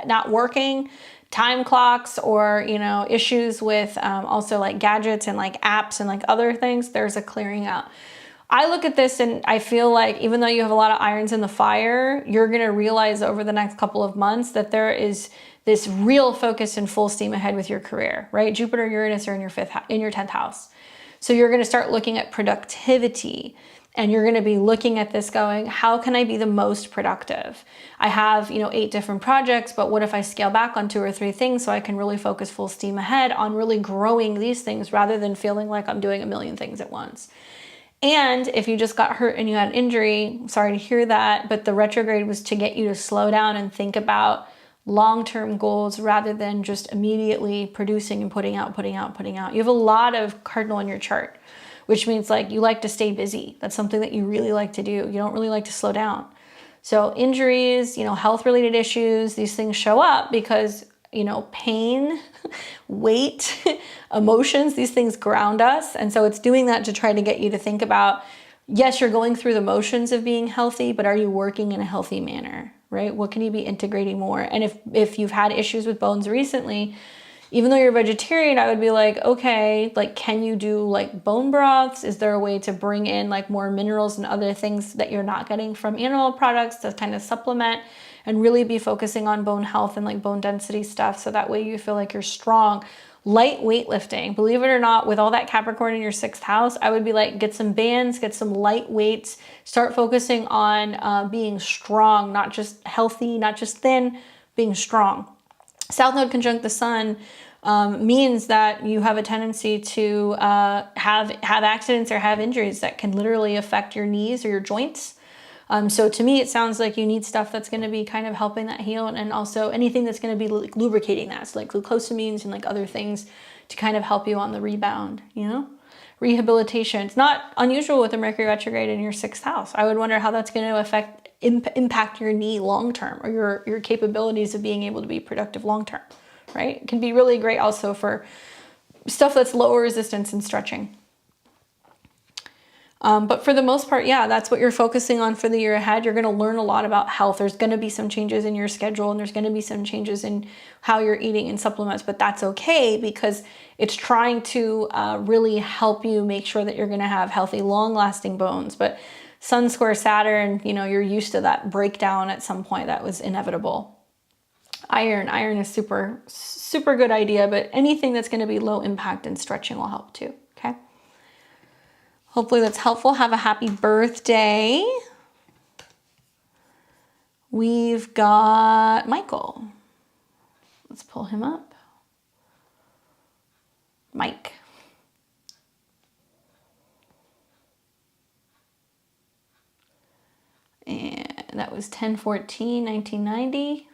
A: not working, time clocks, or, you know, issues with also like gadgets and like apps and like other things, there's a clearing out. I look at this and I feel like even though you have a lot of irons in the fire, you're gonna realize over the next couple of months that there is this real focus and full steam ahead with your career, right? Jupiter, Uranus are in your 10th house. So you're going to start looking at productivity, and you're going to be looking at this going, how can I be the most productive? I have, you know, 8 different projects, but what if I scale back on 2 or 3 things so I can really focus full steam ahead on really growing these things rather than feeling like I'm doing a million things at once. And if you just got hurt and you had an injury, sorry to hear that, but the retrograde was to get you to slow down and think about long-term goals rather than just immediately producing and putting out. You have a lot of cardinal in your chart, which means like you like to stay busy. That's something that you really like to do. You don't really like to slow down. So injuries, you know, health-related issues, these things show up because, you know, pain, weight, emotions, these things ground us. And so it's doing that to try to get you to think about, yes, you're going through the motions of being healthy, but are you working in a healthy manner? Right? What can you be integrating more? And if you've had issues with bones recently, even though you're vegetarian, I would be like, okay, like, can you do like bone broths? Is there a way to bring in like more minerals and other things that you're not getting from animal products to kind of supplement and really be focusing on bone health and like bone density stuff? So that way you feel like you're strong. Light weightlifting, believe it or not, with all that Capricorn in your 6th house, I would be like, get some bands, get some light weights, start focusing on being strong, not just healthy, not just thin, being strong. South Node conjunct the Sun means that you have a tendency to have accidents or have injuries that can literally affect your knees or your joints. So to me, it sounds like you need stuff that's going to be kind of helping that heal, and also anything that's going to be like lubricating that. So like glucosamines and like other things to kind of help you on the rebound, you know? Rehabilitation. It's not unusual with a Mercury retrograde in your 6th house. I would wonder how that's going to impact your knee long-term, or your capabilities of being able to be productive long-term, right? It can be really great also for stuff that's lower resistance and stretching. But for the most part, yeah, that's what you're focusing on for the year ahead. You're going to learn a lot about health. There's going to be some changes in your schedule, and there's going to be some changes in how you're eating and supplements, but that's okay because it's trying to really help you make sure that you're going to have healthy, long-lasting bones. But Sun square Saturn, you know, you're used to that breakdown at some point. That was inevitable. Iron is super, super good idea, but anything that's going to be low impact and stretching will help too, okay? Hopefully that's helpful. Have a happy birthday. We've got Michael. Let's pull him up. Mike. And that was 10/14/1990.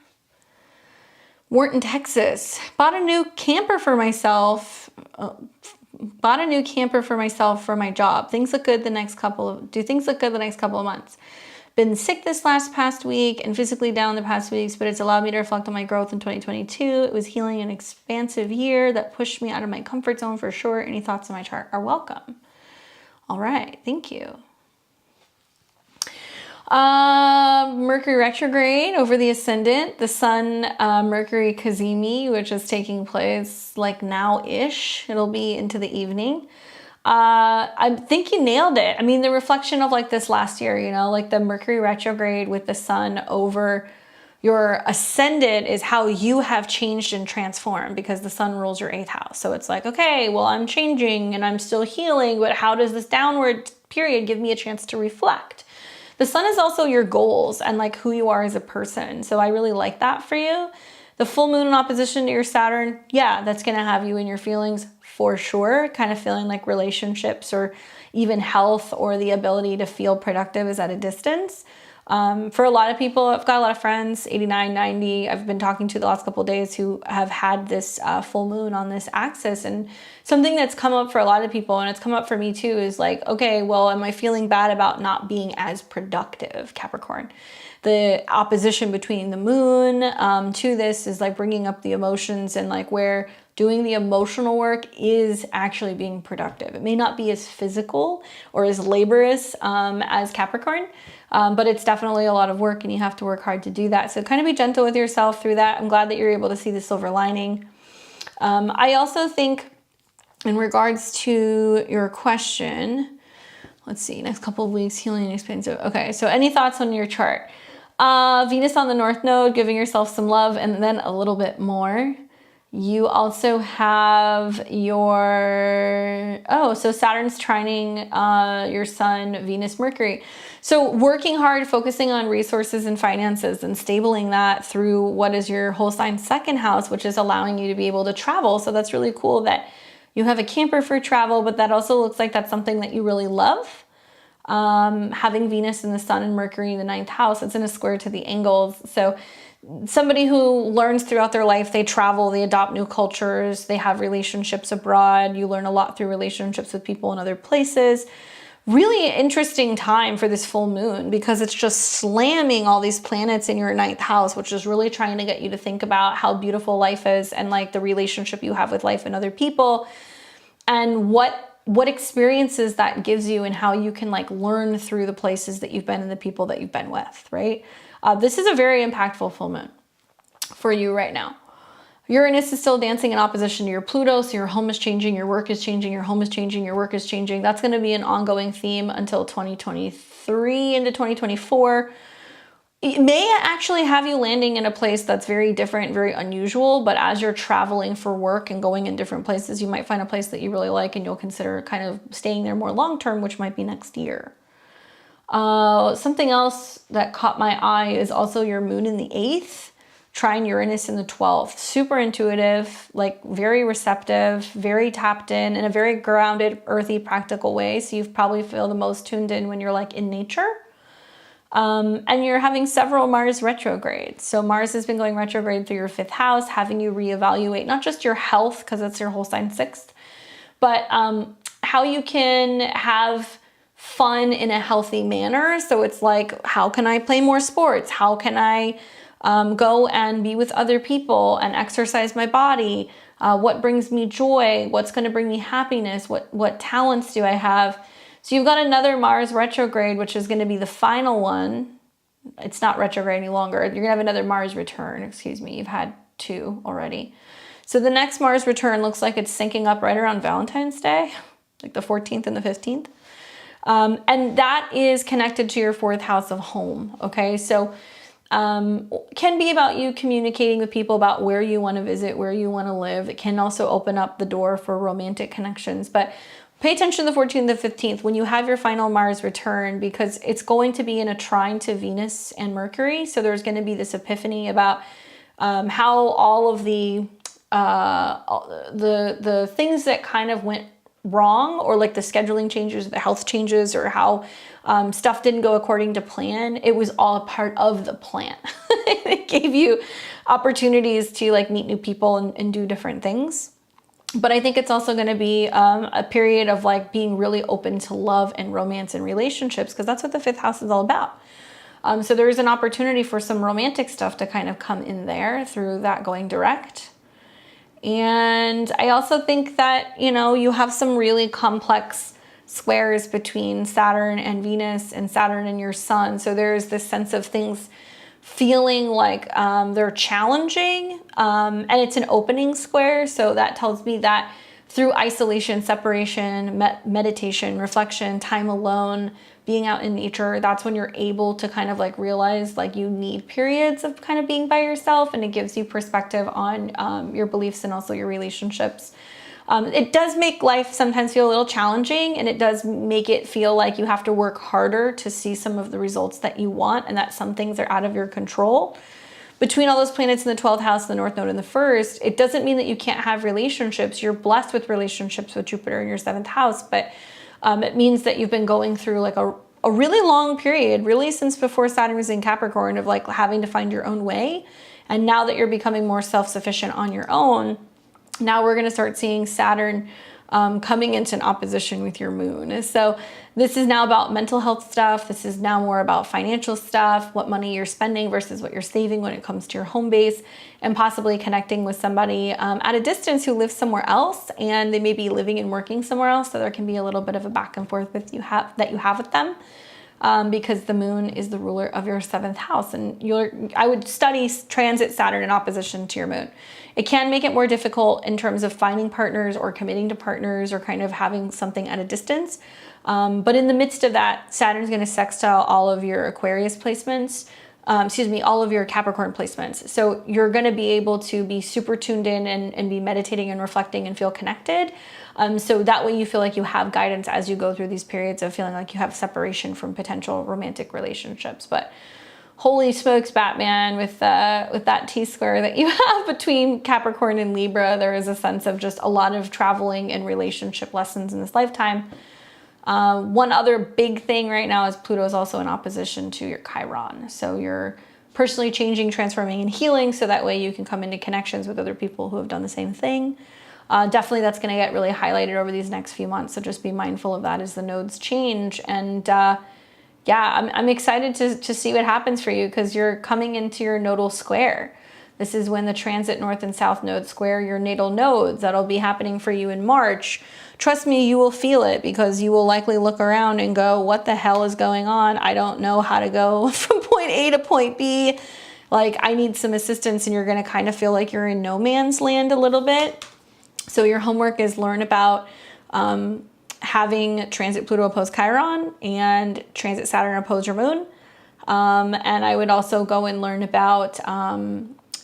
A: Wharton, Texas. Bought a new camper for myself. Bought a new camper for myself for my job. Things look good the next couple of months. Been sick this past week and physically down the past weeks, but it's allowed me to reflect on my growth in 2022. It was healing and expansive year that pushed me out of my comfort zone for sure. Any thoughts on my chart are welcome. All right, thank you. Mercury retrograde over the ascendant, the sun, Mercury Kazemi, which is taking place like now-ish. It'll be into the evening. I think you nailed it. I mean, the reflection of like this last year, you know, like the Mercury retrograde with the sun over your ascendant is how you have changed and transformed, because the sun rules your 8th house. So it's like, okay, well, I'm changing and I'm still healing, but how does this downward period give me a chance to reflect? The sun is also your goals and like who you are as a person. So I really like that for you. The full moon in opposition to your Saturn, yeah, that's going to have you in your feelings for sure. Kind of feeling like relationships or even health or the ability to feel productive is at a distance. For a lot of people, I've got a lot of friends, 89, 90, I've been talking to the last couple of days who have had this full moon on this axis. And something that's come up for a lot of people, and it's come up for me too, is like, okay, well, am I feeling bad about not being as productive, Capricorn? The opposition between the moon to this is like bringing up the emotions, and like where doing the emotional work is actually being productive. It may not be as physical or as laborious as Capricorn, but it's definitely a lot of work and you have to work hard to do that. So kind of be gentle with yourself through that. I'm glad that you're able to see the silver lining. I also think in regards to your question, let's see, next couple of weeks, healing and expansive. Okay, so any thoughts on your chart? Venus on the North Node, giving yourself some love and then a little bit more. You also have your, so Saturn's trining your sun, Venus, Mercury. So working hard, focusing on resources and finances and stabling that through what is your whole sign's 2nd house, which is allowing you to be able to travel. So that's really cool that you have a camper for travel, but that also looks like that's something that you really love. Having Venus and the sun and Mercury in the 9th house, it's in a square to the angles. So somebody who learns throughout their life, they travel, they adopt new cultures, they have relationships abroad. You learn a lot through relationships with people in other places. Really interesting time for this full moon, because it's just slamming all these planets in your 9th house, which is really trying to get you to think about how beautiful life is and like the relationship you have with life and other people, and what experiences that gives you and how you can like learn through the places that you've been and the people that you've been with, right? This is a very impactful full moon for you right now. Uranus is still dancing in opposition to your Pluto, so your home is changing, your work is changing, your home is changing, your work is changing. That's going to be an ongoing theme until 2023 into 2024. It may actually have you landing in a place that's very different, very unusual, but as you're traveling for work and going in different places, you might find a place that you really like and you'll consider kind of staying there more long-term, which might be next year. Something else that caught my eye is also your moon in the 8th, trine Uranus in the 12th. Super intuitive, like very receptive, very tapped in a very grounded, earthy, practical way. So you probably feel the most tuned in when you're like in nature. And you're having several Mars retrogrades. So Mars has been going retrograde through your 5th house, having you reevaluate not just your health, because that's your whole sign 6th, but how you can have fun in a healthy manner. So it's like, how can I play more sports? How can I go and be with other people and exercise my body? What brings me joy? What's going to bring me happiness? What talents do I have? So you've got another Mars retrograde, which is going to be the final one. It's not retrograde any longer. You're going to have another Mars return, excuse me. You've had 2 already. So the next Mars return looks like it's syncing up right around Valentine's Day, like the 14th and the 15th. And that is connected to your 4th house of home, okay? So can be about you communicating with people about where you want to visit, where you want to live. It can also open up the door for romantic connections, but pay attention to the 14th and the 15th when you have your final Mars return, because it's going to be in a trine to Venus and Mercury. So there's going to be this epiphany about how all of the things that kind of went wrong, or like the scheduling changes, the health changes, or how stuff didn't go according to plan. It was all a part of the plan. It gave you opportunities to like meet new people and do different things. But I think it's also going to be a period of like being really open to love and romance and relationships, because that's what the 5th house is all about. So there is an opportunity for some romantic stuff to kind of come in there through that going direct. And I also think that, you know, you have some really complex squares between Saturn and Venus and Saturn and your sun. So there's this sense of things feeling like they're challenging, and it's an opening square. So that tells me that through isolation, separation, meditation, reflection, time alone, being out in nature, that's when you're able to kind of like realize like you need periods of kind of being by yourself, and it gives you perspective on your beliefs and also your relationships. It does make life sometimes feel a little challenging, and it does make it feel like you have to work harder to see some of the results that you want, and that some things are out of your control. Between all those planets in the 12th house, the North Node, and the 1st, it doesn't mean that you can't have relationships. You're blessed with relationships with Jupiter in your 7th house, but it means that you've been going through like a really long period, really since before Saturn was in Capricorn, of like having to find your own way. And now that you're becoming more self-sufficient on your own, now we're going to start seeing Saturn coming into an opposition with your moon. So this is now about mental health stuff. This is now more about financial stuff, what money you're spending versus what you're saving when it comes to your home base, and possibly connecting with somebody at a distance who lives somewhere else, and they may be living and working somewhere else. So there can be a little bit of a back and forth that you have with them. Because the moon is the ruler of your 7th house, and I would study transit Saturn in opposition to your moon. It can make it more difficult in terms of finding partners or committing to partners or kind of having something at a distance. But in the midst of that, Saturn's going to sextile all of your Aquarius placements, all of your Capricorn placements. So you're going to be able to be super tuned in and be meditating and reflecting and feel connected. So that way you feel like you have guidance as you go through these periods of feeling like you have separation from potential romantic relationships. But holy smokes, Batman, with that T-square that you have between Capricorn and Libra, there is a sense of just a lot of traveling and relationship lessons in this lifetime. One other big thing right now is Pluto is also in opposition to your Chiron. So you're personally changing, transforming, and healing, so that way you can come into connections with other people who have done the same thing. Definitely that's going to get really highlighted over these next few months. So just be mindful of that as the nodes change. And yeah, I'm excited to see what happens for you, because you're coming into your nodal square. This is when the transit north and south nodes square your natal nodes. That'll be happening for you in March. Trust me, you will feel it, because you will likely look around and go, what the hell is going on? I don't know how to go from point A to point B. Like, I need some assistance, and you're going to kind of feel like you're in no man's land a little bit. So your homework is learn about having transit Pluto oppose Chiron and transit Saturn oppose your moon. And I would also go and learn about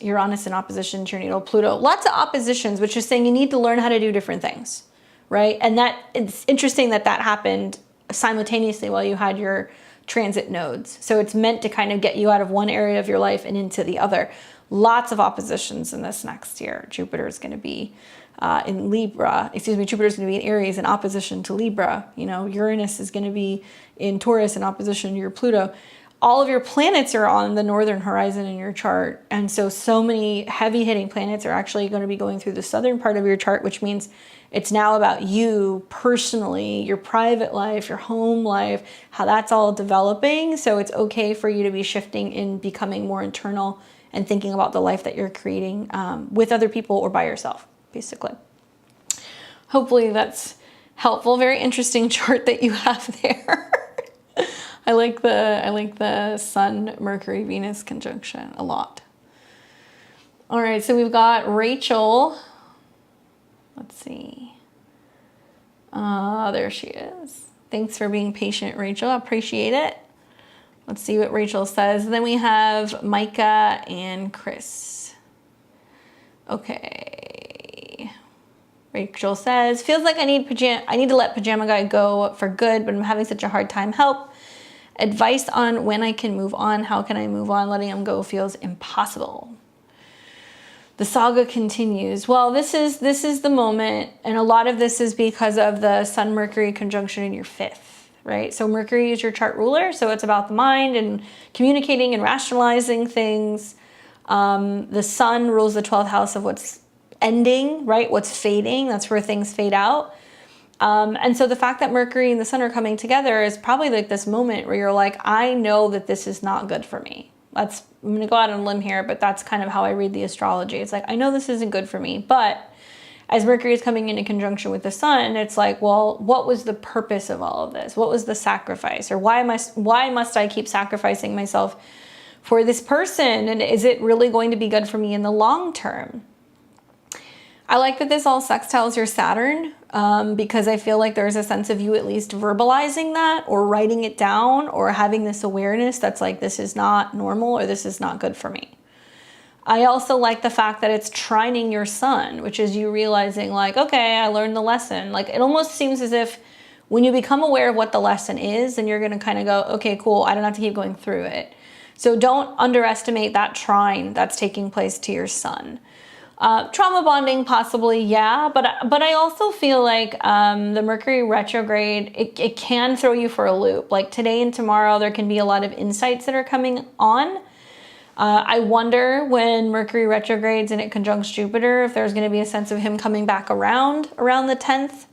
A: Uranus in opposition to your natal Pluto. Lots of oppositions, which is saying you need to learn how to do different things, right? And that it's interesting that that happened simultaneously while you had your transit nodes. So it's meant to kind of get you out of one area of your life and into the other. Lots of oppositions in this next year. Jupiter is going to be in Libra, Jupiter is going to be in Aries in opposition to Libra. You know, Uranus is going to be in Taurus in opposition to your Pluto. All of your planets are on the northern horizon in your chart. And so many heavy hitting planets are actually going to be going through the southern part of your chart, which means it's now about you personally, your private life, your home life, how that's all developing. So it's okay for you to be shifting in becoming more internal and thinking about the life that you're creating with other people or by yourself, basically. Hopefully that's helpful. Very interesting chart that you have there. I like the Sun, Mercury, Venus conjunction a lot. All right, so we've got Rachel. Let's see. There she is. Thanks for being patient, Rachel. I appreciate it. Let's see what Rachel says. Then we have Micah and Chris. Okay. Rachel says, feels like I need to let Pajama Guy go for good, but I'm having such a hard time. Help. Advice on when I can move on. How can I move on? Letting him go feels impossible. The saga continues. Well, this is the moment, and a lot of this is because of the Sun-Mercury conjunction in your 5th, right? So Mercury is your chart ruler, so it's about the mind and communicating and rationalizing things. The Sun rules the 12th house of what's ending, right? What's fading, that's where things fade out. And so the fact that Mercury and the Sun are coming together is probably like this moment where you're like, I know that this is not good for me. I'm going to go out on a limb here, but that's kind of how I read the astrology. It's like, I know this isn't good for me, but as Mercury is coming into conjunction with the Sun, it's like, well, what was the purpose of all of this? What was the sacrifice? Or why must I keep sacrificing myself for this person? And is it really going to be good for me in the long term? I like that this all sextiles your Saturn, because I feel like there's a sense of you at least verbalizing that or writing it down or having this awareness that's like, this is not normal or this is not good for me. I also like the fact that it's trining your Sun, which is you realizing like, okay, I learned the lesson. Like it almost seems as if when you become aware of what the lesson is, then you're going to kind of go, okay, cool, I don't have to keep going through it. So don't underestimate that trine that's taking place to your Sun. Trauma bonding, possibly, yeah, but I also feel like the Mercury retrograde, it can throw you for a loop. Like today and tomorrow, there can be a lot of insights that are coming on. I wonder when Mercury retrogrades and it conjuncts Jupiter, if there's going to be a sense of him coming back around the 10th,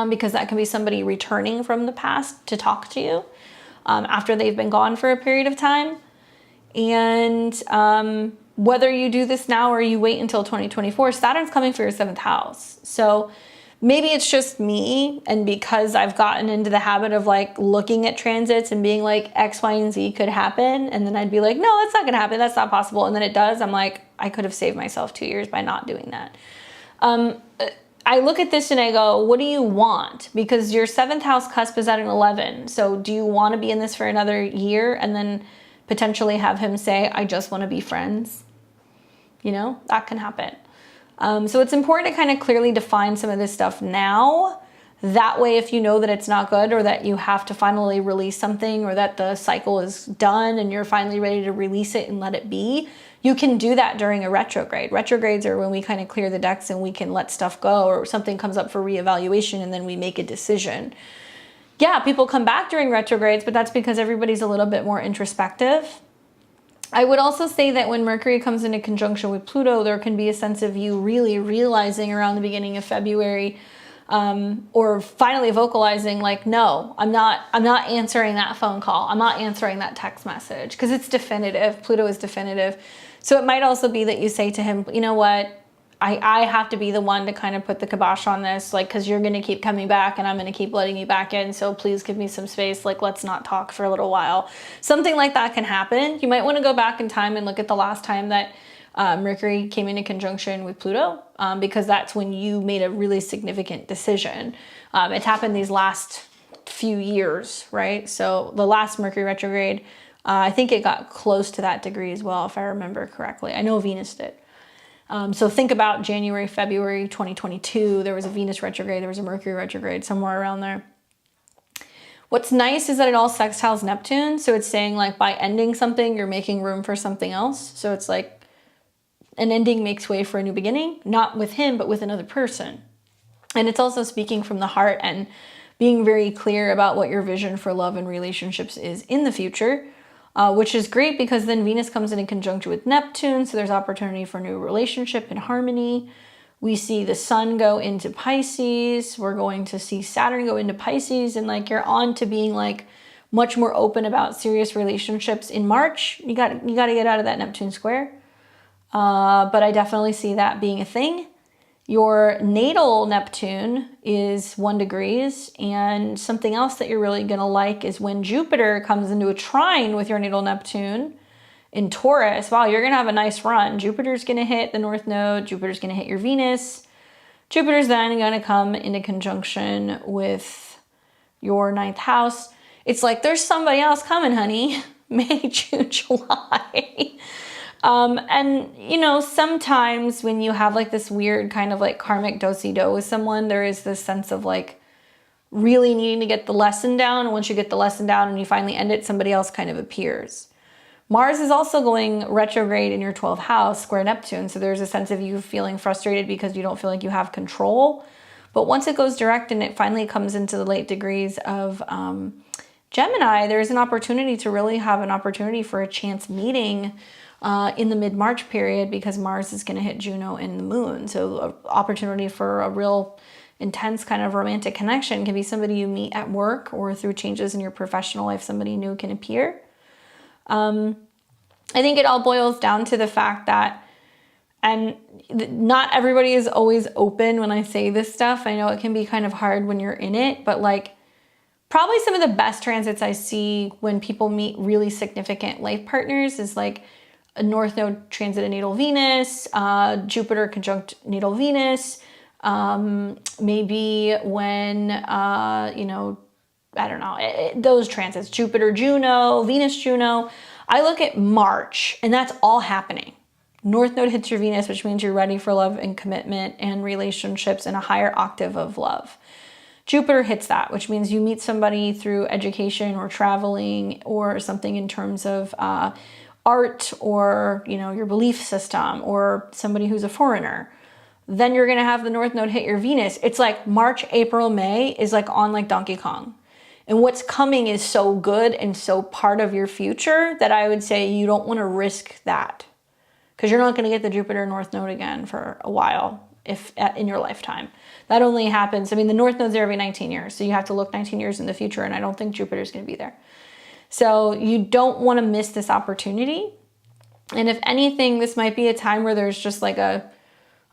A: because that can be somebody returning from the past to talk to you after they've been gone for a period of time. And whether you do this now or you wait until 2024, Saturn's coming for your 7th house. So maybe it's just me, and because I've gotten into the habit of like looking at transits and being like X, Y, and Z could happen, and then I'd be like, no, that's not gonna happen, that's not possible, and then it does. I'm like, I could have saved myself 2 years by not doing that. I look at this and I go, what do you want? Because your 7th house cusp is at an 11. So do you want to be in this for another year and then potentially have him say, I just want to be friends? You know, that can happen. So it's important to kind of clearly define some of this stuff now. That way, if you know that it's not good or that you have to finally release something or that the cycle is done and you're finally ready to release it and let it be, you can do that during a retrograde. Retrogrades are when we kind of clear the decks and we can let stuff go, or something comes up for reevaluation and then we make a decision. Yeah, people come back during retrogrades, but that's because everybody's a little bit more introspective. I would also say that when Mercury comes into conjunction with Pluto, there can be a sense of you really realizing around the beginning of February, or finally vocalizing like, no, I'm not answering that phone call. I'm not answering that text message, because it's definitive. Pluto is definitive. So it might also be that you say to him, you know what? I have to be the one to kind of put the kibosh on this, like, because you're going to keep coming back and I'm going to keep letting you back in. So please give me some space. Like, let's not talk for a little while. Something like that can happen. You might want to go back in time and look at the last time that Mercury came into conjunction with Pluto, because that's when you made a really significant decision. It's happened these last few years, right? So the last Mercury retrograde, I think it got close to that degree as well, if I remember correctly. I know Venus did. So think about January, February 2022, there was a Venus retrograde, there was a Mercury retrograde, somewhere around there. What's nice is that it all sextiles Neptune. So it's saying like by ending something, you're making room for something else. So it's like an ending makes way for a new beginning, not with him, but with another person. And it's also speaking from the heart and being very clear about what your vision for love and relationships is in the future. Which is great because then Venus comes in conjunction with Neptune, so there's opportunity for new relationship and harmony. We see the Sun go into Pisces. We're going to see Saturn go into Pisces, and like you're on to being like much more open about serious relationships in March. You got to get out of that Neptune square. But I definitely see that being a thing. Your natal Neptune is 1 degree, and something else that you're really going to like is when Jupiter comes into a trine with your natal Neptune in Taurus. Wow, you're going to have a nice run. Jupiter's going to hit the North Node. Jupiter's going to hit your Venus. Jupiter's then going to come into conjunction with your 9th house. It's like there's somebody else coming, honey. May, June, July. And you know, sometimes when you have like this weird kind of like karmic do-si-do with someone, there is this sense of like really needing to get the lesson down. And once you get the lesson down and you finally end it, somebody else kind of appears. Mars is also going retrograde in your 12th house, square Neptune. So there's a sense of you feeling frustrated because you don't feel like you have control. But once it goes direct and it finally comes into the late degrees of Gemini, there's an opportunity to really have an opportunity for a chance meeting, in the mid-March period, because Mars is going to hit Juno and the moon. So an opportunity for a real intense kind of romantic connection can be somebody you meet at work, or through changes in your professional life, somebody new can appear. I think it all boils down to the fact that, and not everybody is always open when I say this stuff. I know it can be kind of hard when you're in it, but like probably some of the best transits I see when people meet really significant life partners is like a North Node transit of natal Venus, Jupiter conjunct natal Venus, maybe when, you know, I don't know, those transits, Jupiter, Juno, Venus, Juno. I look at March and that's all happening. North Node hits your Venus, which means you're ready for love and commitment and relationships and a higher octave of love. Jupiter hits that, which means you meet somebody through education or traveling or something in terms of art, or, you know, your belief system, or somebody who's a foreigner. Then you're going to have the North Node hit your Venus. It's like March, April, May is like on like Donkey Kong. And what's coming is so good and so part of your future that I would say you don't want to risk that, because you're not going to get the Jupiter North Node again for a while if in your lifetime. That only happens, I mean, the North Node's there every 19 years. So you have to look 19 years in the future, and I don't think Jupiter's going to be there. So you don't want to miss this opportunity. And if anything, this might be a time where there's just like a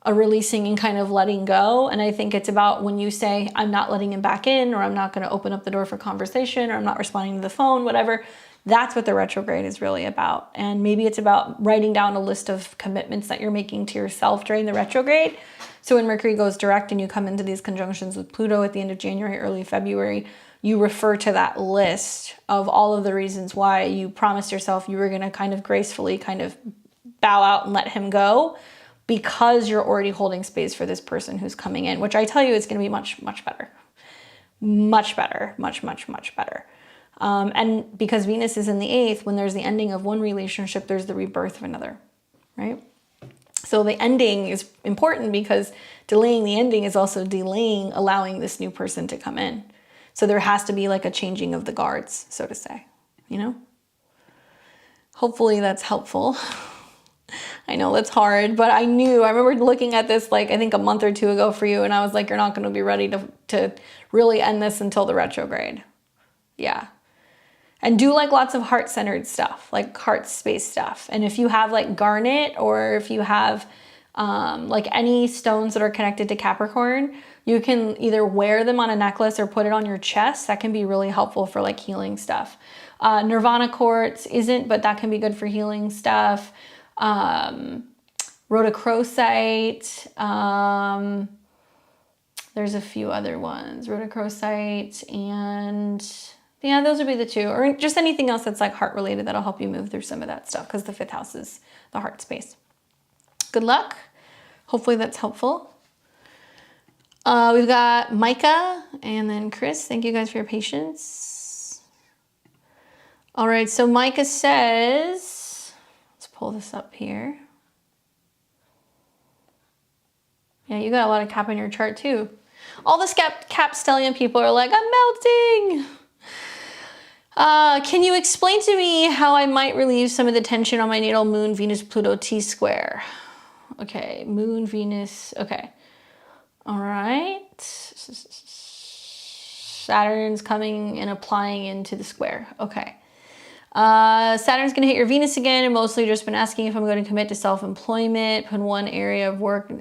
A: releasing and kind of letting go. And I think it's about when you say, I'm not letting him back in, or I'm not going to open up the door for conversation, or I'm not responding to the phone, whatever. That's what the retrograde is really about. And maybe it's about writing down a list of commitments that you're making to yourself during the retrograde. So when Mercury goes direct and you come into these conjunctions with Pluto at the end of January, early February, you refer to that list of all of the reasons why you promised yourself you were going to kind of gracefully kind of bow out and let him go, because you're already holding space for this person who's coming in, which I tell you is going to be much, much better. Much better. Much, much, much better. And because Venus is in the 8th, when there's the ending of one relationship, there's the rebirth of another, right? So the ending is important, because delaying the ending is also delaying allowing this new person to come in. So there has to be like a changing of the guards, so to say, you know? Hopefully that's helpful. I know that's hard, but I remember looking at this like I think a month or two ago for you, and I was like, you're not going to be ready to really end this until the retrograde. Yeah. And do like lots of heart-centered stuff, like heart space stuff. And if you have like garnet, or if you have like any stones that are connected to Capricorn, you can either wear them on a necklace or put it on your chest. That can be really helpful for like healing stuff. Nirvana quartz isn't, but that can be good for healing stuff. Rhodochrosite. There's a few other ones. Rhodochrosite, and yeah, those would be the two. Or just anything else that's like heart related that'll help you move through some of that stuff, because the 5th house is the heart space. Good luck. Hopefully that's helpful. We've got Micah and then Chris. Thank you guys for your patience. All right, so Micah says, let's pull this up here. Yeah, you got a lot of Cap in your chart too. All the Cap stellium people are like, I'm melting. Can you explain to me how I might relieve some of the tension on my natal moon, Venus, Pluto, T-square? Okay, moon, Venus, okay. All right. Saturn's coming and applying into the square. Okay. Saturn's going to hit your Venus again, and mostly just been asking if I'm going to commit to self-employment, put one area of work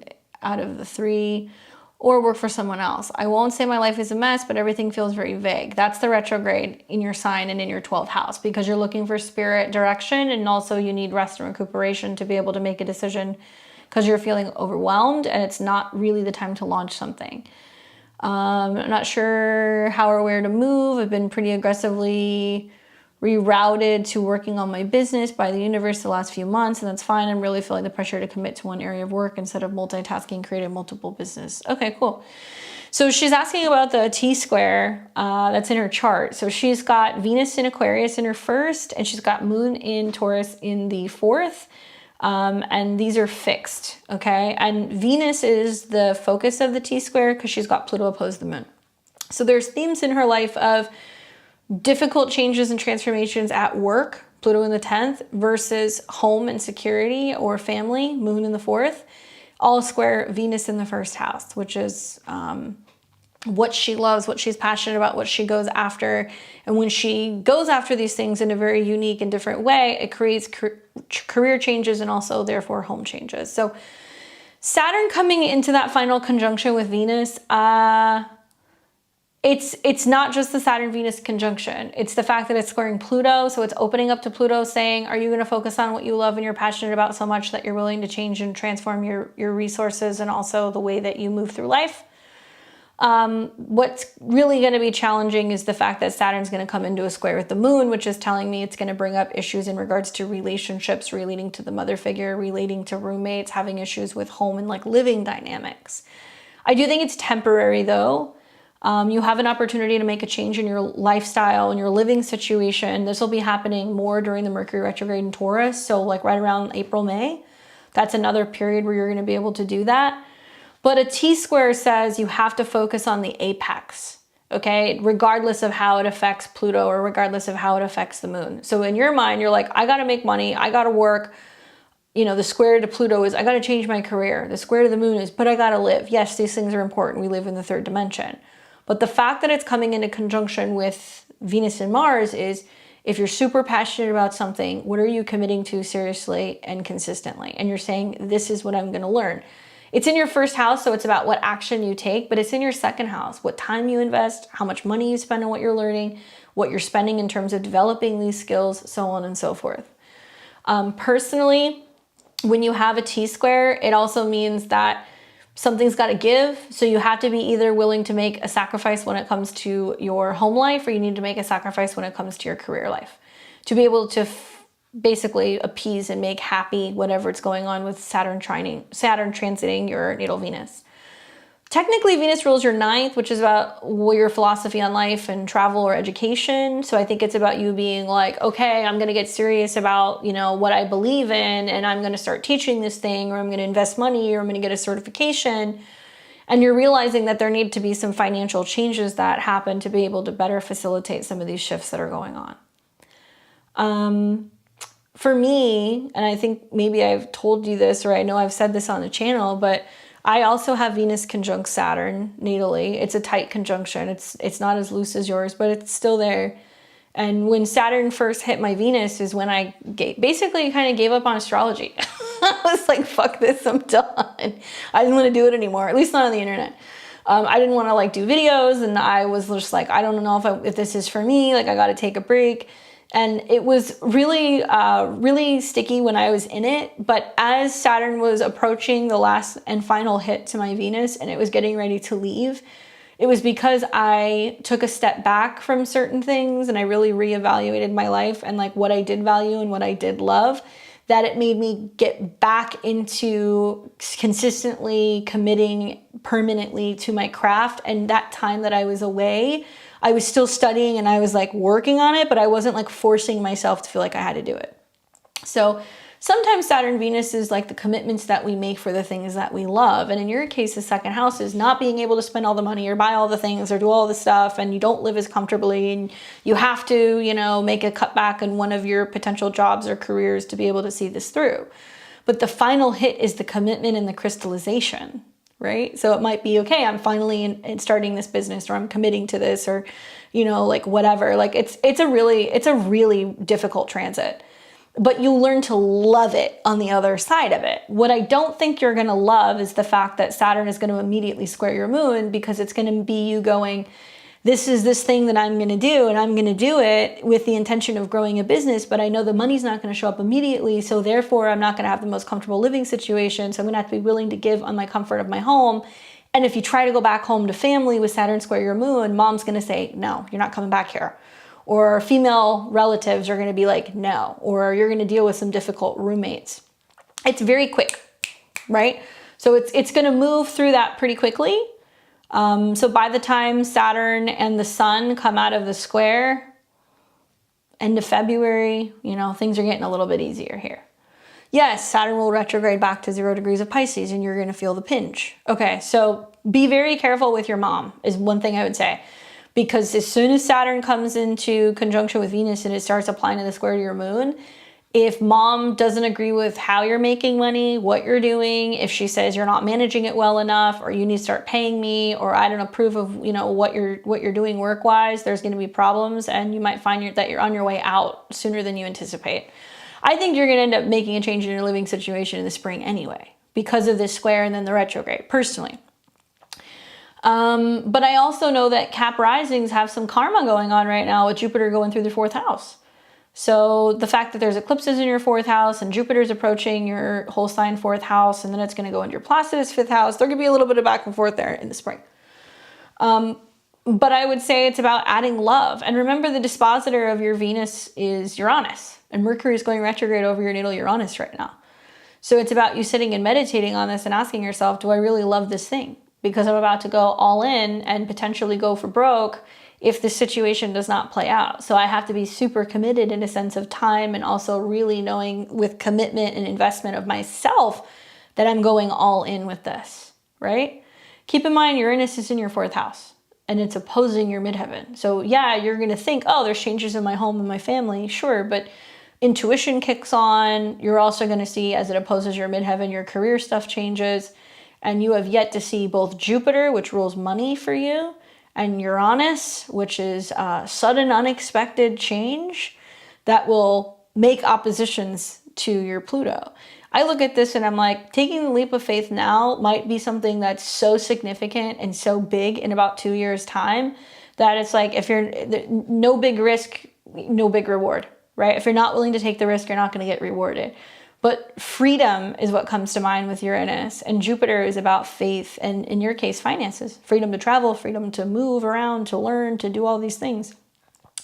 A: out of the 3, or work for someone else. I won't say my life is a mess, but everything feels very vague. That's the retrograde in your sign and in your 12th house, because you're looking for spirit direction, and also you need rest and recuperation to be able to make a decision, because you're feeling overwhelmed and it's not really the time to launch something. I'm not sure how or where to move. I've been pretty aggressively rerouted to working on my business by the universe the last few months, and that's fine. I'm really feeling the pressure to commit to one area of work instead of multitasking, creating multiple business. Okay, cool. So she's asking about the T-square that's in her chart. So she's got Venus in Aquarius in her 1st, and she's got Moon in Taurus in the 4th. And these are fixed, okay? And Venus is the focus of the T-square because she's got Pluto opposed the Moon. So there's themes in her life of difficult changes and transformations at work, Pluto in the 10th, versus home and security or family, moon in the 4th, all square Venus in the 1st house, which is what she loves, what she's passionate about, what she goes after. And when she goes after these things in a very unique and different way, it creates career changes and also therefore home changes. So Saturn coming into that final conjunction with Venus, it's not just the Saturn-Venus conjunction. It's the fact that it's squaring Pluto. So it's opening up to Pluto saying, are you going to focus on what you love and you're passionate about so much that you're willing to change and transform your resources and also the way that you move through life? What's really going to be challenging is the fact that Saturn's going to come into a square with the moon, which is telling me it's going to bring up issues in regards to relationships, relating to the mother figure, relating to roommates, having issues with home and like living dynamics. I do think it's temporary though. You have an opportunity to make a change in your lifestyle and your living situation. This will be happening more during the Mercury retrograde in Taurus. So like right around April, May, that's another period where you're going to be able to do that. But a T-square says you have to focus on the apex, okay? Regardless of how it affects Pluto or regardless of how it affects the moon. So in your mind, you're like, I got to make money. I got to work. You know, the square to Pluto is, I got to change my career. The square to the moon is, but I got to live. Yes, these things are important. We live in the 3rd dimension. But the fact that it's coming into conjunction with Venus and Mars is, if you're super passionate about something, what are you committing to seriously and consistently? And you're saying, this is what I'm going to learn. It's in your 1st house, so it's about what action you take, but it's in your 2nd house, what time you invest, how much money you spend on what you're learning, what you're spending in terms of developing these skills, so on and so forth. Personally, when you have a T-square, it also means that something's got to give. So you have to be either willing to make a sacrifice when it comes to your home life, or you need to make a sacrifice when it comes to your career life to be able to basically appease and make happy whatever it's going on with Saturn transiting your natal Venus. Technically, Venus rules your 9th, which is about your philosophy on life and travel or education. So I think it's about you being like, okay, I'm going to get serious about, you know, what I believe in, and I'm going to start teaching this thing, or I'm going to invest money, or I'm going to get a certification. And you're realizing that there need to be some financial changes that happen to be able to better facilitate some of these shifts that are going on. For me, and I think maybe I've told you this, or I know I've said this on the channel, but I also have Venus conjunct Saturn natally. It's a tight conjunction. It's not as loose as yours, but it's still there. And when Saturn first hit my Venus is when I basically kind of gave up on astrology. I was like, fuck this, I'm done. I didn't want to do it anymore, at least not on the internet. I didn't want to like do videos, and I was just like, I don't know if this is for me. Like, I got to take a break. And it was really, really sticky when I was in it. But as Saturn was approaching the last and final hit to my Venus and it was getting ready to leave, it was because I took a step back from certain things and I really reevaluated my life and like what I did value and what I did love, that it made me get back into consistently committing permanently to my craft. And that time that I was away, I was still studying and I was like working on it, but I wasn't like forcing myself to feel like I had to do it. So sometimes Saturn Venus is like the commitments that we make for the things that we love. And in your case, the 2nd house is not being able to spend all the money or buy all the things or do all the stuff, and you don't live as comfortably, and you have to, you know, make a cutback in one of your potential jobs or careers to be able to see this through. But the final hit is the commitment and the crystallization. Right? So it might be, okay, I'm finally in starting this business, or I'm committing to this, or, you know, like whatever. Like it's a really difficult transit, but you learn to love it on the other side of it. What I don't think you're going to love is the fact that Saturn is going to immediately square your moon, because it's going to be you going, this is this thing that I'm going to do, and I'm going to do it with the intention of growing a business, but I know the money's not going to show up immediately, so therefore I'm not going to have the most comfortable living situation, so I'm going to have to be willing to give on my comfort of my home. And if you try to go back home to family with Saturn square your moon, mom's going to say, no, you're not coming back here. Or female relatives are going to be like, no, or you're going to deal with some difficult roommates. It's very quick, right? So it's going to move through that pretty quickly. So by the time Saturn and the Sun come out of the square, end of February, you know, things are getting a little bit easier here. Yes, Saturn will retrograde back to 0 degrees of Pisces and you're going to feel the pinch. Okay, so be very careful with your mom is one thing I would say. Because as soon as Saturn comes into conjunction with Venus and it starts applying to the square to your moon, if mom doesn't agree with how you're making money, what you're doing, if she says you're not managing it well enough, or you need to start paying me, or I don't approve of, you know, what you're doing work-wise, there's going to be problems, and you might find that you're on your way out sooner than you anticipate. I think you're going to end up making a change in your living situation in the spring anyway, because of this square and then the retrograde, personally. But I also know that Cap risings have some karma going on right now with Jupiter going through the 4th house. So the fact that there's eclipses in your 4th house and Jupiter's approaching your whole sign 4th house, and then it's going to go into your Placidus 5th house, there could be a little bit of back and forth there in the spring. But I would say it's about adding love. And remember, the dispositor of your Venus is Uranus, and Mercury is going retrograde over your natal Uranus right now. So it's about you sitting and meditating on this and asking yourself, do I really love this thing? Because I'm about to go all in and potentially go for broke if the situation does not play out. So I have to be super committed in a sense of time, and also really knowing with commitment and investment of myself that I'm going all in with this, right? Keep in mind, Uranus is in your 4th house and it's opposing your midheaven. So yeah, you're going to think, oh, there's changes in my home and my family. Sure, but intuition kicks on. You're also going to see, as it opposes your midheaven, your career stuff changes. And you have yet to see both Jupiter, which rules money for you, and Uranus, which is sudden, unexpected change that will make oppositions to your Pluto. I look at this and I'm like, taking the leap of faith now might be something that's so significant and so big in about 2 years' time that it's like, if you're no big risk, no big reward, right? If you're not willing to take the risk, you're not going to get rewarded. But freedom is what comes to mind with Uranus, and Jupiter is about faith, and in your case, finances, freedom to travel, freedom to move around, to learn, to do all these things.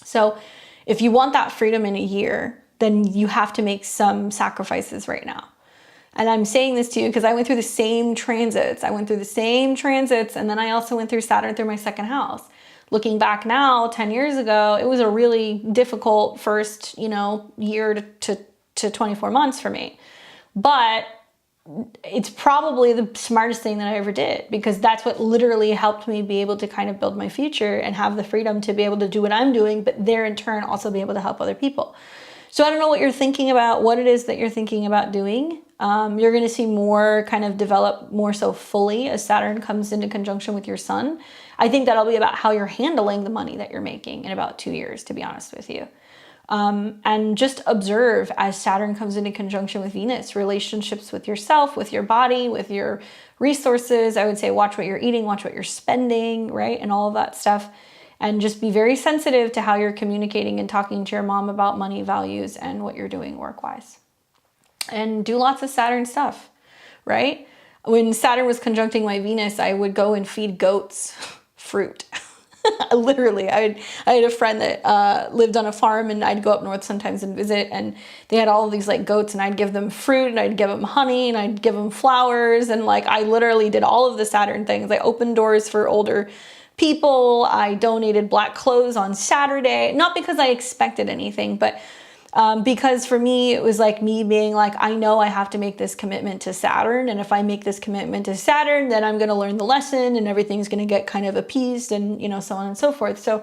A: So if you want that freedom in a year, then you have to make some sacrifices right now. And I'm saying this to you because I went through the same transits. And then I also went through Saturn through my 2nd house. Looking back now, 10 years ago, it was a really difficult first, year to 24 months for me. But it's probably the smartest thing that I ever did, because that's what literally helped me be able to kind of build my future and have the freedom to be able to do what I'm doing, but there in turn also be able to help other people. So I don't know what you're thinking about, what it is that you're thinking about doing. You're going to see more kind of develop more so fully as Saturn comes into conjunction with your sun. I think that'll be about how you're handling the money that you're making in about 2 years, to be honest with you. And just observe as Saturn comes into conjunction with Venus, relationships with yourself, with your body, with your resources. I would say watch what you're eating, watch what you're spending, right? And all of that stuff. And just be very sensitive to how you're communicating and talking to your mom about money, values, and what you're doing work-wise. And do lots of Saturn stuff, right? When Saturn was conjuncting my Venus, I would go and feed goats fruit. Literally, I had a friend that lived on a farm, and I'd go up north sometimes and visit, and they had all of these like goats, and I'd give them fruit, and I'd give them honey, and I'd give them flowers, and like I literally did all of the Saturn things. I opened doors for older people. I donated black clothes on Saturday, not because I expected anything, but because for me, it was like me being like, I know I have to make this commitment to Saturn. And if I make this commitment to Saturn, then I'm going to learn the lesson and everything's going to get kind of appeased and, so on and so forth. So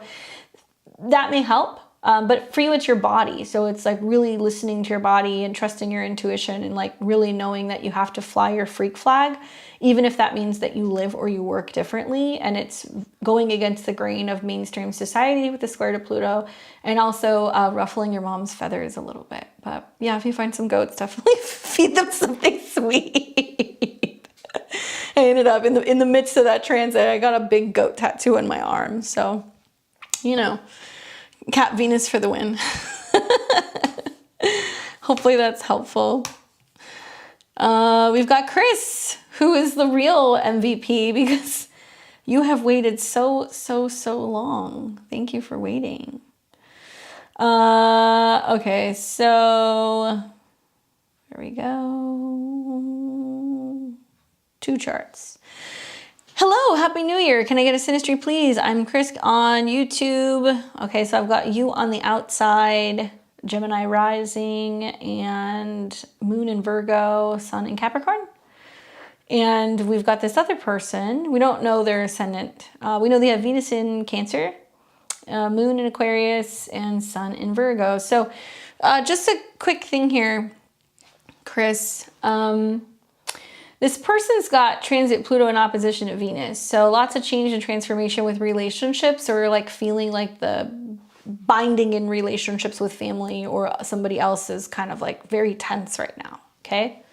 A: that may help. But for you, it's your body. So it's like really listening to your body and trusting your intuition and like really knowing that you have to fly your freak flag, even if that means that you live or you work differently. And it's going against the grain of mainstream society with the square to Pluto, and also ruffling your mom's feathers a little bit. But yeah, if you find some goats, definitely feed them something sweet. I ended up in the midst of that transit, I got a big goat tattoo on my arm. So, Cat Venus for the win. Hopefully that's helpful. We've got Chris, who is the real MVP, because you have waited so long. Thank you for waiting. Okay, so there we go. 2 charts. Hello, Happy New Year. Can I get a Synastry, please? I'm Chris on YouTube. Okay, so I've got you on the outside, Gemini rising, and Moon in Virgo, Sun in Capricorn. And we've got this other person. We don't know their ascendant. We know they have Venus in Cancer, Moon in Aquarius, and Sun in Virgo. So just a quick thing here, Chris. This person's got transit Pluto in opposition to Venus. So lots of change and transformation with relationships, or like feeling like the binding in relationships with family or somebody else is kind of like very tense right now. Okay.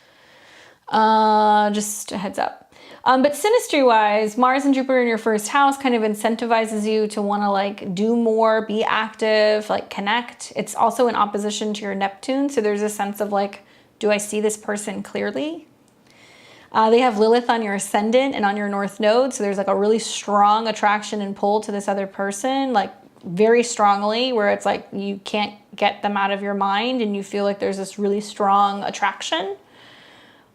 A: Just a heads up. But synastry wise, Mars and Jupiter in your first house kind of incentivizes you to want to like do more, be active, like connect. It's also in opposition to your Neptune. So there's a sense of like, do I see this person clearly? They have Lilith on your ascendant and on your north node. So there's like a really strong attraction and pull to this other person, like very strongly, where it's like you can't get them out of your mind and you feel like there's this really strong attraction.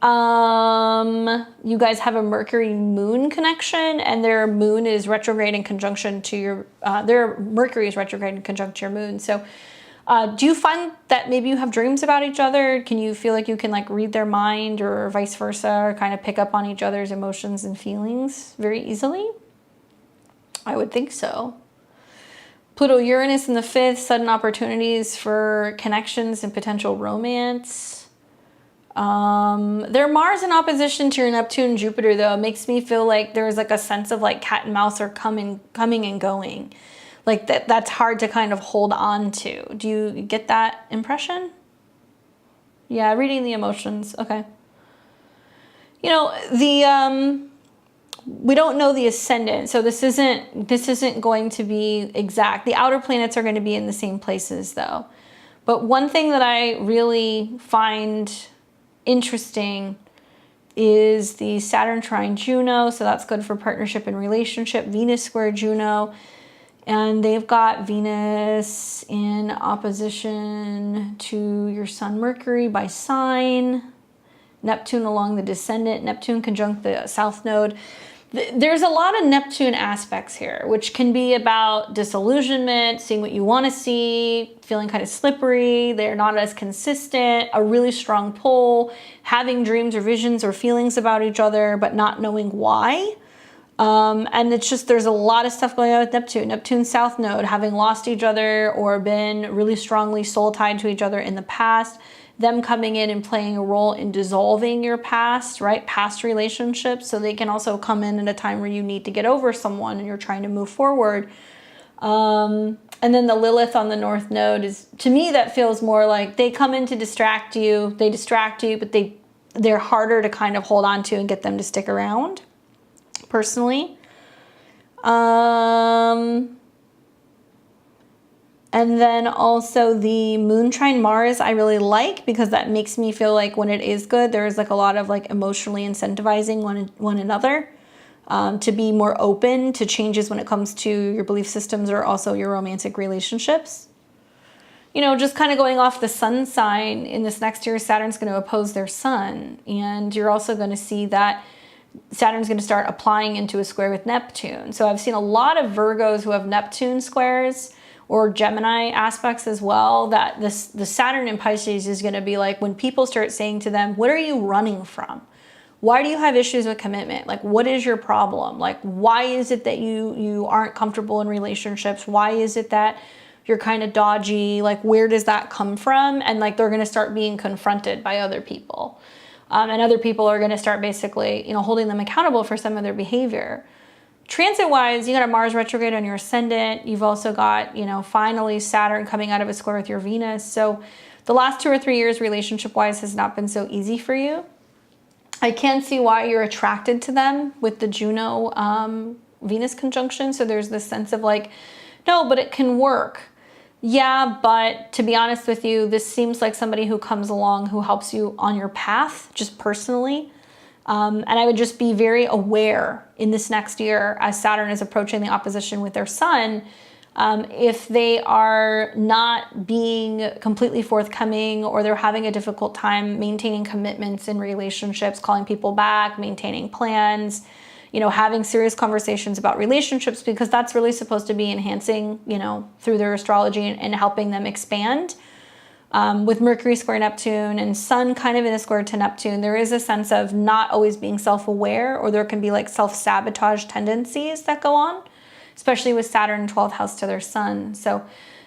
A: You guys have a Mercury moon connection, and their moon is retrograde in conjunction to your, their Mercury is retrograde in conjunction to your moon. So do you find that maybe you have dreams about each other? Can you feel like you can like read their mind, or vice versa, or kind of pick up on each other's emotions and feelings very easily? I would think so. Pluto Uranus in the 5th, sudden opportunities for connections and potential romance. Their Mars in opposition to your Neptune and Jupiter, though, makes me feel like there's like a sense of like cat and mouse are coming and going. Like that's hard to kind of hold on to. Do you get that impression? Yeah, reading the emotions. Okay. You know, we don't know the ascendant, so this isn't going to be exact. The outer planets are going to be in the same places though. But one thing that I really find interesting is the Saturn trine Juno. So that's good for partnership and relationship. Venus square Juno. And they've got Venus in opposition to your Sun Mercury by sign. Neptune along the descendant. Neptune conjunct the south node. There's a lot of Neptune aspects here, which can be about disillusionment, seeing what you want to see, feeling kind of slippery, they're not as consistent, a really strong pull, having dreams or visions or feelings about each other, but not knowing why. And it's just, there's a lot of stuff going on with Neptune. Neptune South Node, having lost each other or been really strongly soul tied to each other in the past, them coming in and playing a role in dissolving your past, right? Past relationships. So they can also come in at a time where you need to get over someone and you're trying to move forward. And then the Lilith on the North Node is, to me, that feels more like they come in to distract you. They distract you, but they're harder to kind of hold on to and get them to stick around. Personally. And then also the Moon trine Mars I really like, because that makes me feel like when it is good, there's like a lot of like emotionally incentivizing one another, to be more open to changes when it comes to your belief systems or also your romantic relationships. You know, just kind of going off the sun sign, in this next year, Saturn's going to oppose their sun. And you're also going to see that Saturn's going to start applying into a square with Neptune. So I've seen a lot of Virgos who have Neptune squares or Gemini aspects as well, that the Saturn in Pisces is going to be like when people start saying to them, what are you running from? Why do you have issues with commitment? Like, what is your problem? Like, why is it that you aren't comfortable in relationships? Why is it that you're kind of dodgy? Like, where does that come from? And like, they're going to start being confronted by other people. And other people are going to start basically, you know, holding them accountable for some of their behavior. Transit-wise, you got a Mars retrograde on your ascendant. You've also got, you know, finally Saturn coming out of a square with your Venus. So the last 2 or 3 years relationship-wise has not been so easy for you. I can see why you're attracted to them with the Juno Venus conjunction. So there's this sense of like, no, but it can work. Yeah, but to be honest with you, this seems like somebody who comes along who helps you on your path, just personally. And I would just be very aware in this next year as Saturn is approaching the opposition with their sun, if they are not being completely forthcoming or they're having a difficult time maintaining commitments in relationships, calling people back, maintaining plans, you know, having serious conversations about relationships, because that's really supposed to be enhancing, you know, through their astrology and helping them expand. With Mercury square Neptune and Sun kind of in a square to Neptune, there is a sense of not always being self-aware, or there can be like self-sabotage tendencies that go on. especially with Saturn in 12th house to their sun. So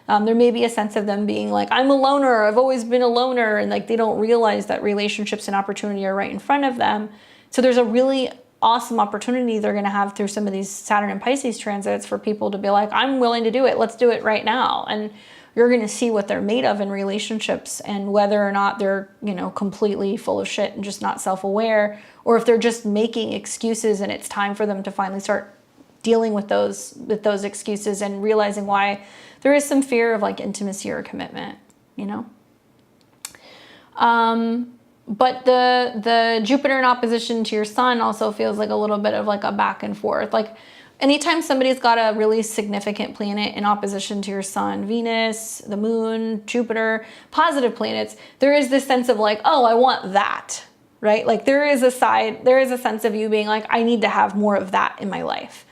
A: there may be a sense of them being like, I'm a loner, I've always been a loner, and like they don't realize that relationships and opportunity are right in front of them. So there's a really awesome opportunity they're going to have through some of these Saturn and Pisces transits for people to be like, I'm willing to do it. Let's do it right now. And you're going to see what they're made of in relationships and whether or not they're, you know, completely full of shit and just not self-aware, or if they're just making excuses and it's time for them to finally start dealing with those excuses and realizing why there is some fear of like intimacy or commitment, you know? But the Jupiter in opposition to your sun also feels like a little bit of like a back and forth. Like anytime somebody's got a really significant planet in opposition to your sun, Venus, the moon, Jupiter, positive planets, there is this sense of like, oh, I want that, right? Like there is a sense of you being like, I need to have more of that in my life.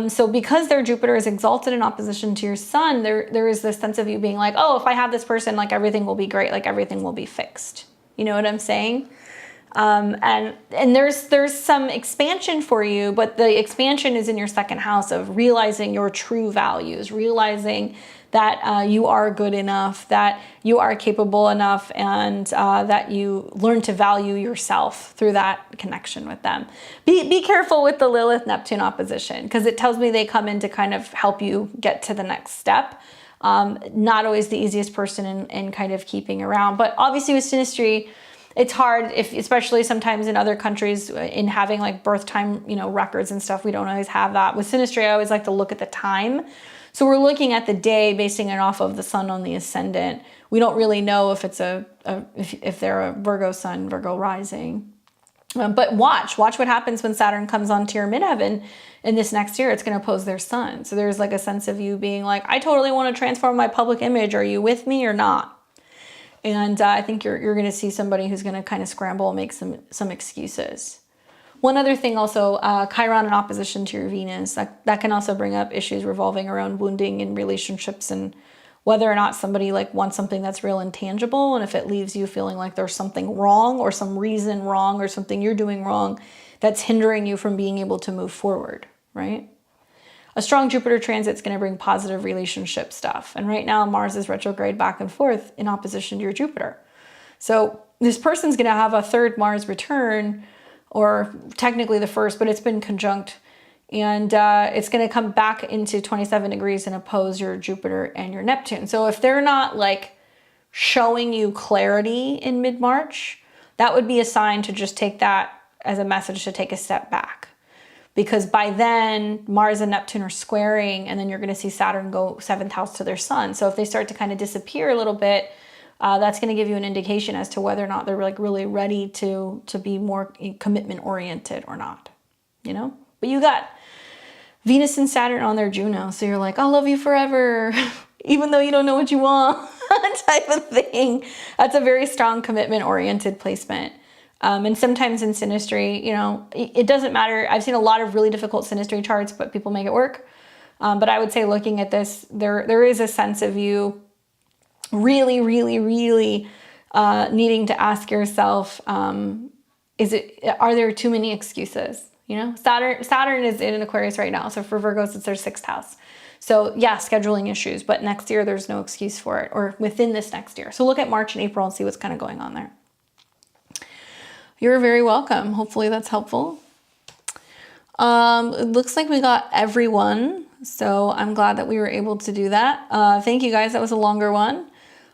A: So because their Jupiter is exalted in opposition to your sun, there is this sense of you being like, oh, if I have this person, like everything will be great, like everything will be fixed. You know what I'm saying? And there's some expansion for you, but the expansion is in your second house of realizing your true values, realizing that you are good enough, that you are capable enough, and that you learn to value yourself through that connection with them. Be careful with the Lilith-Neptune opposition, because it tells me they come in to kind of help you get to the next step. Not always the easiest person in kind of keeping around, but obviously with Synastry, it's hard, especially sometimes in other countries, in having like birth time, you know, records and stuff. We don't always have that. With Synastry, I always like to look at the time. So we're looking at the day, basing it off of the sun on the ascendant. We don't really know if it's if they're a Virgo sun, Virgo rising. But watch what happens when Saturn comes onto your midheaven in this next year. It's going to oppose their sun. So there's like a sense of you being like, I totally want to transform my public image. Are you with me or not? And I think you're going to see somebody who's going to kind of scramble and make some excuses. One other thing also, Chiron in opposition to your Venus, that can also bring up issues revolving around wounding in relationships and whether or not somebody like wants something that's real and tangible, and if it leaves you feeling like there's something wrong or some reason wrong or something you're doing wrong that's hindering you from being able to move forward, right? A strong Jupiter transit is going to bring positive relationship stuff. And right now Mars is retrograde back and forth in opposition to your Jupiter. So this person's going to have a third Mars return, or technically the first, but it's been conjunct. And it's going to come back into 27 degrees and oppose your Jupiter and your Neptune. So if they're not like showing you clarity in mid-March, that would be a sign to just take that as a message to take a step back. Because by then, Mars and Neptune are squaring, and then you're going to see Saturn go 7th house to their sun. So if they start to kind of disappear a little bit, that's going to give you an indication as to whether or not they're like really ready to be more commitment oriented or not, you know? But you got Venus and Saturn on their Juno, so you're like, I'll love you forever, even though you don't know what you want, type of thing. That's a very strong commitment oriented placement. And sometimes in Synastry, you know, it doesn't matter. I've seen a lot of really difficult Synastry charts, but people make it work. But I would say looking at this, there is a sense of you really, really, really needing to ask yourself, are there too many excuses? You know, Saturn is in Aquarius right now. So for Virgos, it's their 6th house. So yeah, scheduling issues, but next year there's no excuse for it, or within this next year. So look at March and April and see what's kind of going on there. You're very welcome. Hopefully that's helpful. It looks like we got everyone. So I'm glad that we were able to do that. Thank you guys. That was a longer one.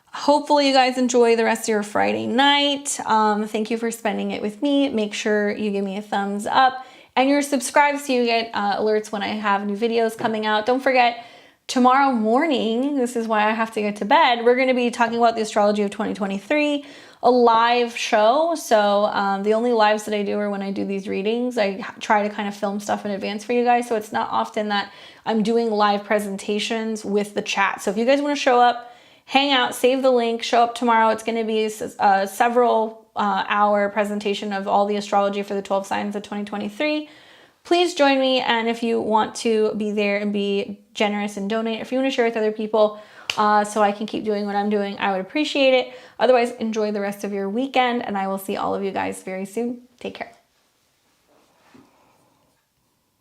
A: Hopefully you guys enjoy the rest of your Friday night. Thank you for spending it with me. Make sure you give me a thumbs up and you're subscribed so you get alerts when I have new videos coming out. Don't forget, tomorrow morning, this is why I have to get to bed, we're going to be talking about the astrology of 2023, a live show. So the only lives that I do are when I do these readings. I try to kind of film stuff in advance for you guys. So it's not often that I'm doing live presentations with the chat. So if you guys want to show up, hang out, save the link, show up tomorrow. It's going to be a several hour presentation of all the astrology for the 12 signs of 2023. Please join me. And if you want to be there and be generous and donate, if you want to share with other people so I can keep doing what I'm doing, I would appreciate it. Otherwise, enjoy the rest of your weekend and I will see all of you guys very soon. Take care.